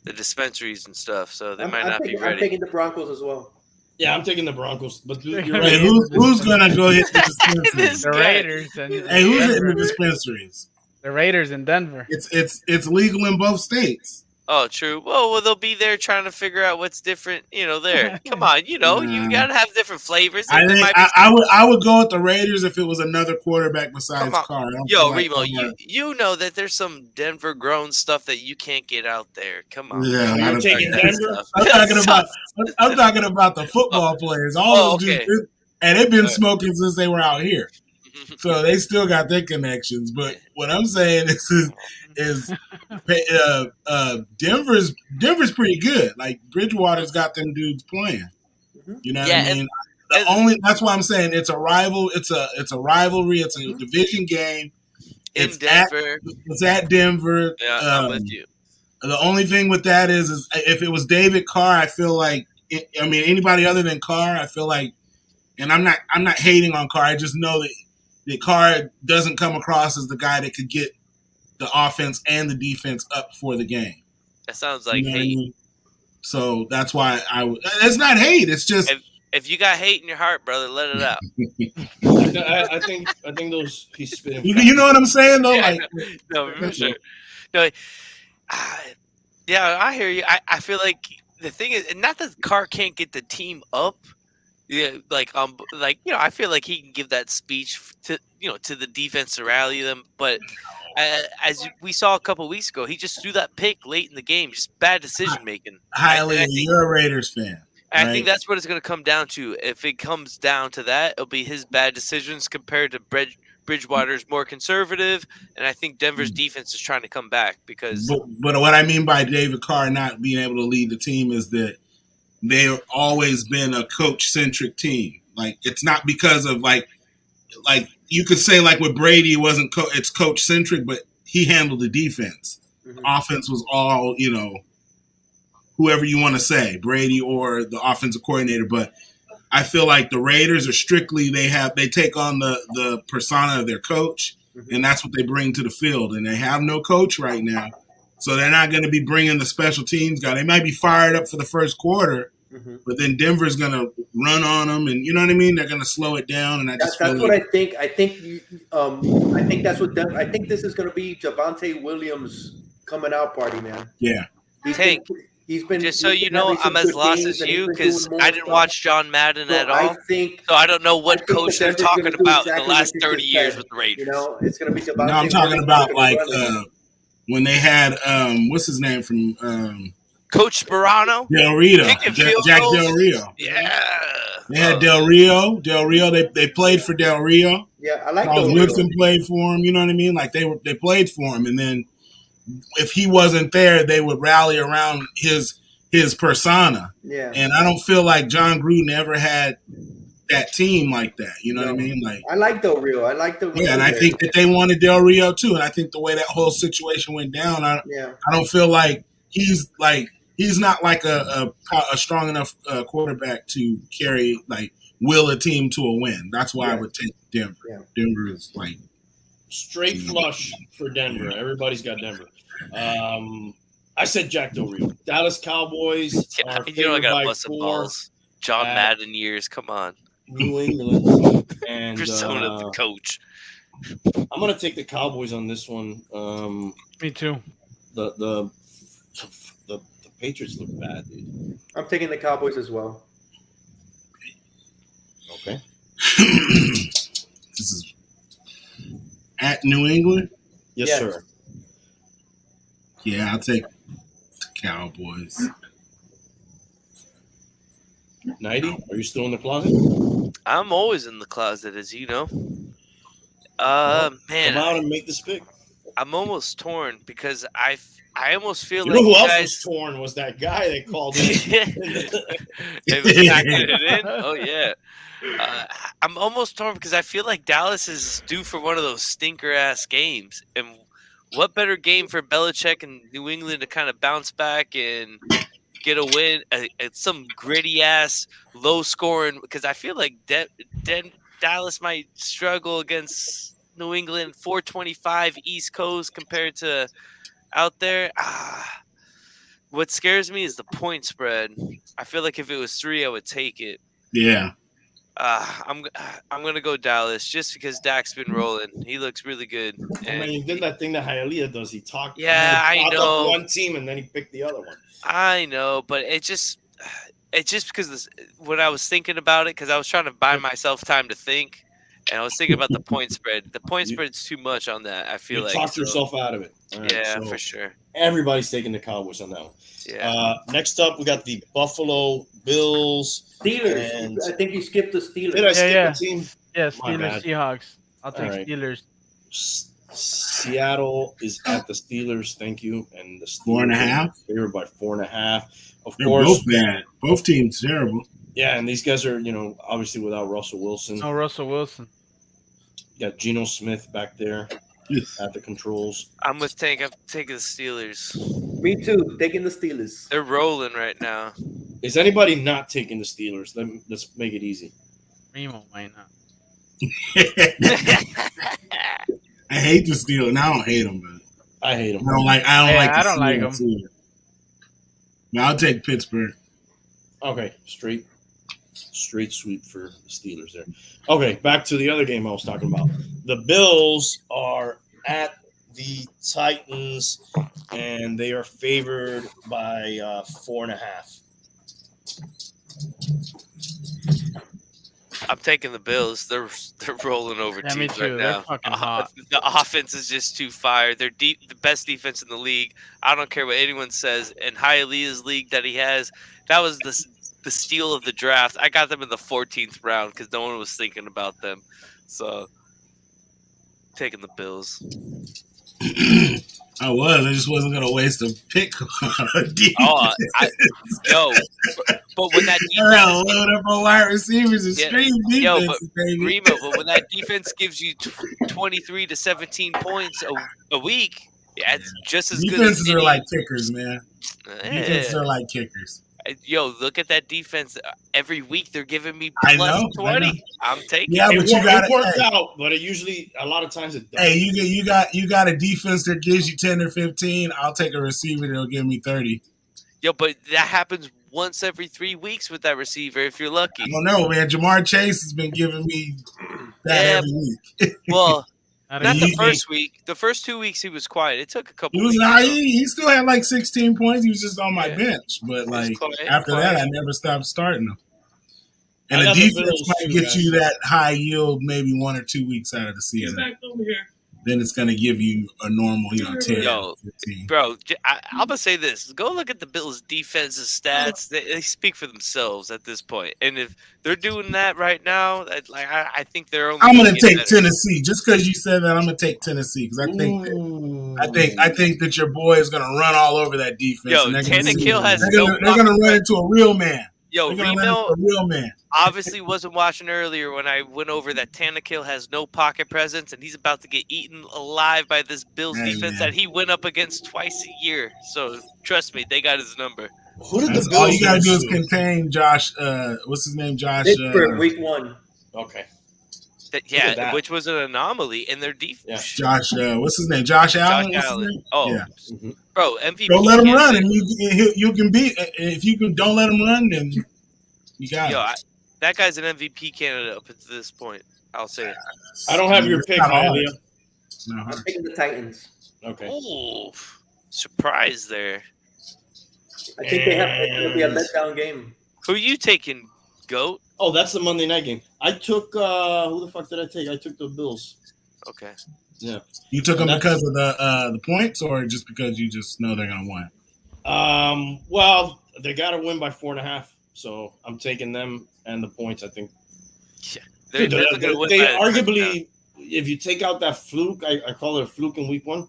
dispensaries and stuff, so they might not be I'm ready. taking the Broncos as well. Yeah, I'm taking the Broncos, but you're Hey, right. Who's gonna go hit the dispensaries? The Raiders and Hey, who's hitting the Denver. dispensaries? The Raiders in Denver. It's legal in both states. Oh, true. Well, they'll be there trying to figure out what's different, there. Come on, you got to have different flavors. I There think might be I would go with the Raiders if it was another quarterback besides Come on. Carr. I don't Yo, feel like Remo, Carr- you know that there's some Denver grown stuff that you can't get out there. Come on. Yeah, man. I You're don't taking think Denver? I'm talking about the football players. All those okay. dudes, and they've been All right. smoking since they were out here, so they still got their connections. But what I'm saying is Denver's pretty good. Like Bridgewater's got them dudes playing. You know what I mean? That's why I'm saying it's a rival. It's a rivalry. It's a division game. In Denver. It's at Denver. Yeah, I'm with you. The only thing with that is if it was David Carr, I feel like anybody other than Carr, I feel like, and I'm not hating on Carr. I just know that Carr doesn't come across as the guy that could get the offense and the defense up for the game. That sounds like hate. I mean? So that's why it's not hate. It's just if you got hate in your heart, brother, let it out. I think those he's spitting. you know what I'm saying though. Yeah, Like no, for sure. No, yeah, I hear you. I feel like the thing is, not that Carr can't get the team up. Yeah, I feel like he can give that speech to the defense to rally them. But as we saw a couple weeks ago, he just threw that pick late in the game. Just bad decision making. you're a Raiders fan. I think that's what it's going to come down to. If it comes down to that, it'll be his bad decisions compared to Bridgewater's more conservative, and I think Denver's defense is trying to come back because. But what I mean by David Carr not being able to lead the team is that they've always been a coach-centric team. Like it's not because of like you could say like with Brady, it wasn't it's coach-centric, but he handled the defense. Mm-hmm. Offense was all whoever you want to say, Brady or the offensive coordinator. But I feel like the Raiders are strictly they take on the persona of their coach, and that's what they bring to the field. And they have no coach right now, so they're not going to be bringing the special teams guy. They might be fired up for the first quarter, but then Denver's going to run on them, and you know what I mean. They're going to slow it down, and that's what I think. I think that's what I think. This is going to be Javonte Williams coming out party, man. Yeah, He's been just so you know, I'm as lost as you because I didn't watch John Madden at all. So I don't know what coach they're talking about in the last 30 years with the Raiders. It's going to be Javonte. No, I'm talking about like when they had what's his name from Coach Sperano, Del Rio, Jack Del Rio. Yeah, they had Del Rio. They played for Del Rio. Yeah, I like Charles Woodson played for him. You know what I mean? Like they played for him, and then if he wasn't there, they would rally around his persona. Yeah. And I don't feel like Jon Gruden ever had that team like that. You know what I mean? Like I like Del Rio. Yeah, and I think that they wanted Del Rio too. And I think the way that whole situation went down, I don't feel like he's not like a strong enough quarterback to will a team to a win. That's why I would take Denver. Yeah. Denver is like straight flush for Denver. Everybody's got Denver. I said Jack Del Rio. Dallas Cowboys. Yeah, you know I got to bust some balls. John Madden years. Come on. New England and persona of the coach. I'm gonna take the Cowboys on this one. Me too. The Patriots look bad, dude. I'm taking the Cowboys as well. Okay. This is at New England? Yes, sir. Yeah, I'll take the Cowboys. 90? Are you still in the closet? I'm always in the closet, as you know. Man. Come out and make this pick. I'm almost torn because I almost feel you like know who else was torn was that guy they called in. Oh, yeah. I'm almost torn because I feel like Dallas is due for one of those stinker-ass games. And what better game for Belichick and New England to kind of bounce back and, get a win, some gritty ass, low scoring. Because I feel like Dallas might struggle against New England 425 East Coast compared to out there. What scares me is the point spread. I feel like if it was 3, I would take it. Yeah. I'm gonna go Dallas just because Dak's been rolling. He looks really good. I mean, he did that thing that Hialeah does. He talked. Yeah, I talked know. up one team and then he picked the other one. I know, but it's just because when I was thinking about it, because I was trying to buy myself time to think, and I was thinking about the point spread. The point spread's too much on that. I feel You like talked yourself out of it. All right, yeah, so for sure. everybody's taking the Cowboys on that one. Yeah. Next up, we got the Buffalo Bills. Steelers. And I think you skipped the Steelers. did I skip yeah. a team? Yeah, My Steelers, bad. Seahawks. I'll take All right. Steelers. Seattle is at the Steelers. Thank you. And the Steelers 4.5. favored by 4.5. Of They're course, both bad. Both teams terrible. yeah. And these guys are, obviously without Russell Wilson. No, Russell Wilson. You got Geno Smith back there Yes. at the controls. I'm taking the Steelers. Me too. Taking the Steelers. They're rolling right now. Is anybody not taking the Steelers? Let's make it easy. Remo might not. I hate the Steelers. And I don't hate them, but I hate them. I don't like. I the don't like Steelers 'em. either. No, I'll take Pittsburgh. Okay, straight sweep for the Steelers there. Okay, back to the other game I was talking about. The Bills are at the Titans, and they are favored by 4.5. I'm taking the Bills. They're rolling over Yeah, me teams too. right They're now. fucking hot. The offense is just too fire. They're the best defense in the league. I don't care what anyone says. In Hialeah's league that he has, that was the steal of the draft. I got them in the 14th round because no one was thinking about them. So, taking the Bills. I just wasn't gonna waste a pick. Oh, but when that defense, Load up on wide receivers and Yeah. stream Yo, defense, baby. Remo, but when that defense gives you 23 to 17 points a week, yeah, it's just as good as Defenses are any. like kickers, man. Yeah. Defenses are like kickers. Yo, look at that defense. Every week they're giving me I plus know, 20. I'm taking Yeah, it. but you got It worked out, but it usually a lot of times it doesn't. Hey, you got a defense that gives you 10 or 15. I'll take a receiver that'll give me 30. Yo, but that happens once every 3 weeks with that receiver if you're lucky. I don't know, man. Jamar Chase has been giving me that Yeah, every week. Well, Not not a- the He- first week. The first 2 weeks he was quiet. It took a couple He was weeks. nah, though. he still had like 16 points. He was just on my Yeah. bench. But like quiet, after quiet. that, I never stopped starting him. And I the got the defense Bills might too, get guys. you that high yield maybe 1 or 2 weeks out of the season. over here. Then it's going to give you a normal, 10, Yo, 15. Bro, I'm gonna say this: go look at the Bills' defensive stats. They speak for themselves at this point. And if they're doing that right now, I think they're only. I'm going to getting take better. Tennessee just because you said that. I'm going to take Tennessee because I think that your boy is going to run all over that defense. Yo, and they're gonna Tannehill has they're no. gonna run into a real man. Yo, They're going to run into Remo a real man. obviously wasn't watching earlier when I went over that Tannehill has no pocket presence, and he's about to get eaten alive by this Bills Hey, defense man. that he went up against twice a year. So trust me, they got his number. Who did That's the all Bills you got to do lose is to? contain Josh. What's his name? Josh. Pittsburgh, week 1. Okay. Yeah, that. which was an anomaly in their defense. Josh. What's his name? Josh Allen. What's his Allen. name? Oh, Yeah. Mhm. bro, MVP. Don't let him run, candidate. and you can beat. If you can, don't let him run, then you got Yo, it. that guy's an MVP candidate up to this point. I'll say it. I don't have your It's pick, not hard. Hialeah. No, I'm taking the Titans. Okay. Ooh, surprise there. I think it's going to be a letdown game. Who you taking, Goat? Oh, that's the Monday night game. I took who the fuck did I take? I took the Bills. Okay. you took them That's- because of the points, or just because you just know they're gonna win. Well, they got to win by 4.5, so I'm taking them and the points. I think They're they definitely gonna win by a touchdown. arguably, if you take out that fluke, I call it a fluke in week 1.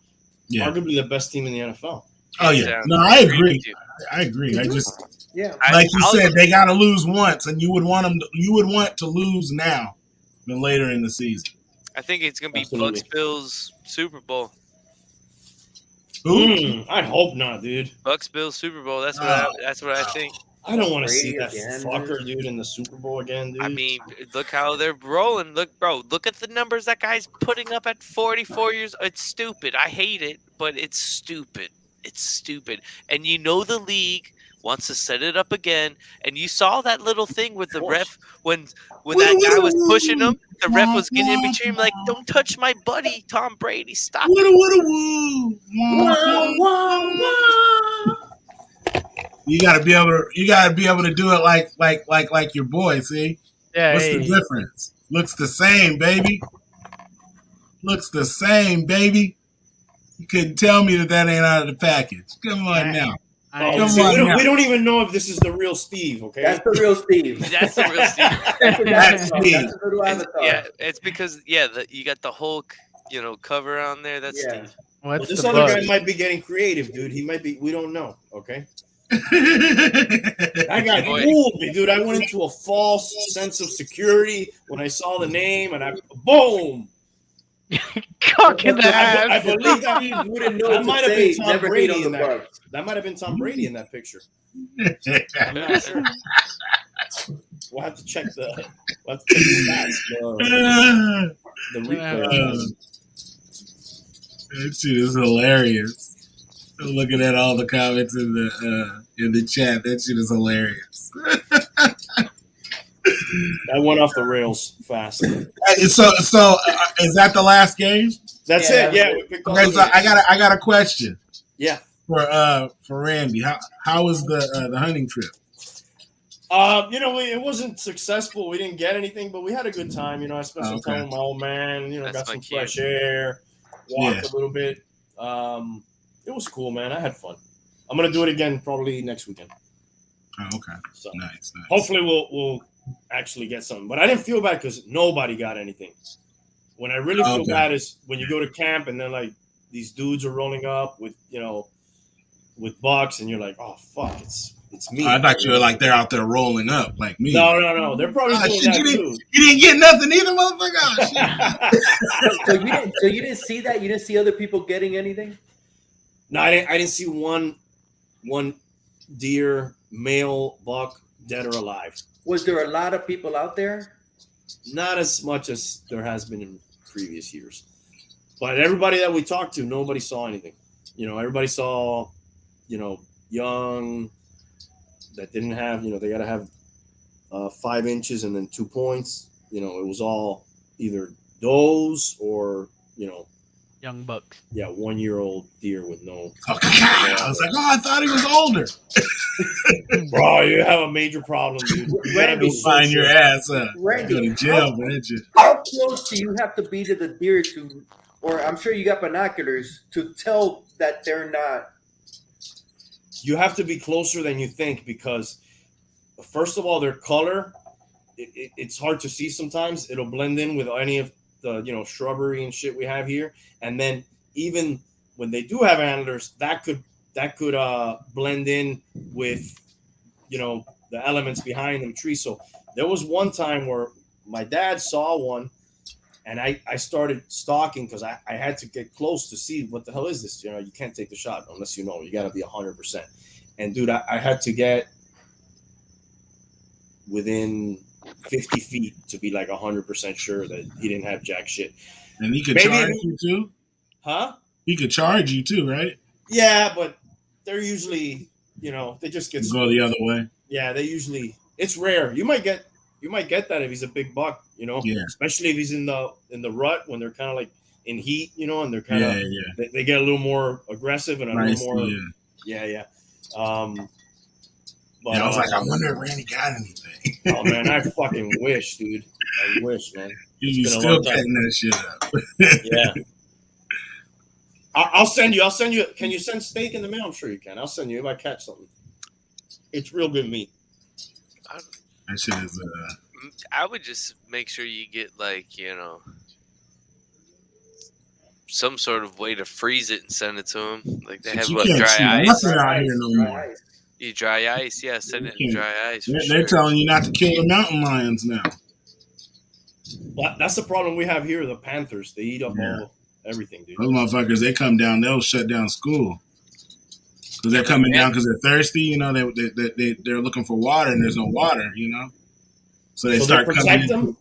Yeah. Arguably the best team in the NFL. Oh Hands yeah. down. No, I agree. with you. I agree. I just Yeah. like you I'll- said, they got to lose once, and you would want them. You would want to lose now than later in the season. I think it's gonna be Absolutely. Bucks Bills Super Bowl. I hope not, dude. Bucks Bills Super Bowl. That's what I think. I don't want to see Brady that again, fucker, dude, in the Super Bowl again, dude. I mean, look how they're rolling. Look, bro, look at the numbers that guy's putting up at 44 years. It's stupid. I hate it, but it's stupid. It's stupid. And you know the league wants to set it up again. And you saw that little thing with the ref when that guy was pushing him. The ref was getting in between him, like, "Don't touch my buddy, Tom Brady. Stop." You gotta be able to do it like your boy. See, Yeah. what's Hey, the difference? Looks the same, baby. Looks the same, baby. You couldn't tell me that ain't out of the package. Come on now. Come See, on now. we don't even know if this is the real Steve, okay? That's the real Steve. That's the real Steve. That's Steve. That's the little avatar. Yeah, it's because you got the Hulk, cover on there. That's Yeah. Steve. Well, what's this the other bug? guy might be getting creative, dude. He might be. We don't know, okay? That guy Boy. fooled me, dude. I went into a false sense of security when I saw the name, and boom! Cock in the ass. I believe that. Steve wouldn't know That what might to have say. been Tom Never hate Brady on in the that. Bucks. That might have been Tom Brady in that picture. I'm not sure. We'll have to check the stats. The replay. That shit is hilarious. I'm looking at all the comments in the chat. That shit is hilarious. That went off the rails fast. So is that the last game? That's Yeah. it. Yeah, we picked all Okay, the so I got a question. Yeah. For Randy. How was the hunting trip? It wasn't successful. We didn't get anything, but we had a good time. I spent some time with my old man. That's Got my some cue. fresh air, walked a little bit. It was cool, man. I had fun. I'm gonna do it again probably next weekend. Oh, okay. So Nice. hopefully we'll actually get something. But I didn't feel bad because nobody got anything. When I really feel bad is when you go to camp and then like these dudes are rolling up with with bucks and you're like, oh fuck, it's me. I thought you were like they're out there rolling up like me. No. They're probably doing shit, that too. You didn't get nothing either, motherfucker. Oh, So you didn't see that? You didn't see other people getting anything? No, I didn't see one deer, male buck, dead or alive. Was there a lot of people out there? Not as much as there has been in previous years. But everybody that we talked to, nobody saw anything. Everybody saw, young that didn't have, they got to have 5 inches and then 2 points. It was all either does or, Young bucks. 1-year-old deer with no. I was like, I thought he was older. Bro, you have a major problem, dude. You gotta be so Find your sure. ass up. Randy, Go to jail, man. How close do you have to be to the deer or I'm sure you got binoculars to tell that they're not? You have to be closer than you think because, first of all, their color, it's hard to see sometimes. It'll blend in with any of the shrubbery and shit we have here, and then even when they do have antlers, that could blend in with the elements behind them trees. So there was one time where my dad saw one, and I started stalking because I had to get close to see what the hell is this. You can't take the shot unless you got to be 100%. And dude, I had to get within 50 feet to be like 100% sure that he didn't have jack shit. And he could charge you too? Huh? He could charge you too, right? Yeah, but they're usually, they just get go the other way. Yeah, they usually. It's rare. You might get that if he's a big buck, Yeah. Especially if he's in the rut when they're kind of like in heat, and they're kind of they get a little more aggressive and a little more. Yeah. But, I was like, I wonder if Randy got anything. Oh man, I fucking wish, dude. I wish, man. You still cutting that shit up. Yeah. I'll send you. Can you send steak in the mail? I'm sure you can. I'll send you if I catch something. It's real good meat. That shit is. I would just make sure you get some sort of way to freeze it and send it to them. Like they have dry ice. Out here no more. You dry ice, yeah. Send it in dry ice. They're telling you not to kill the mountain lions now. But that's the problem we have here. The panthers, they eat up everything, dude. Those motherfuckers, they come down, they'll shut down school because they're coming down because they're thirsty. You know, they're looking for water and there's no water. You know, so they start coming protect in. them.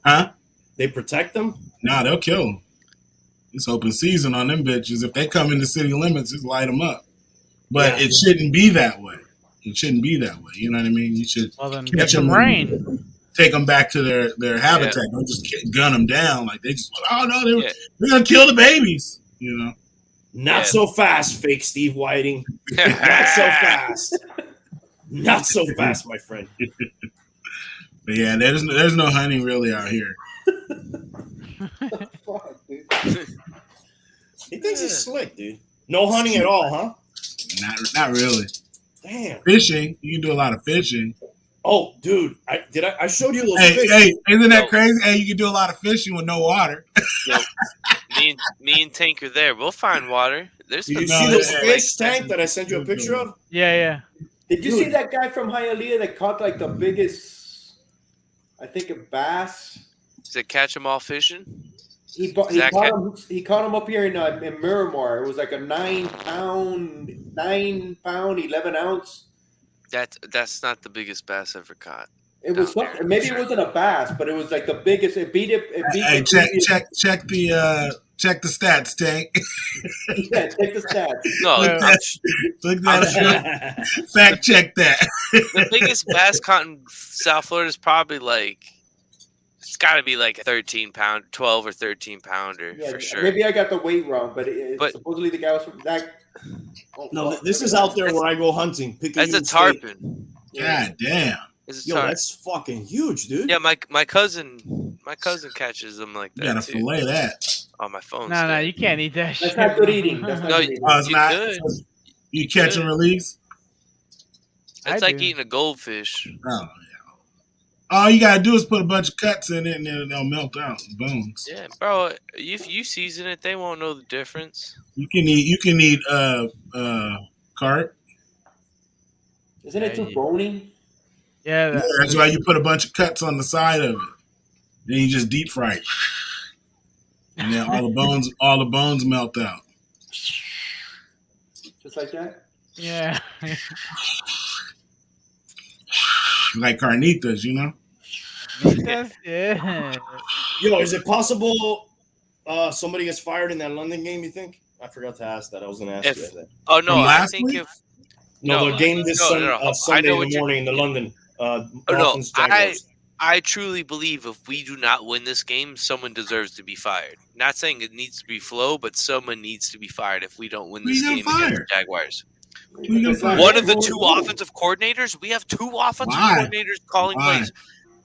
Huh? They protect them. Nah, they'll kill them. It's open season on them bitches. If they come in the city limits, just light them up. But it shouldn't be that way. It shouldn't be that way. You know what I mean? You should Well, then catch get some them rain. take them back to their habitat. Don't just gun them down like they just. Oh no, they're gonna kill the babies. You know. Not so fast, fake Steve Whiting. Not so fast. Not so fast, my friend. But yeah, there's no hunting really out here. Fuck, dude. He thinks he's slick, dude. No hunting at all, huh? Not really. Damn. Fishing, you can do a lot of fishing. Oh, dude, I showed you those Hey, fish. isn't that crazy? Hey, you can do a lot of fishing with no water. Yo, me and Tank are there. We'll find water. There's Did you some see those yeah. fish, Tank, that I sent you a picture of? Yeah. Did you see that guy from Hialeah that caught like the biggest, I think, a bass? Does it catch them all fishing? He caught him up here in Miramar. It was like a 9 pound, 11 ounce. That's not the biggest bass ever caught. It was Down there, something. Maybe sure. it wasn't a bass, but it was like the biggest. It beat it. Hey, the previous- check the stats, Tank. Yeah, check the stats. No, Look that up. Fact check that. the biggest bass caught in South Florida is probably like, it's got to be like a 13-pound, 12 or 13-pounder Yeah, for sure. Maybe I got the weight wrong, but supposedly the guy was from that. No, this is out there where I go hunting. That's a tarpon. God damn. It's a Yo, tarpon. that's fucking huge, dude. Yeah, my cousin catches them like You that gotta too. fillet that. On my phone. No, you can't eat that shit. That's not good eating. That's not No, good eating. Oh, it's You not. could. You catch and release. It's I like do. eating a goldfish. Oh yeah. All you gotta do is put a bunch of cuts in it, and then they'll melt out bones. Yeah, bro. If you season it, they won't know the difference. You can eat carp. Isn't it too bony? Yeah, That's why you put a bunch of cuts on the side of it. Then you just deep fry it. And then all the bones melt out. Just like that? yeah. Like carnitas, you know? Yeah. Yo, is it possible somebody gets fired in that London game, you think? I forgot to ask that. I was going to ask you that. Oh no, From I last think week? if No, the game this Sunday know in what the morning in the London. no, Dolphins, Jaguars. I truly believe if we do not win this game, someone deserves to be fired. Not saying it needs to be Flo, but someone needs to be fired if we don't win this game against the Jaguars. One of the two offensive coordinators. We have two offensive coordinators calling plays.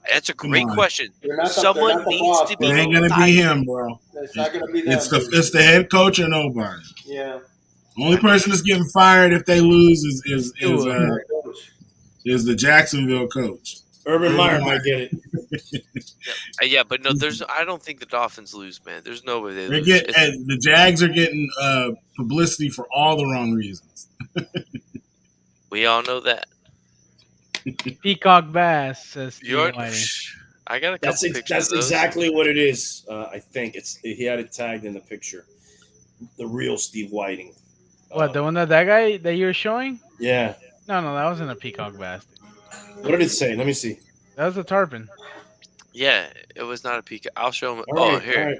That's a great question. Someone needs to be It ain't gonna be him, bro. It's not gonna be them. It's the head coach or nobody. Yeah. The only person that's getting fired if they lose is the Jacksonville coach. Urban Meyer might get it. Yeah, but no, I don't think the Dolphins lose, man. There's no way they lose. The Jags are getting publicity for all the wrong reasons. We all know that. Peacock bass, says Steve Whiting. I got a couple pictures. That's exactly what it is. I think he had it tagged in the picture. The real Steve Whiting. What, the one that guy that you were showing? Yeah. No, that wasn't a peacock bass. What did it say? Let me see. That was a tarpon. Yeah, it was not a peacock. I'll show him. All right, here. all right.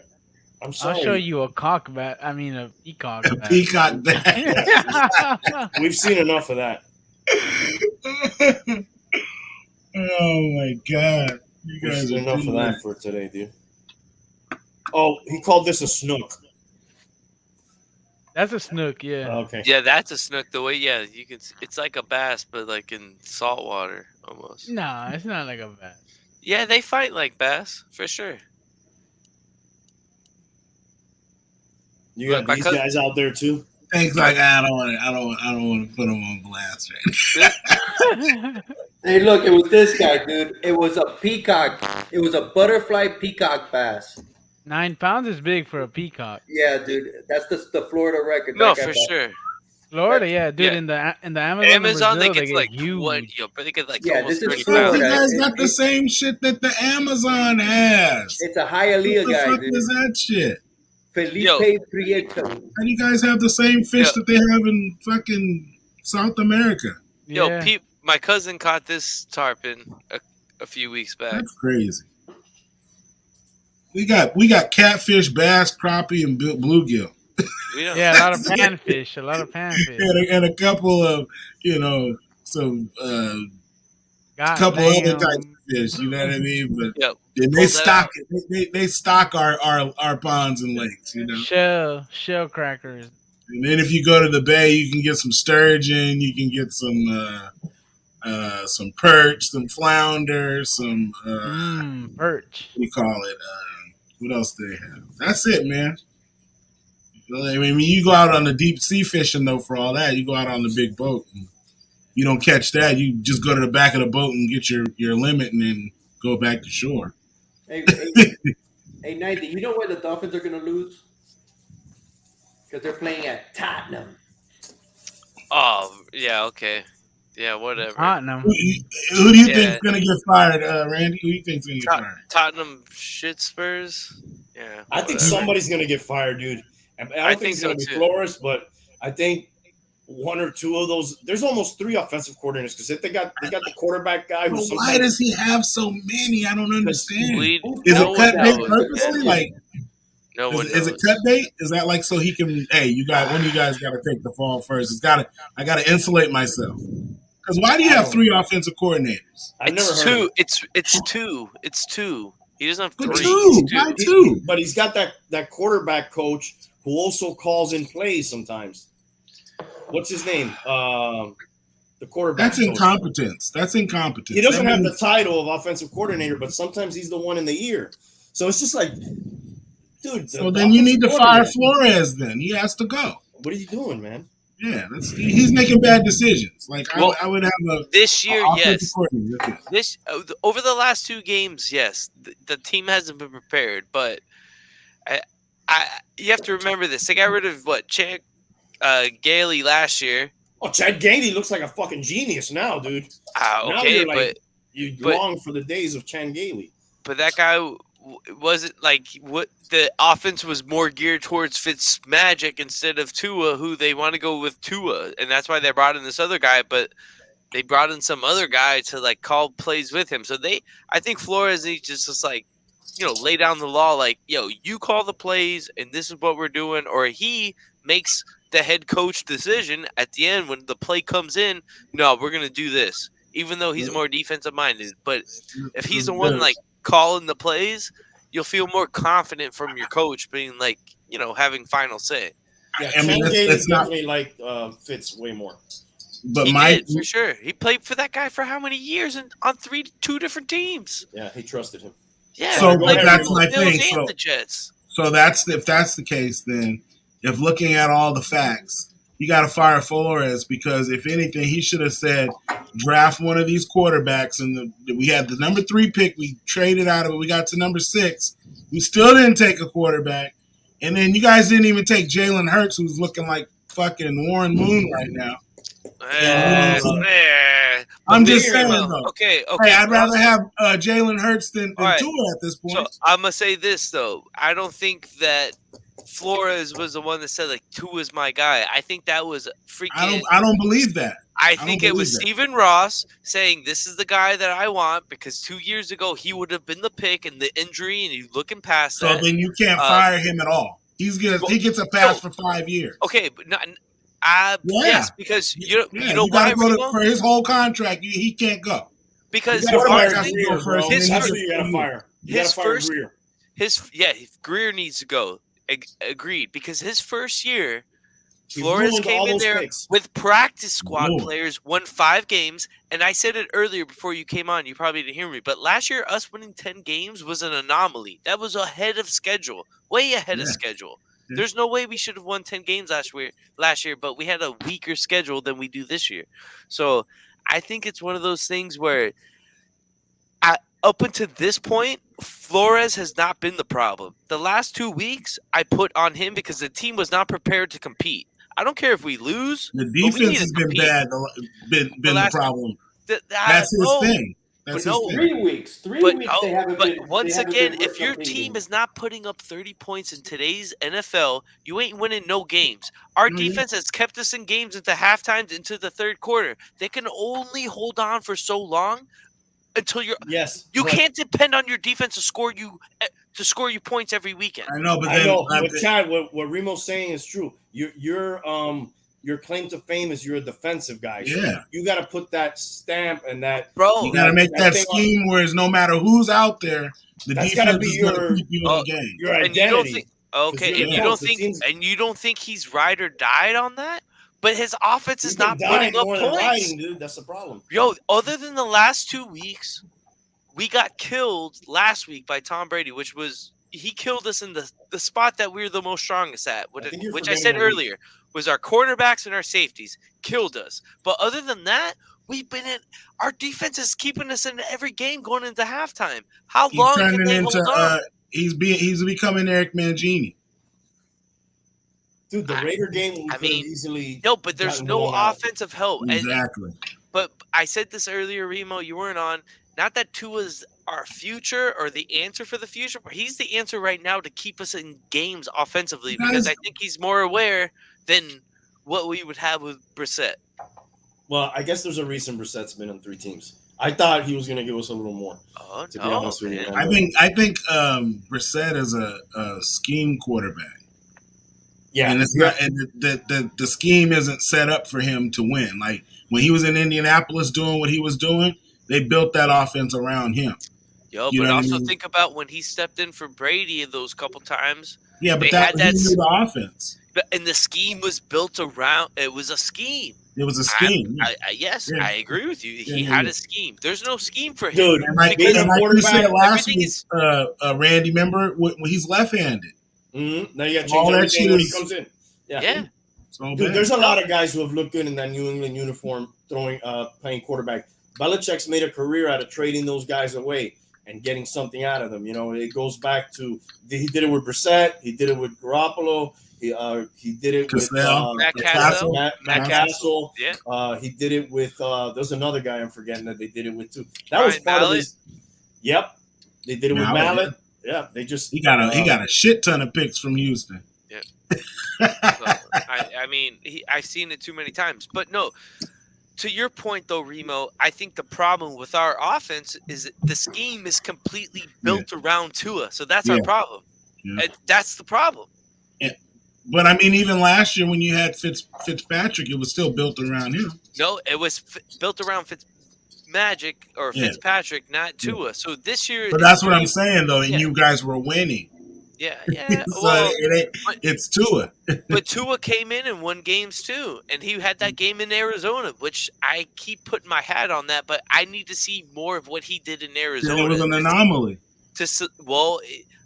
I'm sorry. I'll show you a cock bat. I mean, a peacock A bass. peacock bass. We've seen enough of that. Oh my god. You We've guys seen are enough of too that much. for today, dude. Oh, he called this a snook. That's a snook, yeah. Okay. Yeah, that's a snook. The way, yeah, you can. It's like a bass, but like in salt water almost. Nah, it's not like a bass. Yeah, they fight like bass for sure. You got My these cousin- guys out there too. Thanks, like I don't want to put them on blast right Hey, look, it was this guy, dude. It was a peacock. It was a butterfly peacock bass. 9 pounds is big for a peacock. Yeah, dude. That's the Florida record. No, That guy for bought- sure. Florida, yeah, dude. Yeah. In the Amazon, Amazon, Brazil, they get like huge. but they get like Yeah, almost this is 30 Florida. You pounds. guys got the same shit that the Amazon has. It's a What Hialeah the guy, fuck dude. is that shit? Felipe Prieto. How do you guys have the same fish that they have in fucking South America? Yeah. Pete, my cousin caught this tarpon a few weeks back. That's crazy. We got catfish, bass, crappie, and bluegill. Yeah, a lot of panfish. A lot of panfish. And a couple of, some couple other types of fish. You know what I mean? But then they stock it. They stock our ponds and lakes. Shell crackers. And then if you go to the bay, you can get some sturgeon. You can get some perch, some flounder, some perch. What do you call it? What else do they have? That's it, man. I mean, you go out on the deep sea fishing though. For all that, you go out on the big boat. And you don't catch that. You just go to the back of the boat and get your limit, and then go back to shore. Hey, 90. You know why the Dolphins are going to lose? Because they're playing at Tottenham. Oh yeah, okay, yeah, whatever. Tottenham. Who do you think's going to get fired, Randy? Who do you think's going to get fired? Tottenham shit Spurs. Yeah, I think somebody's going to get fired, dude. I don't think it's going to be too. Flores, but I think one or two of those. There's almost 3 offensive coordinators because they got the quarterback guy. But why does he have so many? I don't understand. Is no it cut one bait knows. purposely? Like, No one is it knows. cut bait? Is that like so he can? Hey, one of you guys got to take the fall first. I got to insulate myself. Because why do you have 3 offensive coordinators? I've never It's heard two. of it. It's two. He doesn't have 3. But It's why 2? But he's got that quarterback coach who also calls in plays sometimes. What's his name? The quarterback. That's incompetence. That's incompetence. He doesn't have the title of offensive coordinator, but sometimes he's the one in the ear. So it's just like, dude. So then you need to fire Flores. Then he has to go. What are you doing, man? Yeah, he's making bad decisions. Like I would have this year, yes. coordinator. This over the last 2 games, yes. The team hasn't been prepared, but you have to remember this. They got rid of Chad Gailey last year. Oh, Chad Gailey looks like a fucking genius now, dude. Okay, now you long for the days of Chad Gailey. But that guy wasn't like what the offense was more geared towards Fitzmagic instead of Tua, who they want to go with Tua, and that's why they brought in this other guy. But they brought in some other guy to like call plays with him. So I think Flores needs to just like, lay down the law, like, you call the plays and this is what we're doing, or he makes the head coach decision at the end when the play comes in. No, we're gonna do this, even though he's more defensive minded. But if he's the one like calling the plays, you'll feel more confident from your coach being like, having final say. Yeah, Chad Gailey's definitely like Fitz way more. But he did, for sure. He played for that guy for how many years and on 2 different teams? Yeah, he trusted him. Yeah, so that's my thing. So, the Jets. So if that's the case, then if looking at all the facts, you got to fire Flores because if anything, he should have said draft one of these quarterbacks. And we had the number 3 pick. We traded out of it. We got to number 6. We still didn't take a quarterback. And then you guys didn't even take Jalen Hurts, who's looking like fucking Warren Moon right now. I'm just saying, though. Okay. Hey, I'd rather have Jalen Hurts than Tua at this point. So I'm gonna say this though. I don't think that Flores was the one that said like Tua's my guy. I think that was freaking. I don't believe that. I think it was Stephen Ross saying this is the guy that I want because 2 years ago he would have been the pick and the injury and he's looking past that. So then you can't fire him at all. He gets a pass for 5 years. Okay, but not. Yes, because you know you why for his whole contract. He can't go because you gotta fire. Greer. Greer needs to go. Agreed, because his first year, Flores came in there with practice squad players, won 5 games, and I said it earlier before you came on. You probably didn't hear me, but last year us winning 10 games was an anomaly. That was ahead of schedule, way ahead of schedule. There's no way we should have won 10 games last year, but we had a weaker schedule than we do this year. So I think it's one of those things where up until this point, Flores has not been the problem. The last 2 weeks I put on him because the team was not prepared to compete. I don't care if we lose. The defense has been bad, been the problem. That's his thing. That's But his no, thing. 3 weeks. 3 But weeks they haven't but been. once they haven't again, been if your competing. team is not putting up 30 points in today's NFL, you ain't winning no games. Our No, yeah. defense has kept us in games into halftime, into the third quarter. They can only hold on for so long until you Yes, but can't depend on your defense to score you points every weekend. I know, but I then know. But Chad, what Remo's saying is true. Your claim to fame is you're a defensive guy. So Yeah. you got to put that stamp and that. Bro, you got to make that thing scheme where it's no matter who's out there, the That's gotta defense be is going to your- keep you in the game. your and you don't identity. think okay, you're and the you coach. don't The think team's- and you don't think he's ride or died on that? But his offense He's is been not dying putting up more than points. riding, dude. That's the problem. Yo, other than the last 2 weeks, we got killed last week by Tom Brady, which was he killed us in the spot that we were the most strongest at, I think you're which I forgetting said a week. earlier was our cornerbacks and our safeties killed us. But other than that, we've been in our defense is keeping us in every game going into halftime. How He's long can turning they into hold on? he's becoming Eric Mangini. Dude, the Raider game we I could have mean, easily. No, but there's gotten no blown out. offensive help. Exactly. But I said this earlier, Remo, you weren't on. Not that Tua's our future or the answer for the future, but he's the answer right now to keep us in games offensively because I think he's more aware than what we would have with Brissett. Well, I guess there's a reason Brissett's been on 3 teams. I thought he was going to give us a little more. Oh, To be no, honest with you, man. man. I think Brissett is a scheme quarterback. Yeah, And it's not, and the scheme isn't set up for him to win. Like when he was in Indianapolis doing what he was doing, they built that offense around him. Yo, You but know what I also mean? think about when he stepped in for Brady those couple times. Yeah, but They that had he that knew the offense. And the scheme was built around. It was a scheme. It was a scheme. Yes, Yeah. I agree with you. He Yeah, had yeah. a scheme. There's no scheme for him. dude. And like, being a and like you quarterback, said last everything week, is- Randy, remember when he's left-handed? Now you got to All change that everything shit when he is- comes in. Yeah. So Dude, bad. there's a lot of guys who have looked good in that New England uniform, playing quarterback. Belichick's made a career out of trading those guys away and getting something out of them. You know, it goes back to he did it with Brissett, he did it with Garoppolo, he did it Cassell. with Matt Castle. Matt Castle. Yeah. He did it with there's another guy I'm forgetting that they did it with too. That Ryan was part Mallett? of his. Yep, they did it with Mallett, Mallett. Yeah, they just he got a shit ton of picks from Houston. So, I mean, I've seen it too many times. But no, to your point though, Remo, I think the problem with our offense is the scheme is completely built around Tua. So that's our Yeah. problem. Yeah. And that's the problem. But I mean, even last year when you had Fitzpatrick, it was still built around him. No, it was built around Fitzpatrick, not Tua. So this year, But that's what I'm saying, though. And Yeah. you guys were winning. Yeah. So Well, it's Tua. but Tua came in and won games too, and he had that game in Arizona, which I keep putting my hat on that. But I need to see more of what he did in Arizona. It was an anomaly.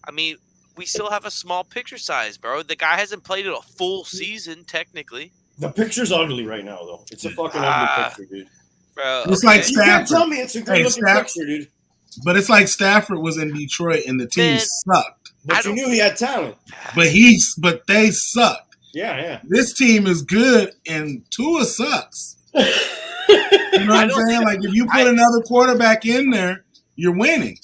I mean, we still have a small picture size, bro. The guy hasn't played it a full season technically, the picture's ugly right now though. It's a fucking Ah. ugly picture, dude. bro. It's like You can't Stafford. tell me it's a good looking picture, dude. But it's like Stafford was in Detroit and the team Man. sucked. But you knew he had talent. But they sucked. Yeah. This team is good and Tua sucks. You know what I'm saying? Like if you put another quarterback in there, you're winning.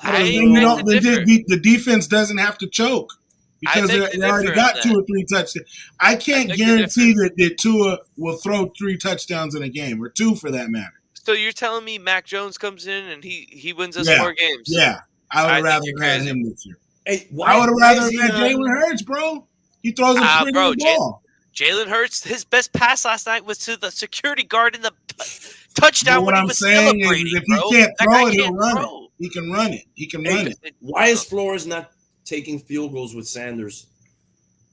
I Then you beg don't, to differ. the defense doesn't have to choke because beg to they already differ on got that. 2 or 3 touchdowns. I can't beg to guarantee that Tua will throw 3 touchdowns in a game or 2 for that matter. So you're telling me Mac Jones comes in and he wins us Yeah. 4 games? Yeah, I I would think rather you're have crazy. him this year. Hey, I would have rather is he had not- Jalen Hurts, bro. He throws a pretty bro, good ball. Jalen Hurts, his best pass last night was to the security guard in the touchdown But what when he I'm was saying celebrating, is if bro. he can't That throw guy it, he'll can't run it. throw. He can run it. He can Hey, run it. Why is Flores not taking field goals with Sanders?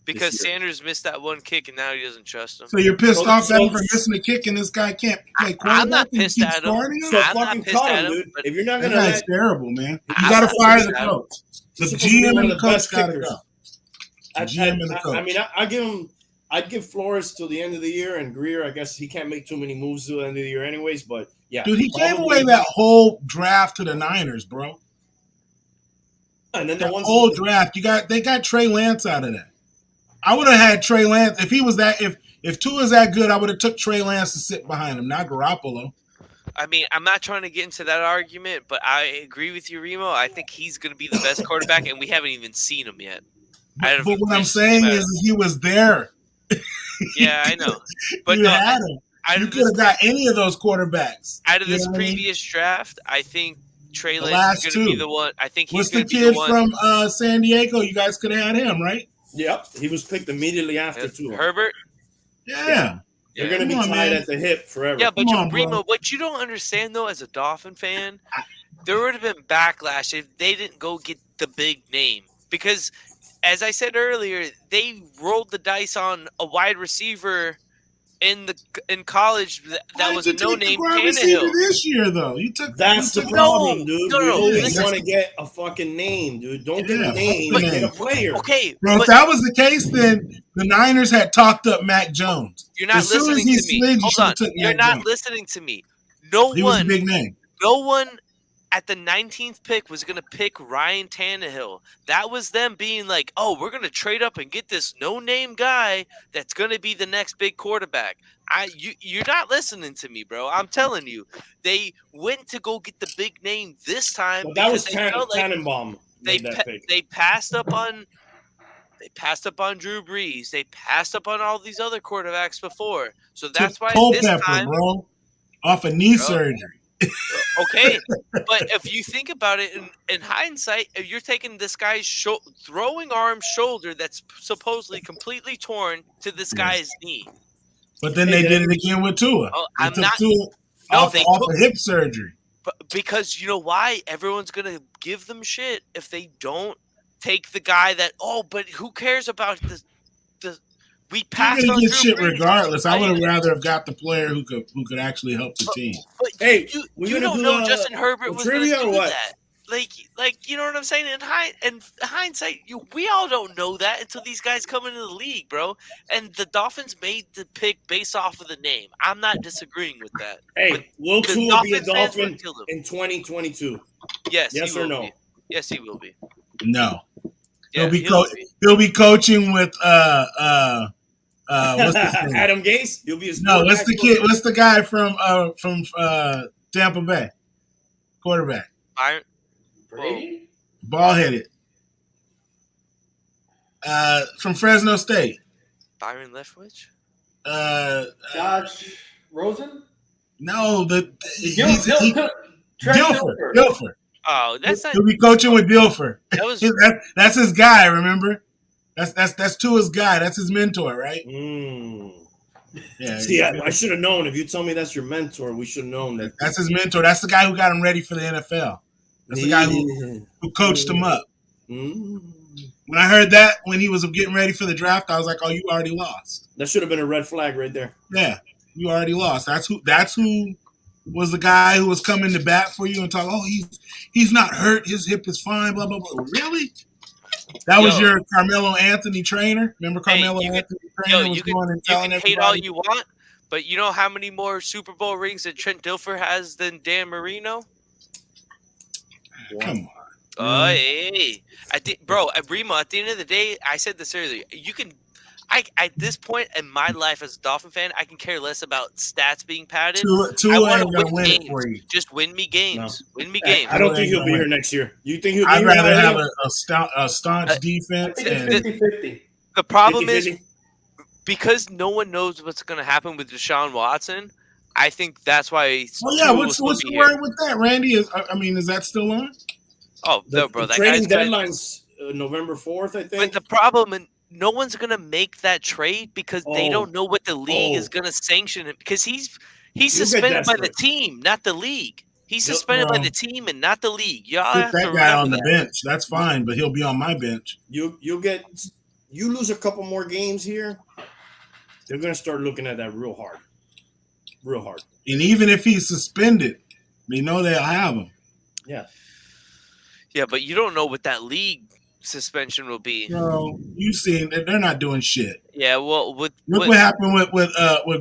Because this year? Sanders missed that one kick and now he doesn't trust him. So you're pissed So- off at him so- for missing a kick and this guy can't play I'm quarterback not and you pissed keep at him. starting him? So I'm not fucking pissed cut at him, him, dude. but- If you're not That gonna guy's let, terrible, man. You I'm got to not fire pissed the at him. coach. The He's supposed to be GM one and of the the coach best got to kickers. go. The GM and the coach. I mean, I'd give Flores till the end of the year, and Greer, I guess he can't make too many moves till the end of the year, anyways. But yeah, Dude, he gave probably- away that whole draft to the Niners, bro. And then the That ones whole draft, they got Trey Lance out of that. I would have had Trey Lance if he was that. If Tua's that good, I would have took Trey Lance to sit behind him, not Garoppolo. I mean, I'm not trying to get into that argument, but I agree with you, Remo. I think he's going to be the best quarterback, and we haven't even seen him yet. But what I'm saying is he was there. Yeah, I know. But you had him. You could have got any of those quarterbacks. Out of this previous draft, I think Trey the Lance is going to be the one. I think he's going to be the one. What's the kid from San Diego? You guys could have had him, right? Yep. He was picked immediately after Tua. Herbert? Yeah. They're going to be tied at the hip forever. Yeah, but Remo, what you don't understand, though, as a Dolphin fan, there would have been backlash if they didn't go get the big name. Because, as I said earlier, they rolled the dice on a wide receiver in college that was a no-name Tannehill. This year, though, that's the problem, dude. No, you always want to get a fucking name, dude. Don't get a name, get a player. Okay, bro. If that was the case, then the Niners had talked up Mac Jones. You're not listening to me. Hold on. You're not listening to me. He was a big name. No one at the 19th pick was going to pick Ryan Tannehill. That was them being like, oh, we're going to trade up and get this no-name guy that's going to be the next big quarterback. You're not listening to me, bro. I'm telling you. They went to go get the big name this time. Well, that was Tannenbaum. They passed up on Drew Brees. They passed up on all these other quarterbacks before. So that's why this time, bro, off a knee surgery. Okay, but if you think about it in hindsight, if you're taking this guy's throwing arm shoulder that's supposedly completely torn to this guy's knee. But then they did it again with Tua. I'm not. Off a hip surgery. But because you know why? Everyone's gonna give them shit if they don't take the guy that. Oh, but who cares about the? We passed on Drew shit Brees. regardless. I would have rather have got the player who could actually help the team. But hey, you don't know Justin Herbert was going to do that. Like you know what I'm saying? In hindsight, we all don't know that until these guys come into the league, bro. And the Dolphins made the pick based off of the name. I'm not disagreeing with that. Hey, will Tua be a Dolphin in 2022? Yes or no? Yes, he will be. No. Yeah, he'll be coaching with what's his name? Adam Gase. He'll be his what's the kid? What's the guy from Tampa Bay? Quarterback. Brady? Ball-headed. From Fresno State. Byron Leftwich? Josh Rosen? No, Dilfer. Oh, that's not. He'll be coaching with Dilfer. That's his guy, remember? That's Tua's guy. That's his mentor, right? Yeah. See, I should have known. If you tell me that's your mentor, we should have known that. That's his mentor. That's the guy who got him ready for the NFL. That's the guy who coached him up. When I heard that when he was getting ready for the draft, I was like, "Oh, you already lost." That should have been a red flag right there. Yeah, you already lost. That's who was the guy who was coming to bat for you and talk. Oh, he's not hurt. His hip is fine. Blah blah blah. Really? That was your Carmelo Anthony trainer. Remember Carmelo Anthony trainer was going and telling everybody. You can hate all you want, but you know how many more Super Bowl rings that Trent Dilfer has than Dan Marino? Come on. Oh, hey. Remo, at the end of the day, I said this earlier. At this point in my life as a Dolphin fan, I can care less about stats being padded. I want to win games. For you. Just win me games. No. Win me games. I don't think he'll be here next year. You think he'll be here? I'd rather have a staunch defense. The problem is because no one knows what's going to happen with Deshaun Watson. I think that's why. What's the word with that, Randy? Is that still on? Oh, no, bro. The trading deadline's November 4th, I think. But the problem, no one's gonna make that trade because they don't know what the league is gonna sanction him because he's suspended by the team, not the league. He's suspended by the team and not the league. Y'all have that guy on the bench. That's fine, but he'll be on my bench. You lose a couple more games here, they're gonna start looking at that real hard. And even if he's suspended, they know they'll have him. Yeah. Yeah, but you don't know what that league suspension will be. No, you seen that they're not doing shit. Yeah, well, look what happened with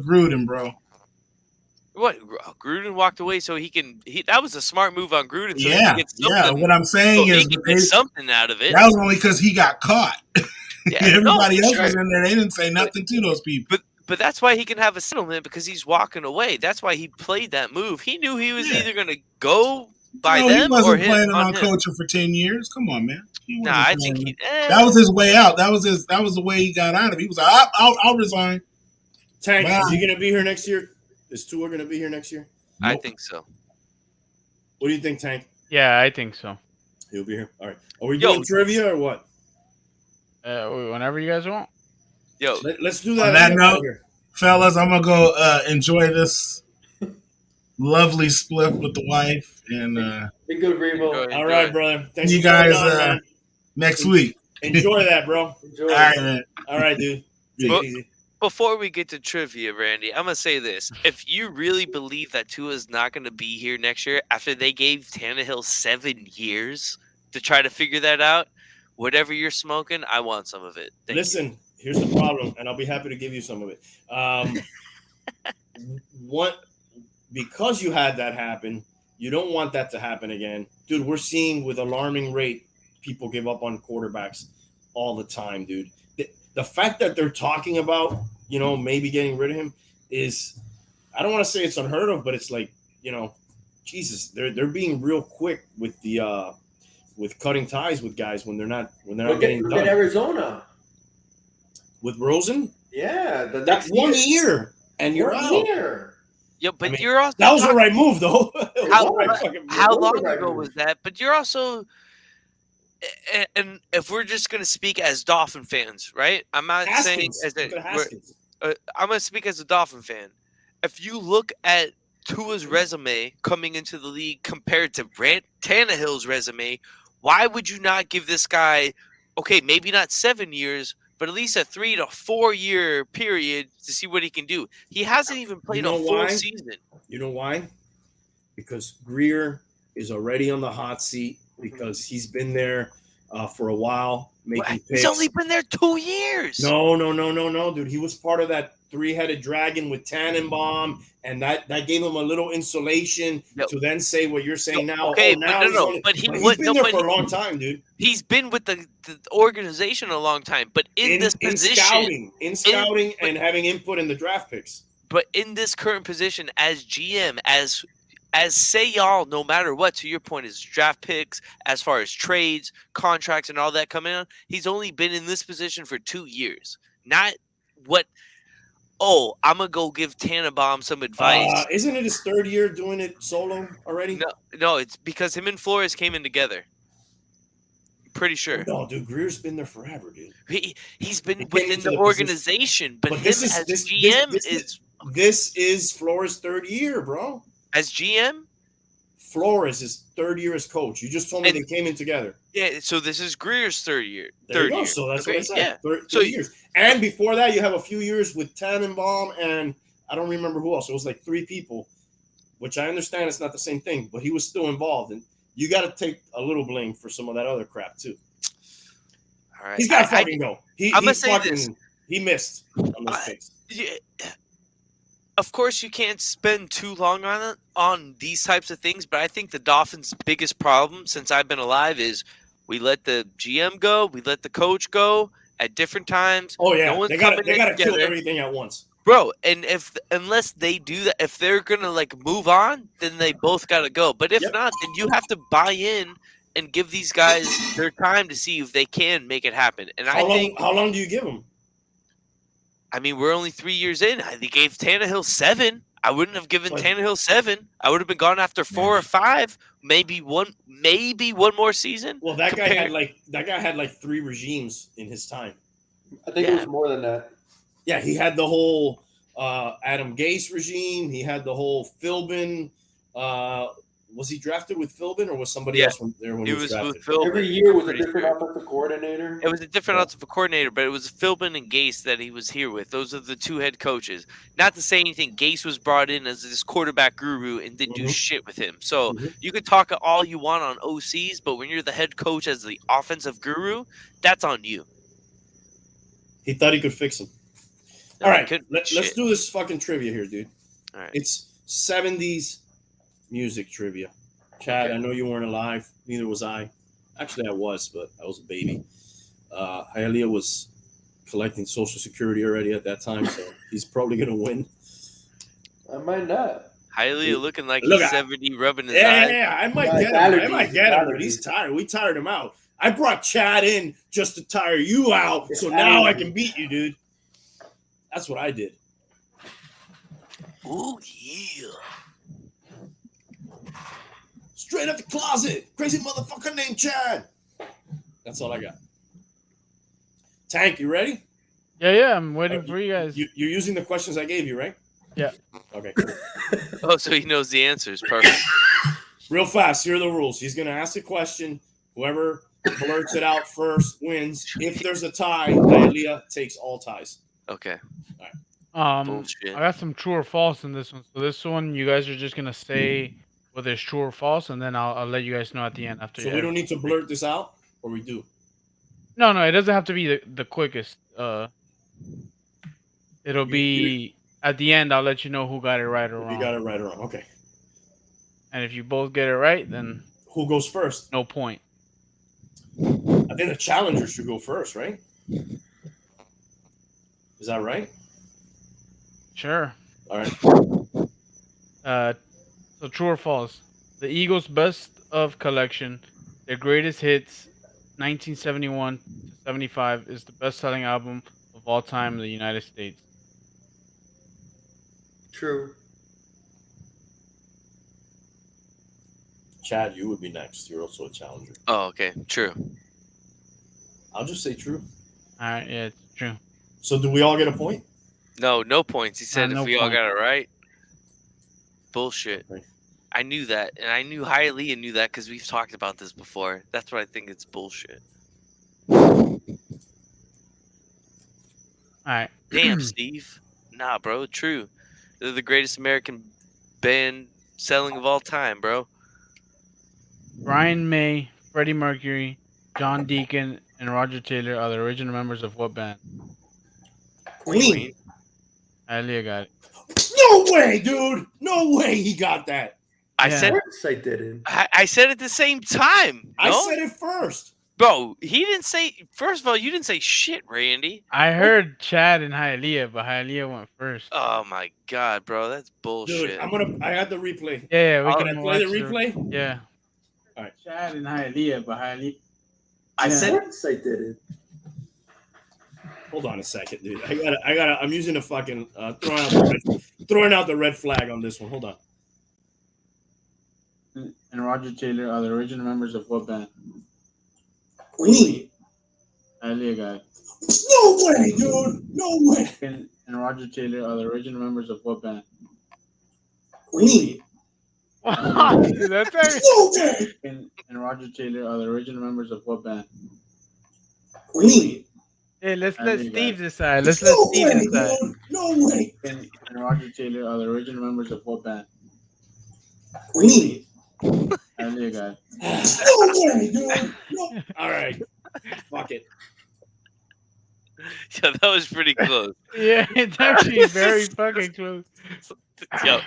Gruden, bro. What Gruden walked away so he can. That was a smart move on Gruden. So yeah. What I'm saying is he get something out of it. That was only because he got caught. Yeah, everybody else was in there. They didn't say nothing to those people. But that's why he can have a settlement because he's walking away. That's why he played that move. He knew he was Yeah. either going to go by No, he them or wasn't him planning on on him. coaching for 10 years. Come on, man. He Nah, wasn't I planning think on- That was his way out. That was the way he got out of it. He was like, I'll resign. Tank, Wow. is he going to be here next year? Is Tua going to be here next year? I think so. What do you think, Tank? Yeah, I think so. He'll be here. All right. Are we Yo. doing trivia or what? Whenever you guys want. Yo, Let's do that. On that right note, here. fellas, I'm gonna go enjoy this lovely spliff with the wife, and Be good, Remo. enjoy. All right, brother. Thanks you for coming guys on, man. next week. Enjoy that, bro. Enjoy. All right, man. All right, dude. Take Well- it easy. Before we get to trivia, Randy, I'm going to say this. If you really believe that Tua's not going to be here next year after they gave Tannehill 7 years to try to figure that out, whatever you're smoking, I want some of it. Thank you. Listen, here's the problem, and I'll be happy to give you some of it. Because you had that happen, you don't want that to happen again. Dude, we're seeing with alarming rate people give up on quarterbacks all the time, dude. The fact that they're talking about, maybe getting rid of him is, I don't want to say it's unheard of, but it's like, Jesus, they're being real quick with the with cutting ties with guys when they're not getting Look at done. Arizona. With Rosen, Yeah, the that's next 1 year, and you're 1 out. year. Yeah, but I mean, you're also That was the talking- right move, though. It was How- the right fucking move. How What was long the right ago move? was that? But you're also, and if we're just going to speak as Dolphin fans, right? I'm not saying Haskins. as Look at a, Haskins. I'm going to speak as a Dolphin fan. If you look at Tua's resume coming into the league compared to Tannehill's resume, why would you not give this guy, okay, maybe not 7 years, but at least a 3 to 4 year period to see what he can do? He hasn't even played know a full why? season. You know why? Because Greer is already on the hot seat because he's been there for a while making picks. He's only been there 2 years. No, dude. He was part of that three-headed dragon with Tannenbaum, and that gave him a little insulation Yo. to then say what you're saying now. Okay, Oh, now but he's no, only- but he he's would- been no, there but for a long time, dude. He's been with the organization a long time, but in this position, in scouting, and having input in the draft picks. but in this current position as GM, as say y'all, no matter what, to your point, is draft picks, as far as trades, contracts, and all that coming on, he's only been in this position for 2 years. Not what, I'm going to go give Tannenbaum some advice. Isn't it his third year doing it solo already? No, it's because him and Flores came in together. Pretty sure. No, dude, Greer's been there forever, dude. He's been He came within into the the organization, but him this is- as this- GM this- is This is Flores' third year, bro. as GM. Flores is third year as coach. You just told me And- they came in together. Yeah, so this is Greer's third year. There you Third go. year. So that's Okay, what I said. Yeah. Third So- years. And before that, you have a few years with Tannenbaum and I don't remember who else. It was like 3 people, which I understand it's not the same thing, but he was still involved. And you got to take a little blame for some of that other crap too. All right. He's got to fucking go. I'ma say this. He missed on those picks. Yeah, of course, you can't spend too long on these types of things, but I think the Dolphins' biggest problem since I've been alive is we let the GM go, we let the coach go at different times. Oh yeah, No one's they got coming in to kill together. everything at once. Bro, and unless they do that, if they're gonna move on, then they both gotta go. But if Yep. not, then you have to buy in and give these guys their time to see if they can make it happen. And How I long do you give them? mean, we're only 3 years in. They gave Tannehill 7. I wouldn't have given But- Tannehill 7. I would have been gone after 4 or 5, maybe one more season. Well, that guy Compare- had like 3 regimes in his time. I think it was more than that. Yeah, he had the whole Adam Gase regime. He had the whole Philbin. Was he drafted with Philbin or was somebody Yeah. else there when he It was was drafted? with Philbin. Every year was a Pretty different sure. offensive coordinator. It was a different offensive coordinator, but it was Philbin and Gase that he was here with. Those are the 2 head coaches. Not to say anything, Gase was brought in as this quarterback guru and didn't do Mhm. shit with him. So Mhm. you could talk all you want on OCs, but when you're the head coach as the offensive guru, that's on you. He thought he could fix him. No, All he right, couldn't. let's Shit. do this fucking trivia here, dude. All right. It's 70s music trivia. Chad, Okay. I know you weren't alive. Neither was I. Actually, I was, but I was a baby. Hialeah was collecting Social Security already at that time, so he's probably gonna win. I might not. Highly looking like Look, he's 70, rubbing his Yeah, eye. I might No, get it's him. I allergies, might it's get him, but allergies. he's tired. We tired him out. I brought Chad in just to tire you out, It's so now I allergies. can beat you, dude. That's what I did. Ooh, yeah. Straight out the closet. Crazy motherfucker named Chad. That's all I got. Tank, you ready? Yeah, I'm waiting for you guys. You're using the questions I gave you, right? Yeah. Okay, cool. Oh, so he knows the answers. Perfect. Real fast, here are the rules. He's going to ask a question. Whoever blurts it out first wins. If there's a tie, Hialeah takes all ties. Okay. I Bullshit. got some true or false in this one. So this one, you guys are just gonna say whether it's true or false, and then I'll let you guys know at the end after. So we don't need to blurt this out, or we do? No, it doesn't have to be the quickest. It'll be at the end. I'll let you know who got it right or wrong. You got it right or wrong. Okay. And if you both get it right, then Who goes first? no point. I think the challenger should go first, right? Is that right? Sure. All right. So true or false? The Eagles' best of collection, their greatest hits, 1971 to 75, is the best-selling album of all time in the United States. True. Chad, you would be next. You're also a challenger. Oh, okay. True. I'll just say true. All right, yeah, it's true. So do we all get a point? No points. He said if no we all point. got it right. Bullshit. Right. I knew that, and I knew Hialeah knew that because we've talked about this before. That's what I think it's bullshit. All right. Damn, Steve. Nah, bro. True. They're the greatest American band selling of all time, bro. Brian May, Freddie Mercury, John Deacon, and Roger Taylor are the original members of what band? Queen. Hialeah got it. No way, dude. No way he got that. I Yeah. said Of course I didn't. I said at the same time. I No? said it first. Bro, he didn't say. First of all, you didn't say shit, Randy. I heard Chad and Hialeah, but Hialeah went first. Oh my god, bro, that's bullshit. Dude, I had the replay. Yeah, we Can I can play the watch replay? Yeah. All right. Chad and Hialeah, but Hialeah. I Yeah. said I didn't. Hold on a second, dude. I'm using a fucking throwing out the red flag on this one. Hold on. And Roger Taylor are the original members of what band? Queen. Hialeah got it. No way, dude. No way. And Roger Taylor are the original members of what band? Queen. Dude, that's actually... No way. And Roger Taylor are the original members of what band? Queen. Hey, let's I let knew Steve that. decide. Let's let No Steve way, decide. dude. No way. And Roger Taylor are the original members of what band? Queen. Hialeah got it. No way, dude. No. All right. Fuck it. Yeah, that was pretty close. Yeah, it's actually very fucking close. Yo,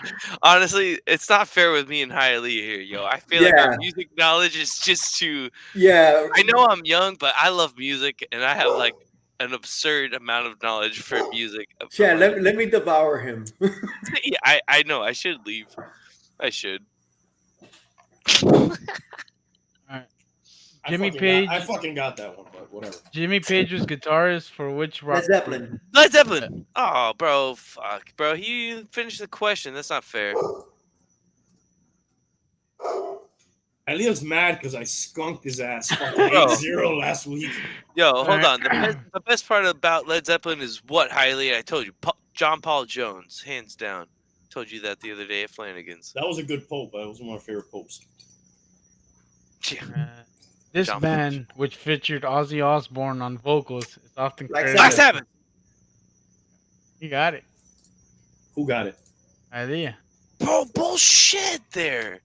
honestly, it's not fair with me and Hialeah here, yo. I feel like Yeah. our music knowledge is just too. Yeah. I know I'm young, but I love music, and I have like an absurd amount of knowledge for music. Yeah, let me devour him. Yeah, I know. I should leave. I should. Jimmy Page. I fucking got that one, but whatever. Jimmy Page was guitarist for which rock? Led Zeppelin. Led Zeppelin. Oh, bro, fuck, bro. He finished the question. That's not fair. Elia's mad because I skunked his ass fucking Bro. 8-0 last week. Yo, hold Alright. on. The best part about Led Zeppelin is what, Hialeah? I told you. John Paul Jones, hands down. Told you that the other day at Flanagan's. That was a good pope. That was one of my favorite popes. Yeah. This Jump. band, which featured Ozzy Osbourne on vocals, is often Black credited. Black Sabbath. You got it. Who got it? Idea. Bro, bullshit there.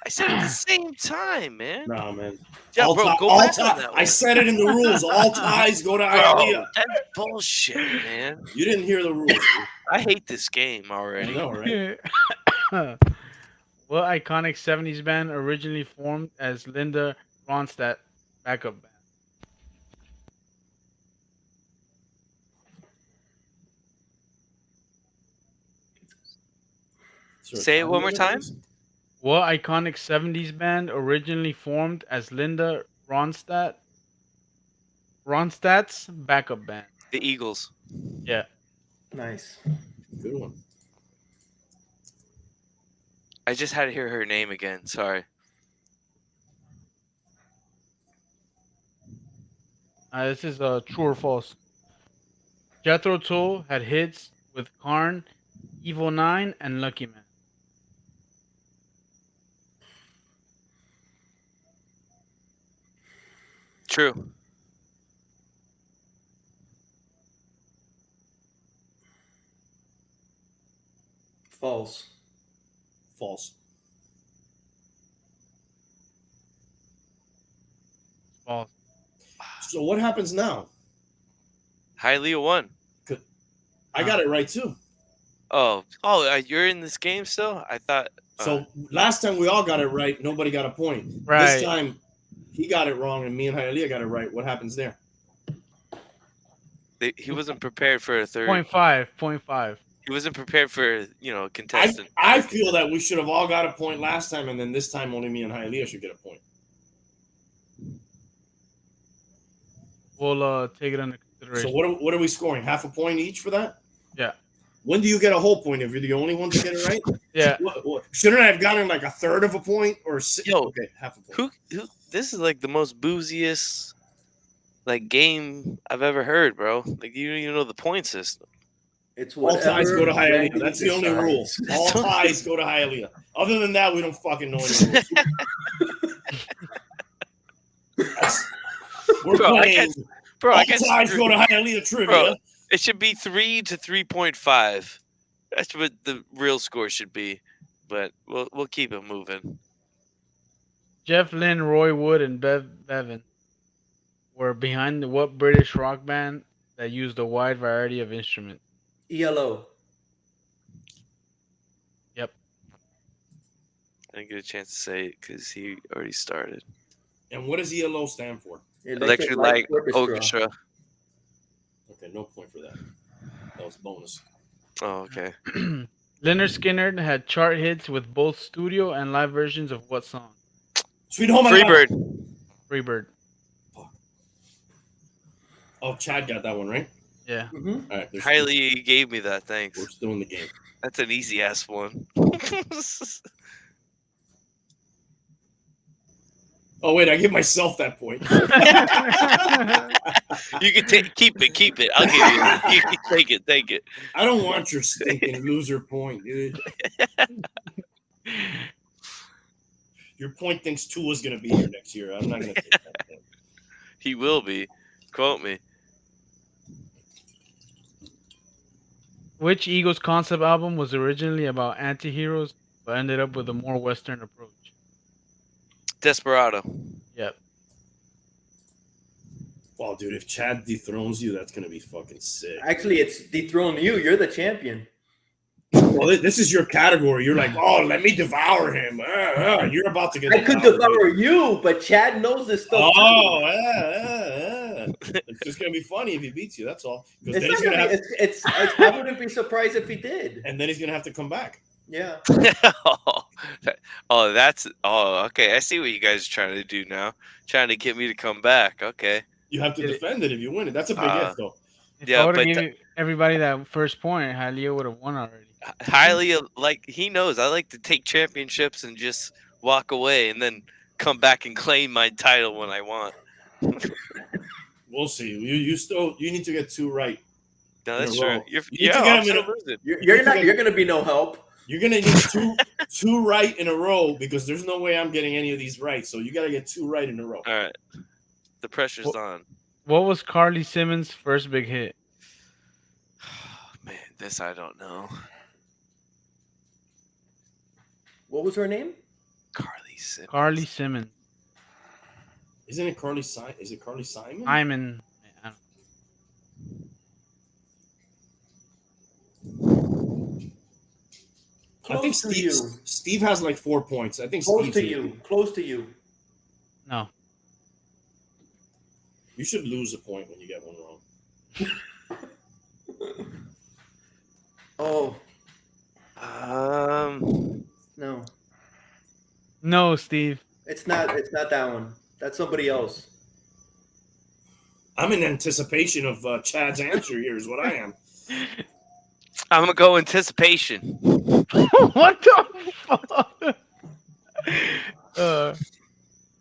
I said it at the same time, man. Nah, man. Yeah, All bro, ti- go all back ti- on that I one. said it in the rules. All ties go to Bro, Hialeah. that's bullshit, man. You didn't hear the rules. Dude. I hate this game I already. know, right? What iconic 70s band originally formed as Linda Ronstadt backup band? Is there a Say it time one more limit, time. please? What iconic 70s band originally formed as Linda Ronstadt's backup band? The Eagles. Yeah. Nice. Good one. I just had to hear her name again. Sorry. This is true or false. Jethro Tull had hits with Karn, Evil 9, and Lucky Man. True. False. False. False. So what happens now? Hialeah won. I got it right too. Oh, you're in this game still? I thought. So last time we all got it right, nobody got a point. Right. This time he got it wrong, and me and Hialeah got it right. What happens there? He wasn't prepared for a third. 0.5. He wasn't prepared for a contestant. I feel that we should have all got a point last time, and then this time only me and Hialeah should get a point. We'll take it under consideration. So what are we scoring? Half a point each for that? Yeah. When do you get a whole point if you're the only one to get it right? Yeah. Shouldn't I have gotten like a third of a point or okay, half a point? Who? This is like the most booziest game I've ever heard, bro. Like you don't even know the point system. It's all ties go to Hialeah. Hialeah. That's the only rule. All ties go to Hialeah. Other than that, we don't fucking know any rules. We're playing. All ties go to Hialeah trivia. Bro, it should be 3 to 3.5. That's what the real score should be. But we'll keep it moving. Jeff Lynne, Roy Wood, and Bevan were behind what British rock band that used a wide variety of instruments? ELO. Yep. I didn't get a chance to say it because he already started. And what does ELO stand for? Electric Light Orchestra. Okay, no point for that. That was bonus. Oh, okay. Leonard Skinner had chart hits with both studio and live versions of what song? Sweet Home Freebird. Freebird. Oh, Chad got that one, right? Yeah. Mm-hmm. All right. Hialeah gave me that. Thanks. We're still in the game. That's an easy ass one. Oh, wait, I give myself that point. You can keep it. I'll give you. You take it. I don't want your stinking loser point, dude. Your point thinks Tua's going to be here next year. I'm not going to take that point. He will be. Quote me. Which Eagles concept album was originally about anti-heroes but ended up with a more Western approach? Desperado. Yep. Well, dude, if Chad dethrones you, that's going to be fucking sick. Actually, it's dethroned you. You're the champion. Well, this is your category. You're like, oh, let me devour him. You're about to get I could devour you, but Chad knows this stuff. Oh, yeah. It's just going to be funny if he beats you. That's all. It's not gonna be, I wouldn't be surprised if he did. And then he's going to have to come back. Yeah. Okay. I see what you guys are trying to do now. Trying to get me to come back. Okay. You have to defend it if you win it. That's a big if, though. If I would have given everybody that first point, Hialeah would have won already. Hialeah, he knows I like to take championships and just walk away and then come back and claim my title when I want. We'll see. You need to get 2 right. No, that's true. You're going to be no help. You're going to need two right in a row because there's no way I'm getting any of these right. So you got to get 2 right in a row. All right. The pressure's on. What was Carly Simmons' first big hit? Man, this I don't know. What was her name? Carly Simmons. Isn't it Carly Simon? Is it Carly Simon? Simon. I think Steve has like 4 points. I think Close to you. No. You should lose a point when you get one wrong. Oh. No, Steve. It's not that one. That's somebody else. I'm in anticipation of Chad's answer here is what I am. I'm gonna go anticipation. What the fuck?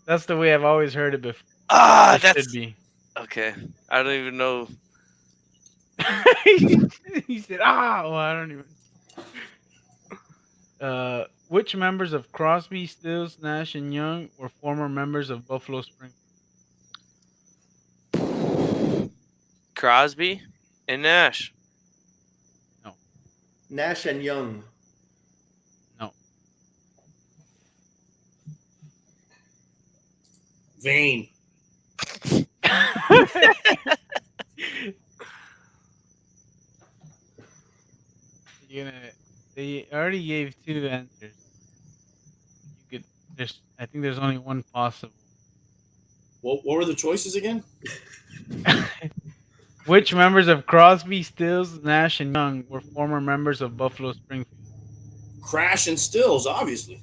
That's the way I've always heard it before. Ah, It that's should be. okay. I don't even know. He said, "Ah, well, I don't even." Which members of Crosby, Stills, Nash, and Young were former members of Buffalo Springfield? Crosby and Nash. Nash and Young. No. Vane. They already gave two answers. You could. I think there's only one possible. What were the choices again? Which members of Crosby, Stills, Nash, and Young were former members of Buffalo Springfield? Crash and Stills, obviously.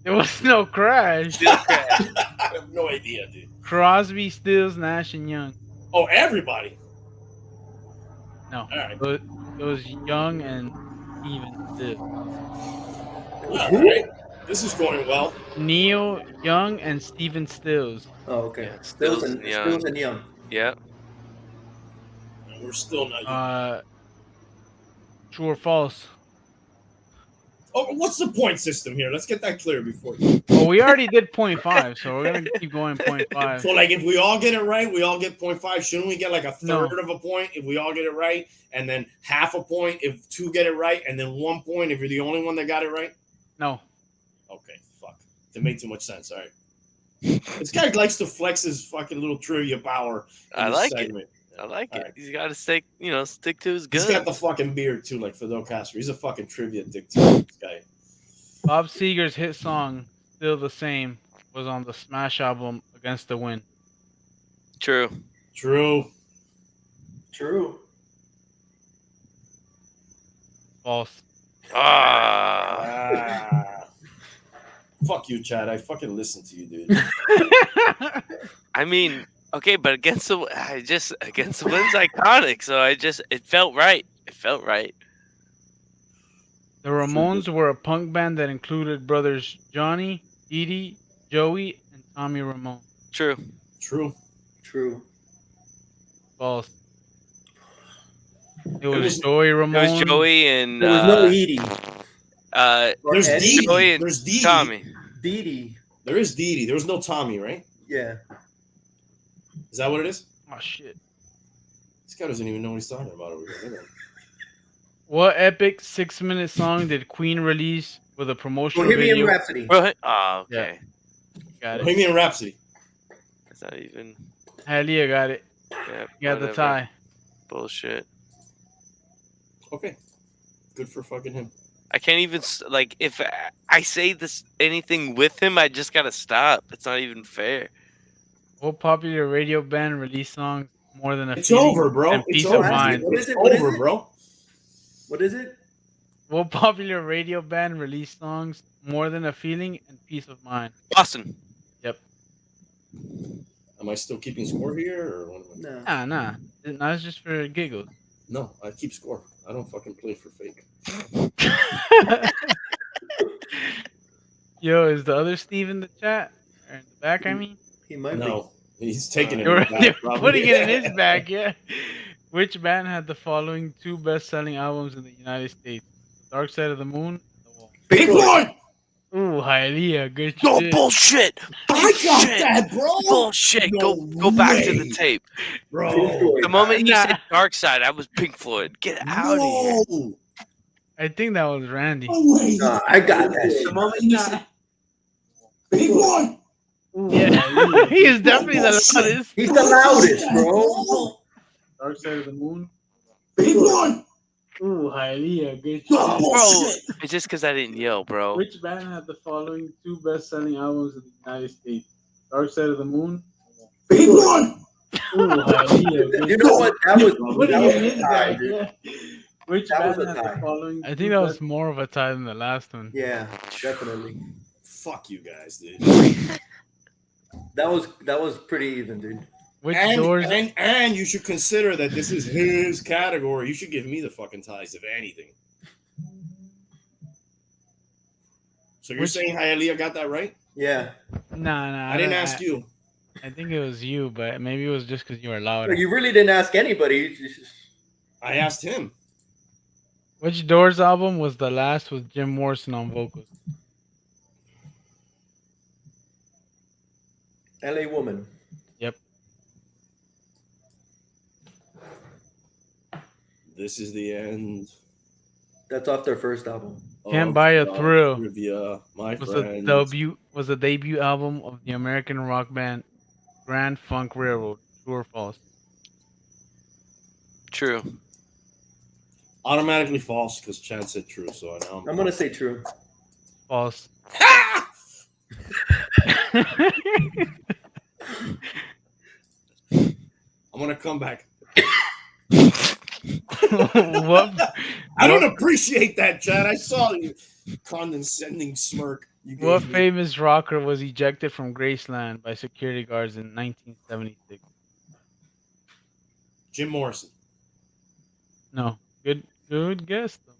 There was no Crash. I have no idea, dude. Crosby, Stills, Nash, and Young. Oh, everybody. No. All right. It was Young and Steven Stills. All right. This is going well. Neil Young and Steven Stills. Oh, okay. Yeah, Stills and Young. Yeah. We're still not. True or false? Oh, what's the point system here? Let's get that clear before. Well, we already did 0.5, so we're gonna keep going 0.5. So, like, if we all get it right, we all get 0.5. Shouldn't we get like a third of a point if we all get it right, and then half a point if two get it right, and then 1 point if you're the only one that got it right? No. Okay, fuck. That made too much sense. All right. This guy likes to flex his fucking little trivia power. I like it. segment. I like All it. right. He's got to stick to his guns. He's got the fucking beard too, like Fidel Castro. He's a fucking trivia dictator. This guy. Bob Seger's hit song "Still the Same" was on the Smash album "Against the Wind." True. True. False. Fuck you, Chad. I fucking listen to you, dude. I mean, okay, but Against the Wind's iconic, so it felt right. It felt right. The Ramones were a punk band that included brothers Johnny, Dee Dee, Joey, and Tommy Ramone. True. False. It was Joey Ramone. It was Joey and There was no Edie. There's Ed- Dee Joey Dee. and There's Dee Dee. Tommy. Dee Dee. There is Dee Dee. There was no Tommy, right? Yeah. Is that what it is? Oh shit! This guy doesn't even know what he's talking about over here. What epic 6-minute song did Queen release with a promotional Bohemian video? Rhapsody. Right? Oh, okay. Got it. Bohemian Rhapsody. It's not even. Hell yeah, got it. Yeah, You got the whatever. tie. Bullshit. Okay. Good for fucking him. I can't even if I say this anything with him, I just gotta stop. It's not even fair. What popular radio band released songs more than a It's feeling over, bro. and It's peace over. of mind? What is it? It's What is over, it? bro. What is it? What popular radio band released songs more than a feeling and peace of mind? Boston. Yep. Am I still keeping score here, or what am I? No. Nah. It's just for giggles. No, I keep score. I don't fucking play for fake. Yo, is the other Steve in the chat? Or in the back, I mean? He might No, he's taking it. You're back, probably. putting it in his bag, yeah. Which band had the following two best-selling albums in the United States? Dark Side of the Moon and The Wall. Big one. Ooh, Hialeah, good No shit. bullshit. I got Bullshit. that, bro. Bullshit. No Go back to the way. tape. Bro. The moment you Nah. said Dark Side, I was Pink Floyd. Get out of here. No. I think that was Randy. No way. Nah, I got that shit. The moment you said big one. Yeah, he is definitely the loudest. He's the loudest, bro. Dark Side of the Moon. Big one. Ooh, Hialeah, good shit. No Bro, bullshit. it's just because I didn't yell, bro. Which band had the following two best-selling albums in the United States? Dark Side of the Moon. Big one. Ooh, Hialeah, good You know what? That was Putting that was it in a his tie, bag, dude. yeah. Which That band was a had tie. the following? I think that was more of a tie than the last one. Yeah, definitely. Fuck you guys, dude. That was pretty even, dude. Which doors? And you should consider that this is his category. You should give me the fucking ties, if anything. So you're saying Hialeah got that right? Yeah. Nah. I didn't ask you. I think it was you, but maybe it was just because you were louder. You really didn't ask anybody. I asked him. Which Doors album was the last with Jim Morrison on vocals? LA Woman. Yep. This is the end. That's off their first album. Can't Buy a Thrill. Trivia, my Was friend. the debut album of the American rock band Grand Funk Railroad. True or false? True. Automatically false because Chad said true, so I know. I'm gonna say true. False. I'm gonna come back. What? I don't appreciate that, Chad. I saw you condescending smirk. You gave What me. famous rocker was ejected from Graceland by security guards in 1976? Jim Morrison. No. Good guess, though.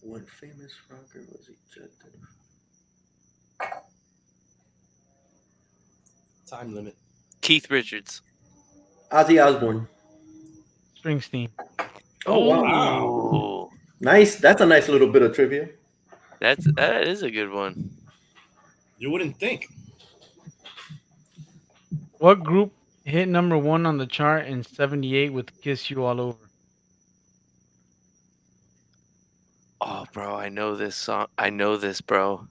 What famous rocker was ejected? Time limit. Keith Richards. Ozzy Osbourne. Springsteen. Oh wow. Wow. Nice. That's a nice little bit of trivia. That is a good one. You wouldn't think. What group hit number 1 on the chart in '78 with "Kiss You All Over"? Oh, bro, I know this song. I know this, bro.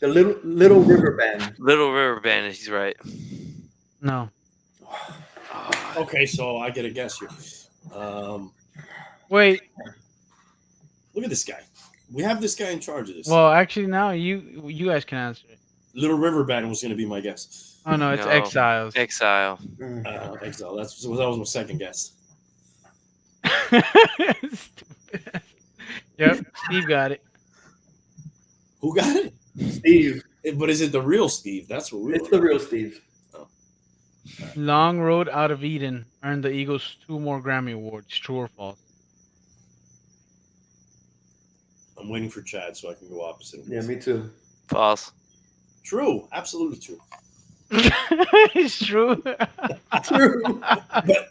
The Little River Band. Little River Band. He's right. No. Oh, Okay, so I get a guess here. Wait. Look at this guy. We have this guy in charge of this. Well, actually, now you guys can answer it. Little River Band was going to be my guess. Oh no, it's No. Exiles. Exile. Exile. That was my second guess. Stupid. Yep, Steve got it. Who got it? Steve. But is it the real Steve? That's what we. It's the real Steve. Long Road Out of Eden earned the Eagles 2 more Grammy Awards. True or false? I'm waiting for Chad so I can go opposite. Yeah, me too. False. True. Absolutely true. It's true. True.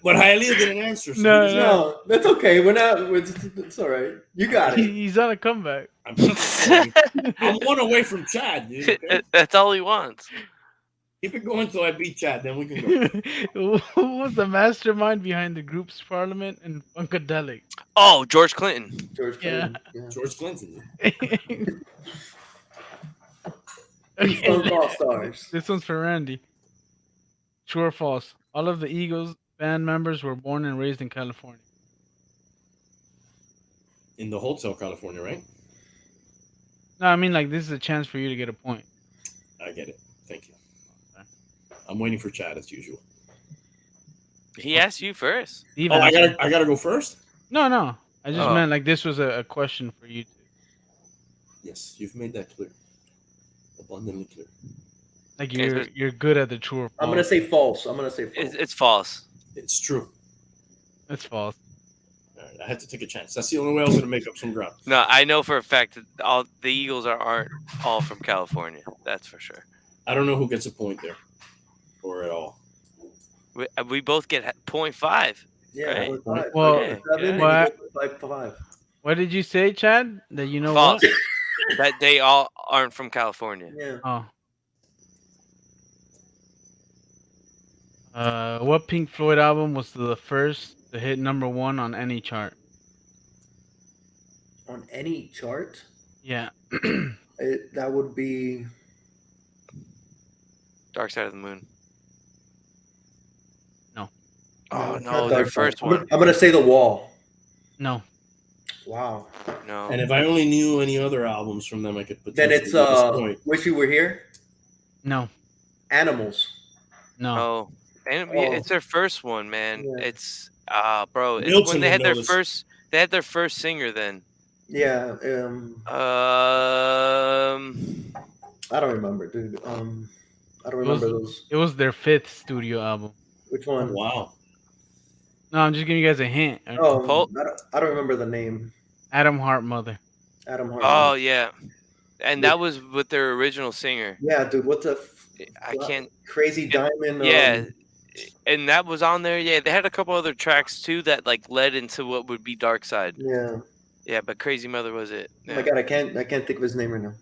But Hialeah didn't answer. So No, he no. doesn't- No, that's okay. We're not. It's all right. You got it. He's on a comeback. I'm one away from Chad, dude. Okay? That's all he wants. Keep it going until I beat Chad, then we can go. Who was the mastermind behind the group's Parliament and Funkadelic? Oh, George Clinton. George Clinton. Yeah. George Clinton. Funk All Stars. This one's for Randy. True or false? All of the Eagles band members were born and raised in California. In the Hotel, California, right? No, I mean like this is a chance for you to get a point. I get it. Thank you. I'm waiting for Chad as usual. He asked you first. Steve Oh, I answered. gotta go first? No. I just Oh. meant like this was a question for you two. Yes, you've made that clear. Abundantly clear. Like Okay, you're good at the true or false. I'm gonna say false. It's false. It's true. It's false. All right, I had to take a chance. That's the only way I was gonna make up some ground. No, I know for a fact that all the Eagles aren't all from California. That's for sure. I don't know who gets a point there. Or at all. We both get 0.5. Yeah. Right. We're five. Well, We're seven, and what- you go for 5. What did you say, Chad? That you know False. what? That they all aren't from California. Yeah. Oh. What Pink Floyd album was the first to hit number 1 on any chart? On any chart, Yeah. that would be. Dark Side of the Moon. No. Oh Not no, Dark their Side. first one. I'm gonna say The Wall. No. Wow. No. And if I only knew any other albums from them, I could Then potentially it's get this point. Wish You Were Here. No. Animals. No. Oh, and Oh. it's their first one, man. Yeah. It's bro. It's Milton when they would had know their this. first. They had their first singer then. Yeah. I don't remember, dude. I don't It remember was those. it was their 5th studio album. Which Oh one? wow. No, I'm just giving you guys a hint. Paul- I don't remember the name. Adam Hart Mother. Adam Oh Hartman. yeah, and Which- that was with their original singer. Yeah, dude. What's a I can't. Crazy it- Diamond? Yeah, and that was on there. Yeah, they had a couple other tracks too that like led into what would be Dark Side. Yeah. Yeah, but Crazy Mother was it. Oh my Yeah. God, I can't think of his name right now.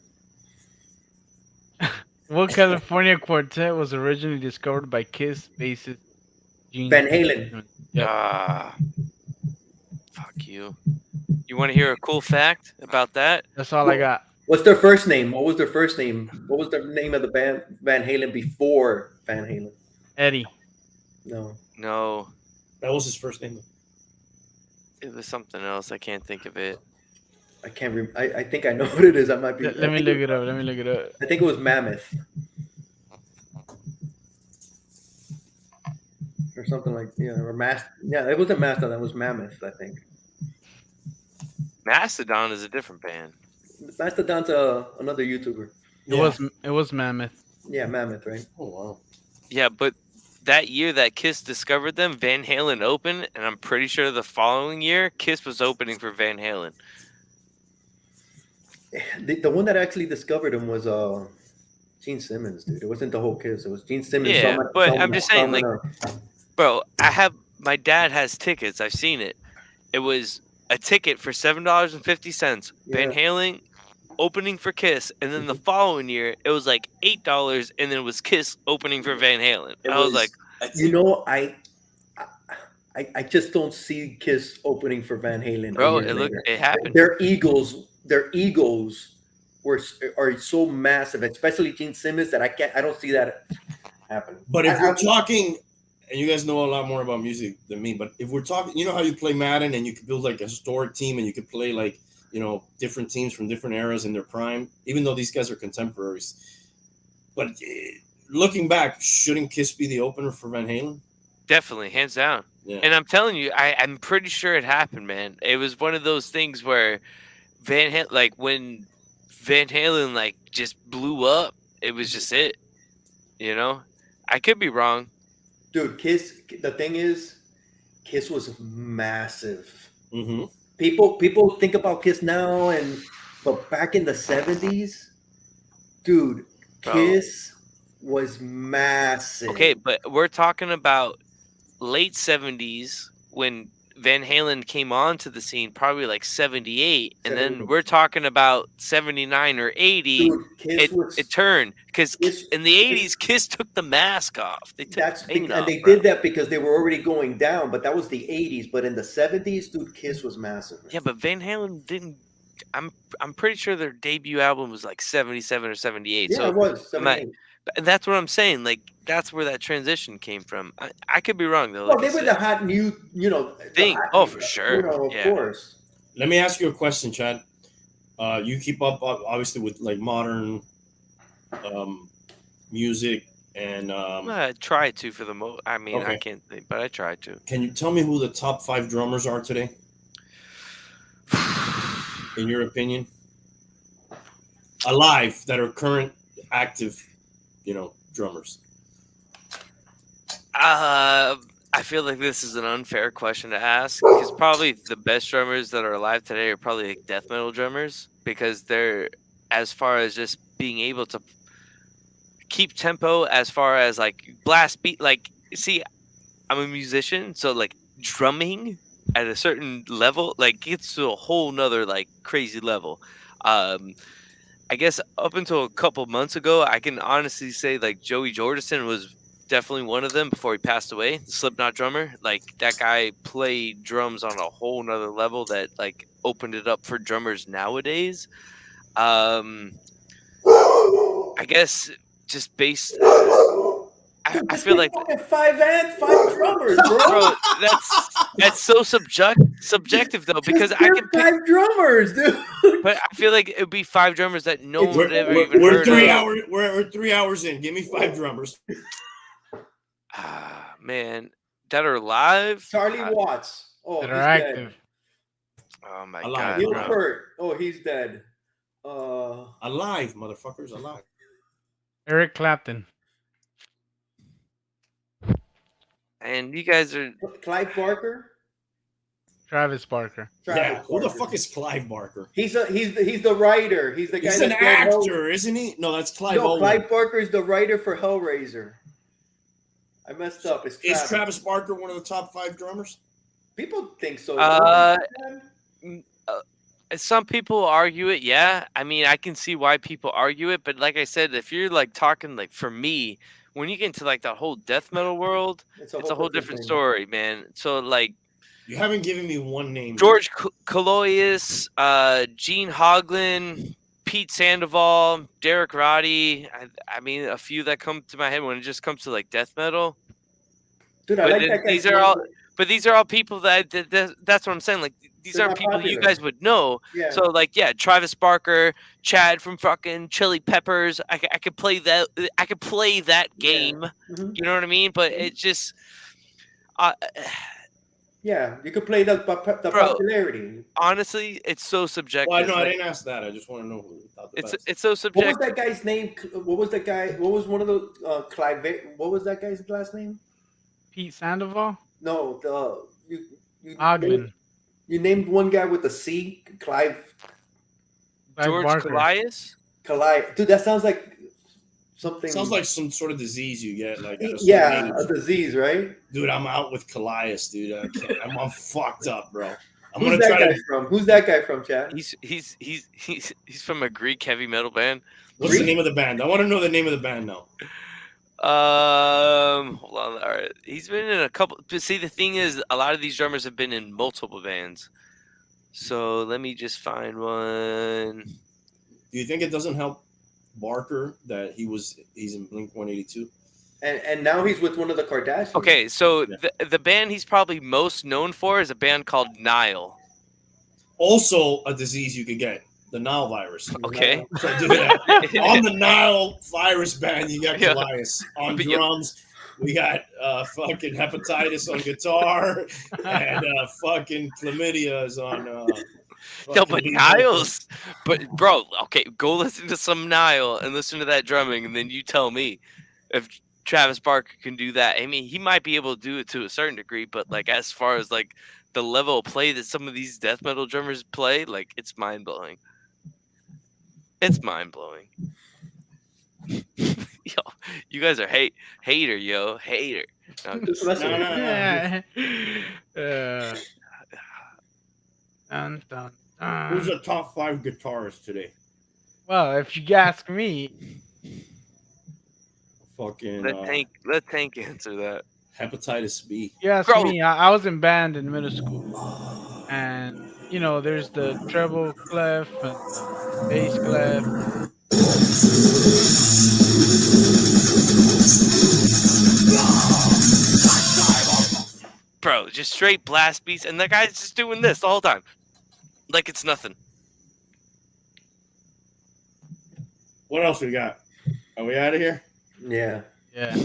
What California quartet was originally discovered by Kiss bassist Gene Van Halen. Yep. Fuck you. You want to hear a cool fact about that? That's all I got. What's their first name? What was their first name? What was the name of the band Van Halen before Van Halen? Eddie. No. No, That was his first name. it was something else. I can't think of it. I can't remember. I think I know what it is. I might be. Let me look it up. Let me look it up. I think it was Mammoth. Or something like or yeah, it wasn't Mastodon, that was Mammoth, I think. Mastodon is a different band. Mastodon's another YouTuber. It was Mammoth. Yeah, Mammoth, right? Oh wow. Yeah, but that year that Kiss discovered them, Van Halen opened, and I'm pretty sure the following year, Kiss was opening for Van Halen. The one that actually discovered him was Gene Simmons, dude. It wasn't the whole Kiss. It was Gene Simmons. Yeah, but I'm just saying, like, bro, my dad has tickets. I've seen it. It was a ticket for $7.50. Van Halen opening for Kiss, and then the following year it was like $8, and then it was Kiss opening for Van Halen. I was like, I just don't see Kiss opening for Van Halen. bro, it happened. Their egos are so massive, especially Gene Simmons, that I don't see that happening. But if we're talking, and you guys know a lot more about music than me, but if we're talking, you know how you play Madden and you could build like a historic team and you could play like, you know, different teams from different eras in their prime, even though these guys are contemporaries. But looking back, shouldn't Kiss be the opener for Van Halen? Definitely, hands down. Yeah. And I'm telling you, I'm pretty sure it happened, man. It was one of those things where Van Halen, like when Van Halen like just blew up, it was just it. You know, I could be wrong. Dude, Kiss. The thing is, Kiss was massive. Mm-hmm. People think about Kiss now, but back in the 70s, dude, Kiss was massive. Okay, but we're talking about late 70s when Van Halen came onto the scene, probably like 78, and then we're talking about 79 or 80. Dude, it turned because in the 80s, Kiss took the mask off. They took the paint off, they did that because they were already going down, but that was the 80s. But in the 70s, dude, Kiss was massive. Man. Yeah, but Van Halen didn't. I'm pretty sure their debut album was like 77 or 78. Yeah, so it was 78. And that's what I'm saying. Like, that's where that transition came from. I could be wrong, though. Well, they were the hot new, thing. For sure. Of course. Let me ask you a question, Chad. You keep up, obviously, with, like, modern music and... I try to for the most... I mean, okay. I can't think, but I try to. Can you tell me who the top 5 drummers are today? In your opinion? Alive, that are current, active... drummers. I feel like this is an unfair question to ask because probably the best drummers that are alive today are probably like death metal drummers because they're, as far as just being able to keep tempo, as far as like blast beat, like, see, I'm a musician, so like drumming at a certain level, like gets to a whole nother like crazy level. I guess up until a couple months ago, I can honestly say like Joey Jordison was definitely one of them before he passed away, the Slipknot drummer. Like that guy played drums on a whole nother level that like opened it up for drummers nowadays. I guess just based. I feel like 5 drummers, bro. That's so subjective though, because I can pick 5 drummers, dude. But I feel like it would be 5 drummers that no one would ever even we're heard 3 of. hours. We're 3 hours in. Give me 5 drummers. Man, that are live. Charlie Watts. Oh, That he's are active. Oh my Alive. god, Neil bro. Peart. Oh, he's dead. Alive, motherfuckers, alive. Eric Clapton. And you guys are Clive Barker. Travis Barker. Travis Who the Barker. fuck is Clive Barker? He's the writer. He's the guy. He's an that did actor, isn't he? No, that's Clive No, Owen. Clive Barker is the writer for Hellraiser. I messed up. It's Travis. Is Travis Barker one of the top 5 drummers? People think so. some people argue it, yeah. I mean, I can see why people argue it, but like I said, if you're like talking like for me, when you get into like the whole death metal world, it's a whole different thing. story, man. So like You haven't given me one name. George Kaloius, Gene Hoglan, Pete Sandoval, Derek Roddy. I mean, a few that come to my head when it just comes to like death metal. Dude, I But like then that guy. these are all people that's what I'm saying. Like these They're aren't not people you popular. guys would know. Yeah. So like, yeah, Travis Barker, Chad from fucking Chili Peppers. I could play that. I could play that game. Mhm. You know what I mean? But it just, Yeah, you could play the popularity. honestly, it's so subjective. Well, no, I Like, didn't ask that. I just want to know who thought the best. it's so What subjective. was that guy's name? What was that guy? What was one of the Clive? What was that guy's last name? Pete Sandoval. No, you Ogden. You named one guy with a C. Clive. George Barker. Clive. Dude, that sounds like something. Sounds like some sort of disease you get. Like at a certain Yeah, age. a disease, right? Dude, I'm out with colitis, dude. I can't. I'm fucked up, bro. I'm Who's gonna that try guy to. from? Who's that guy from, Chad? He's from a Greek heavy metal band. What's the name of the band? I want to know the name of the band now. Hold on. All right, he's been in a couple. But see, the thing is, a lot of these drummers have been in multiple bands. So let me just find one. Do you think it doesn't help Barker that he's in Blink 182? And now he's with one of the Kardashians. Okay, so Yeah. the band he's probably most known for is a band called Nile. Also, a disease you could get, the Nile virus. Okay. So, dude, on the Nile virus band, you got Yeah. colitis. On But you- drums, we got fucking hepatitis on guitar, and fucking chlamydia is on. No, fucking but lead Nile's. But bro, okay, go listen to some Nile and listen to that drumming, and then you tell me if Travis Barker can do that. I mean, he might be able to do it to a certain degree, but like as far as like the level of play that some of these death metal drummers play, like it's mind blowing. It's mind blowing. Yo, you guys are hater. No, I'm just- That's No, what- no. Dun, dun, Who's dun. the top 5 guitarists today? Well, if you ask me, Fucking let Tank answer that. hepatitis B. you ask Bro. me, I was in band in middle school, and you know, there's the treble clef and the bass clef. Bro, just straight blast beats, and the guy's just doing this the whole time, like it's nothing. What else we got? Are we out of here? Yeah. Yeah.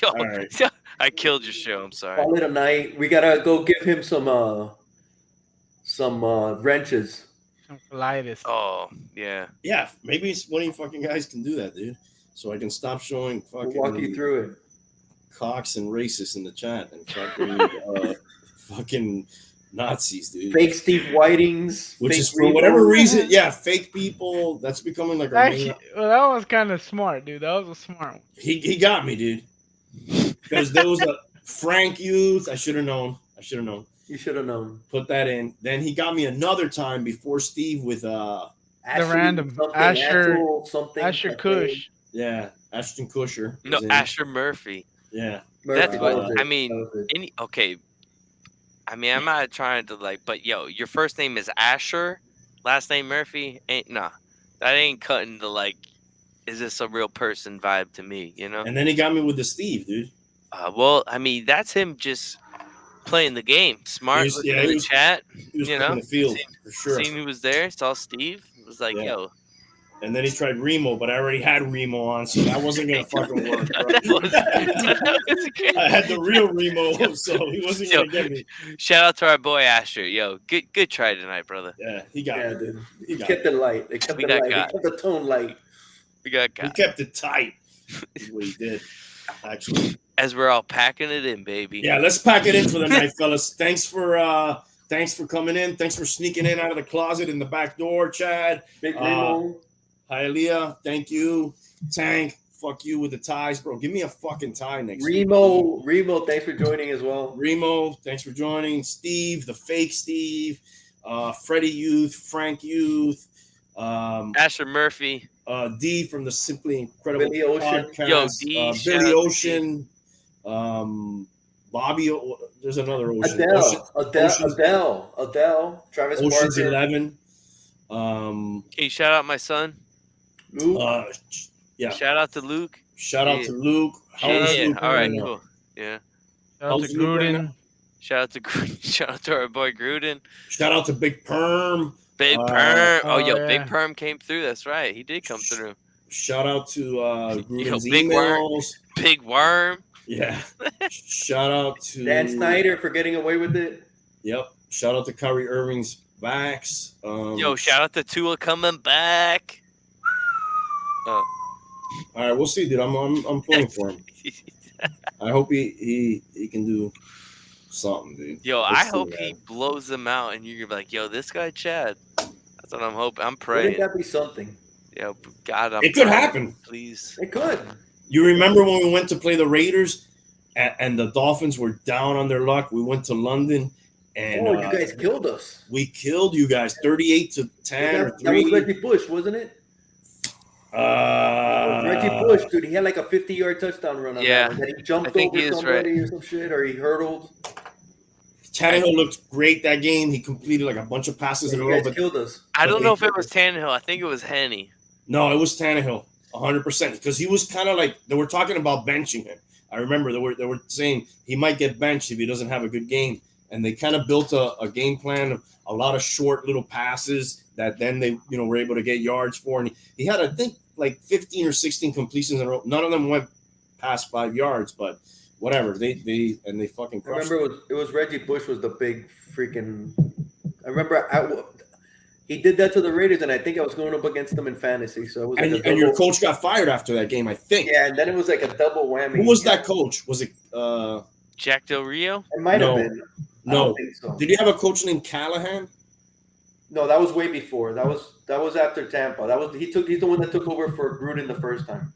Yo, All right. I killed your show. I'm sorry. Call it a night. We gotta go give him some wrenches. Some colitis. Oh yeah. Yeah, maybe one of you fucking guys can do that, dude. So I can stop showing We'll fucking walk you through it. cocks and racists in the chat and fucking Nazis, dude. Fake Steve Whitings. Which fake is for whatever Reebok. reason, yeah, fake people. That's becoming like our main. Actually, well, that was kind of smart, dude. That was a smart one. He got me, dude. Because there was a Frank Youth. I should have known. You should have known. Put that in. Then he got me another time before Steve with random. something, Asher- Ashel something. Asher something. Kush. Ashton Kutcher. No, was in. Asher Murphy. Yeah. Murphy, That's what that was it. I mean. That was it. Okay. I mean, I'm not trying to like, but yo, your first name is Asher, last name Murphy. That ain't cutting the like. Is this a real person vibe to me? You know. And then he got me with the Steve, dude. Well, I mean, that's him just playing the game, smart. He was- Looking yeah, at he the was- chat, He was You putting know? the field for sure. seen who was there, saw Steve, was like, Yeah. yo, And then he tried Remo, but I already had Remo on, so that wasn't gonna fucking work, bro. I had the real Remo, so he wasn't gonna get me. Shout out to our boy Asher. Yo, good try tonight, brother. Yeah, he got Yeah, me. dude. He He got kept it light. They kept We it got light. got. He kept the tone light. We got He kept it tight. Is what he did, actually. as we're all packing it in, baby. Yeah, let's pack it in for the night, fellas. Thanks for coming in. Thanks for sneaking in out of the closet in the back door, Chad. Big Remo. Hialeah, thank you. Tank, fuck you with the ties, bro. Give me a fucking tie next week. Remo, thanks for joining as well. Remo, thanks for joining. Steve, the fake Steve. Freddie Youth, Frank Youth. Asher Murphy. D from the Simply Incredible Billy Ocean. podcast. Yo, D, shout Billy out to Ocean. Bobby, there's another Ocean. Adele, Travis Ocean's Barker. 11. Can you shout out my son? Luke. Yeah. Shout out to Luke. Shout out to Luke. How old is Yeah. Luke All right. now? Cool. Yeah. Shout out to How's Luke right Gruden. now? Shout out to our boy Gruden. Shout out to Big Perm. Big Perm. oh, Yo, yeah. Big Perm came through. That's right. He did come through. Shout out to Gruden's Big Worm. emails. Big Worm. Yeah. Shout out to Dan Snyder for getting away with it. Yep. Shout out to Kyrie Irving's backs. Yo, shout out to Tua coming back. All right, we'll see, dude. I'm pulling for him. I hope he can do something, dude. Yo, Let's I see, hope man. he blows them out, and you're gonna be like, "Yo, this guy Chad." That's what I'm hoping. I'm Wouldn't praying. that be something? Yo, God, I'm It could praying. happen. Please. It could. You remember when we went to play the Raiders and the Dolphins were down on their luck? We went to London and You guys killed us. we killed you guys 38-10 or That was 3. Reggie Bush, wasn't it? Reggie Bush, dude, he had like a 50-yard touchdown run on Yeah, that one. Then he jumped I think over he is somebody or some shit, or he hurdled. Tannehill looked great that game. He completed like a bunch of passes in a You row, guys but killed us. I don't But know they- if it was Tannehill. I think it was Henny. no, it was Tannehill 100% because he was kind of like they were talking about benching him. I remember they were saying he might get benched if he doesn't have a good game, and they kind of built a game plan of a lot of short little passes that then they were able to get yards for, and he had I think like 15 or 16 completions in a row. None of them went past 5 yards, but whatever. They fucking I crushed. remember it was Reggie Bush was the big freaking. I remember he did that to the Raiders, and I think I was going up against them in fantasy. So it was like And your coach got fired after that game, I think. Yeah, and then it was like a double whammy. Who was that coach? Was it Jack Del Rio? It might No. have been. I no? don't think so. Did you have a coach named Callahan? No, that was way before. That was after Tampa. He's the one that took over for Gruden the first time.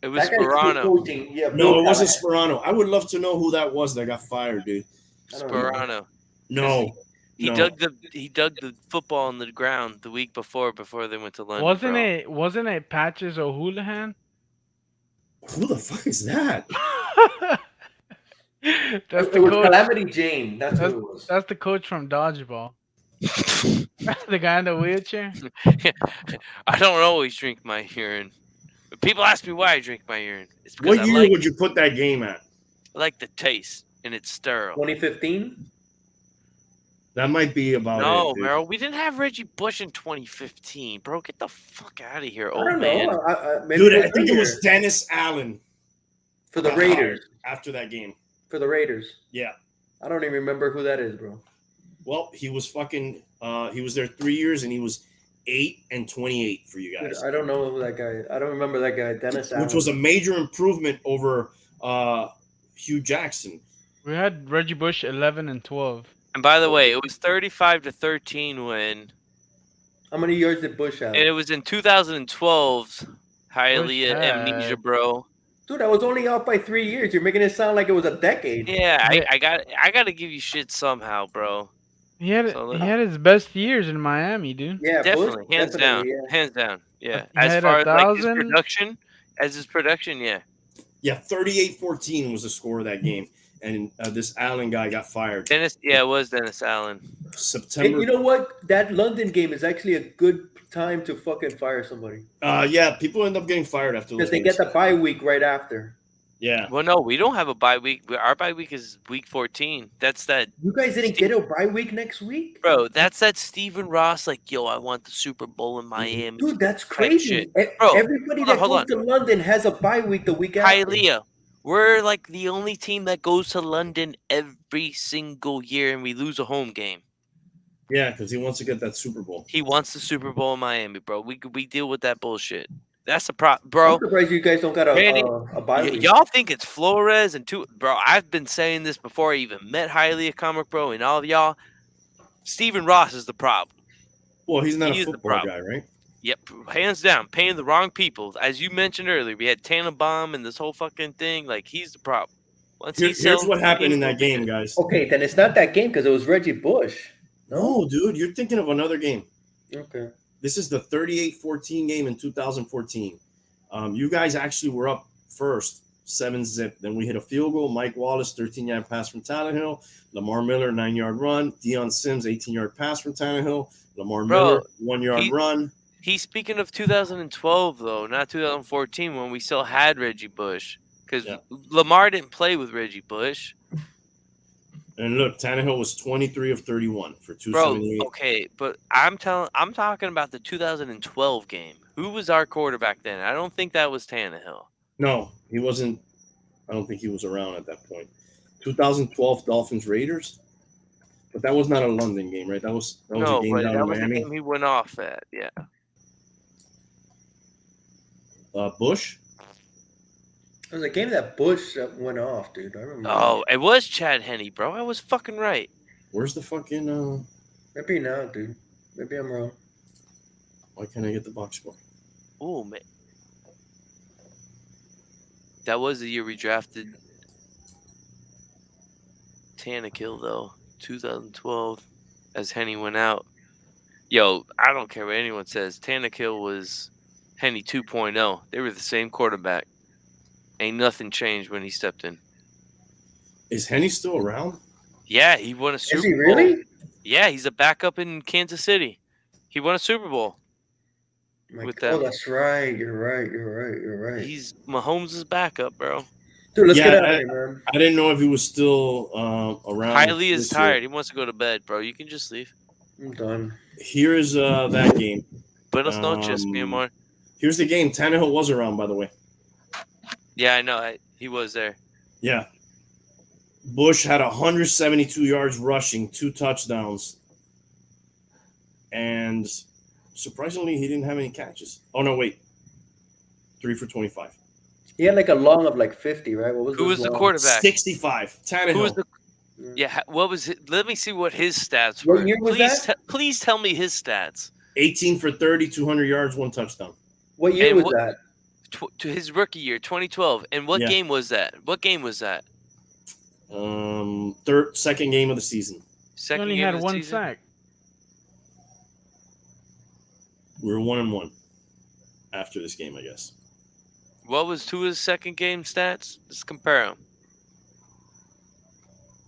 It was That guy's still Sperano. coaching. Yeah, No, Bill it wasn't Callahan. Sperano. I would love to know who that was that got fired, dude. I don't know. Sperano. No. He No. dug the football on the ground the week before they went to London. Wasn't it Patches O'Houlihan? Who the fuck is that? That's It the was coach. Calamity Jane. That's who it was. That's the coach from Dodgeball. The guy in the wheelchair. I don't always drink my urine. But people ask me why I drink my urine. It's because What I year would you put that game at? like the taste, and it's sterile. 2015. That might be about No, it. dude. Merrill, we didn't have Reggie Bush in 2015, bro. Get the fuck out of here, I old don't man. know. Maybe Dude, it I think it earlier. was Dennis Allen for the got Raiders. hired after that game. For the Raiders. Yeah. I don't even remember who that is, bro. Well, he was fucking. He was there 3 years, and he was 8-28 for you guys, I don't know who that guy. I don't remember that guy. Dennis Allen. which was a major improvement over Hugh Jackson. We had Reggie Bush 11 and 12. And by the way, it was 35-13 when, How many yards did Bush have? and it was in 2012. Hialeah had- amnesia, bro. Dude, I was only out by 3 years. You're making it sound like it was a decade. Yeah, Yeah. I got to give you shit somehow, bro. He had So, he had his best years in Miami, dude. Yeah, Definitely, Bush, hands down, definitely, yeah. hands down. Yeah, He as had far as like 1,000. his production, yeah. Yeah, 38-14 was the score of that game, and this Allen guy got fired. It was Dennis Allen. And September. you know what? That London game is actually a good time to fucking fire somebody Yeah, people end up getting fired after those because they games. get the bye week right after. Yeah. Well, no, we don't have a bye week. Our bye week is week 14. That's that. You guys didn't get a bye week next week? Bro, that's that Stephen Ross, like, yo, I want the Super Bowl in Miami. Dude, that's type crazy. shit. Bro, Everybody that hold goes on. to London has a bye week the week after. Hialeah, we're like the only team that goes to London every single year, and we lose a home game. Yeah, because he wants to get that Super Bowl. He wants the Super Bowl in Miami, bro. We deal with that bullshit. That's the problem, bro. I'm surprised you guys don't got Randy, a bye week. y'all think it's Flores and two, bro. I've been saying this before I even met Hialeah Comic Bro and all of y'all. Stephen Ross is the problem. Well, he's not He a is the football problem. guy, right? Yep, hands down, paying the wrong people. As you mentioned earlier, we had Tannenbaum and this whole fucking thing. Like, he's the problem. Here's what happened in that game, guys. Okay, then it's not that game because it was Reggie Bush. No, dude, you're thinking of another game. Okay. This is the 38-14 game in 2014. You guys actually were up first, 7-0. Then we hit a field goal. Mike Wallace, 13-yard pass from Tannehill. Lamar Miller, 9-yard run. Deion Sims, 18-yard pass from Tannehill. Lamar Miller, 1-yard run. He's speaking of 2012, though, not 2014, when we still had Reggie Bush. Because Lamar didn't play with Reggie Bush. And look, Tannehill was 23 of 31 for 278. Bro, okay, but I'm talking about the 2012 game. Who was our quarterback then? I don't think that was Tannehill. No, he wasn't. I don't think he was around at that point. 2012 Dolphins Raiders, but that was not a London game, right? That was a game down in Miami. The game he went off at. Yeah. Bush. It was a game that Bush went off, dude. I remember. Oh, it was Chad Henne, bro. I was fucking right. Where's the fucking? Maybe not, dude. Maybe I'm wrong. Why can't I get the box score? Oh man, that was the year we drafted Tannehill, though. 2012, as Henne went out. Yo, I don't care what anyone says. Tannehill was Henne 2.0. They were the same quarterback. Ain't nothing changed when he stepped in. Is Henne still around? Yeah, he won a Super Bowl. Is he really? Yeah, he's a backup in Kansas City. He won a Super Bowl. Oh, that's right. You're right. He's Mahomes' backup, bro. Dude, let's get out of here, man. I didn't know if he was still around. Hialeah is tired. He wants to go to bed, bro. You can just leave. I'm done. Here is that game. Buenas noches, mi amor. Here's the game. Tannehill was around, by the way. Yeah, I know. He was there. Yeah. Bush had 172 yards rushing, 2 touchdowns. And surprisingly, he didn't have any catches. Oh, no, wait. 3 for 25. He had like a long of like 50, right? Who was the quarterback? 65. Tannehill. Who was the? Yeah, what was it? Let me see what his stats were. What year was that? Please tell me his stats. 18 for 30, 200 yards, 1 touchdown. What year was that? To his rookie year, 2012. And what game was that? What game was that? Second game of the season. He only had 1 sack. We were 1-1 after this game, I guess. What was Tua's second game stats? Let's compare them.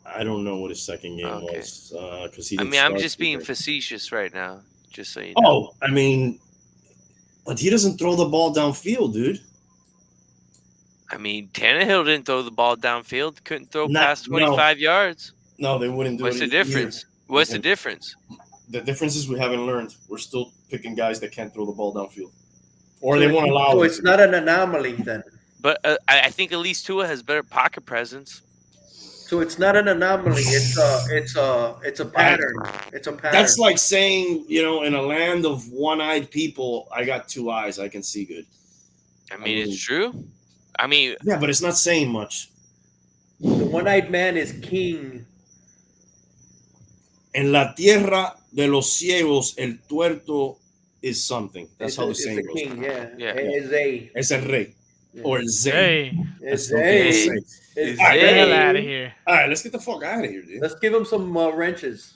I don't know what his second game was because he. I'm just being facetious right now, just so you know. Oh, I mean, but he doesn't throw the ball downfield, dude. I mean, Tannehill didn't throw the ball downfield. Couldn't throw past 25 yards. No, they wouldn't do it. What's the difference? What's the difference? The difference is we haven't learned. We're still picking guys that can't throw the ball downfield. Or they won't allow it. So it's not an anomaly then. But I think at least Tua has better pocket presence. So it's not an anomaly. It's a pattern. It's a pattern. That's like saying, in a land of one-eyed people, I got 2 eyes. I can see good. I mean, it's true. I mean, yeah, but it's not saying much. The one-eyed man is king. En la tierra de los ciegos, el tuerto is something. That's how the saying goes. King, yeah. Es el rey. Or el zay. It's All right, Get the hell out of here. All right, let's get the fuck out of here, dude. Let's give him some wrenches.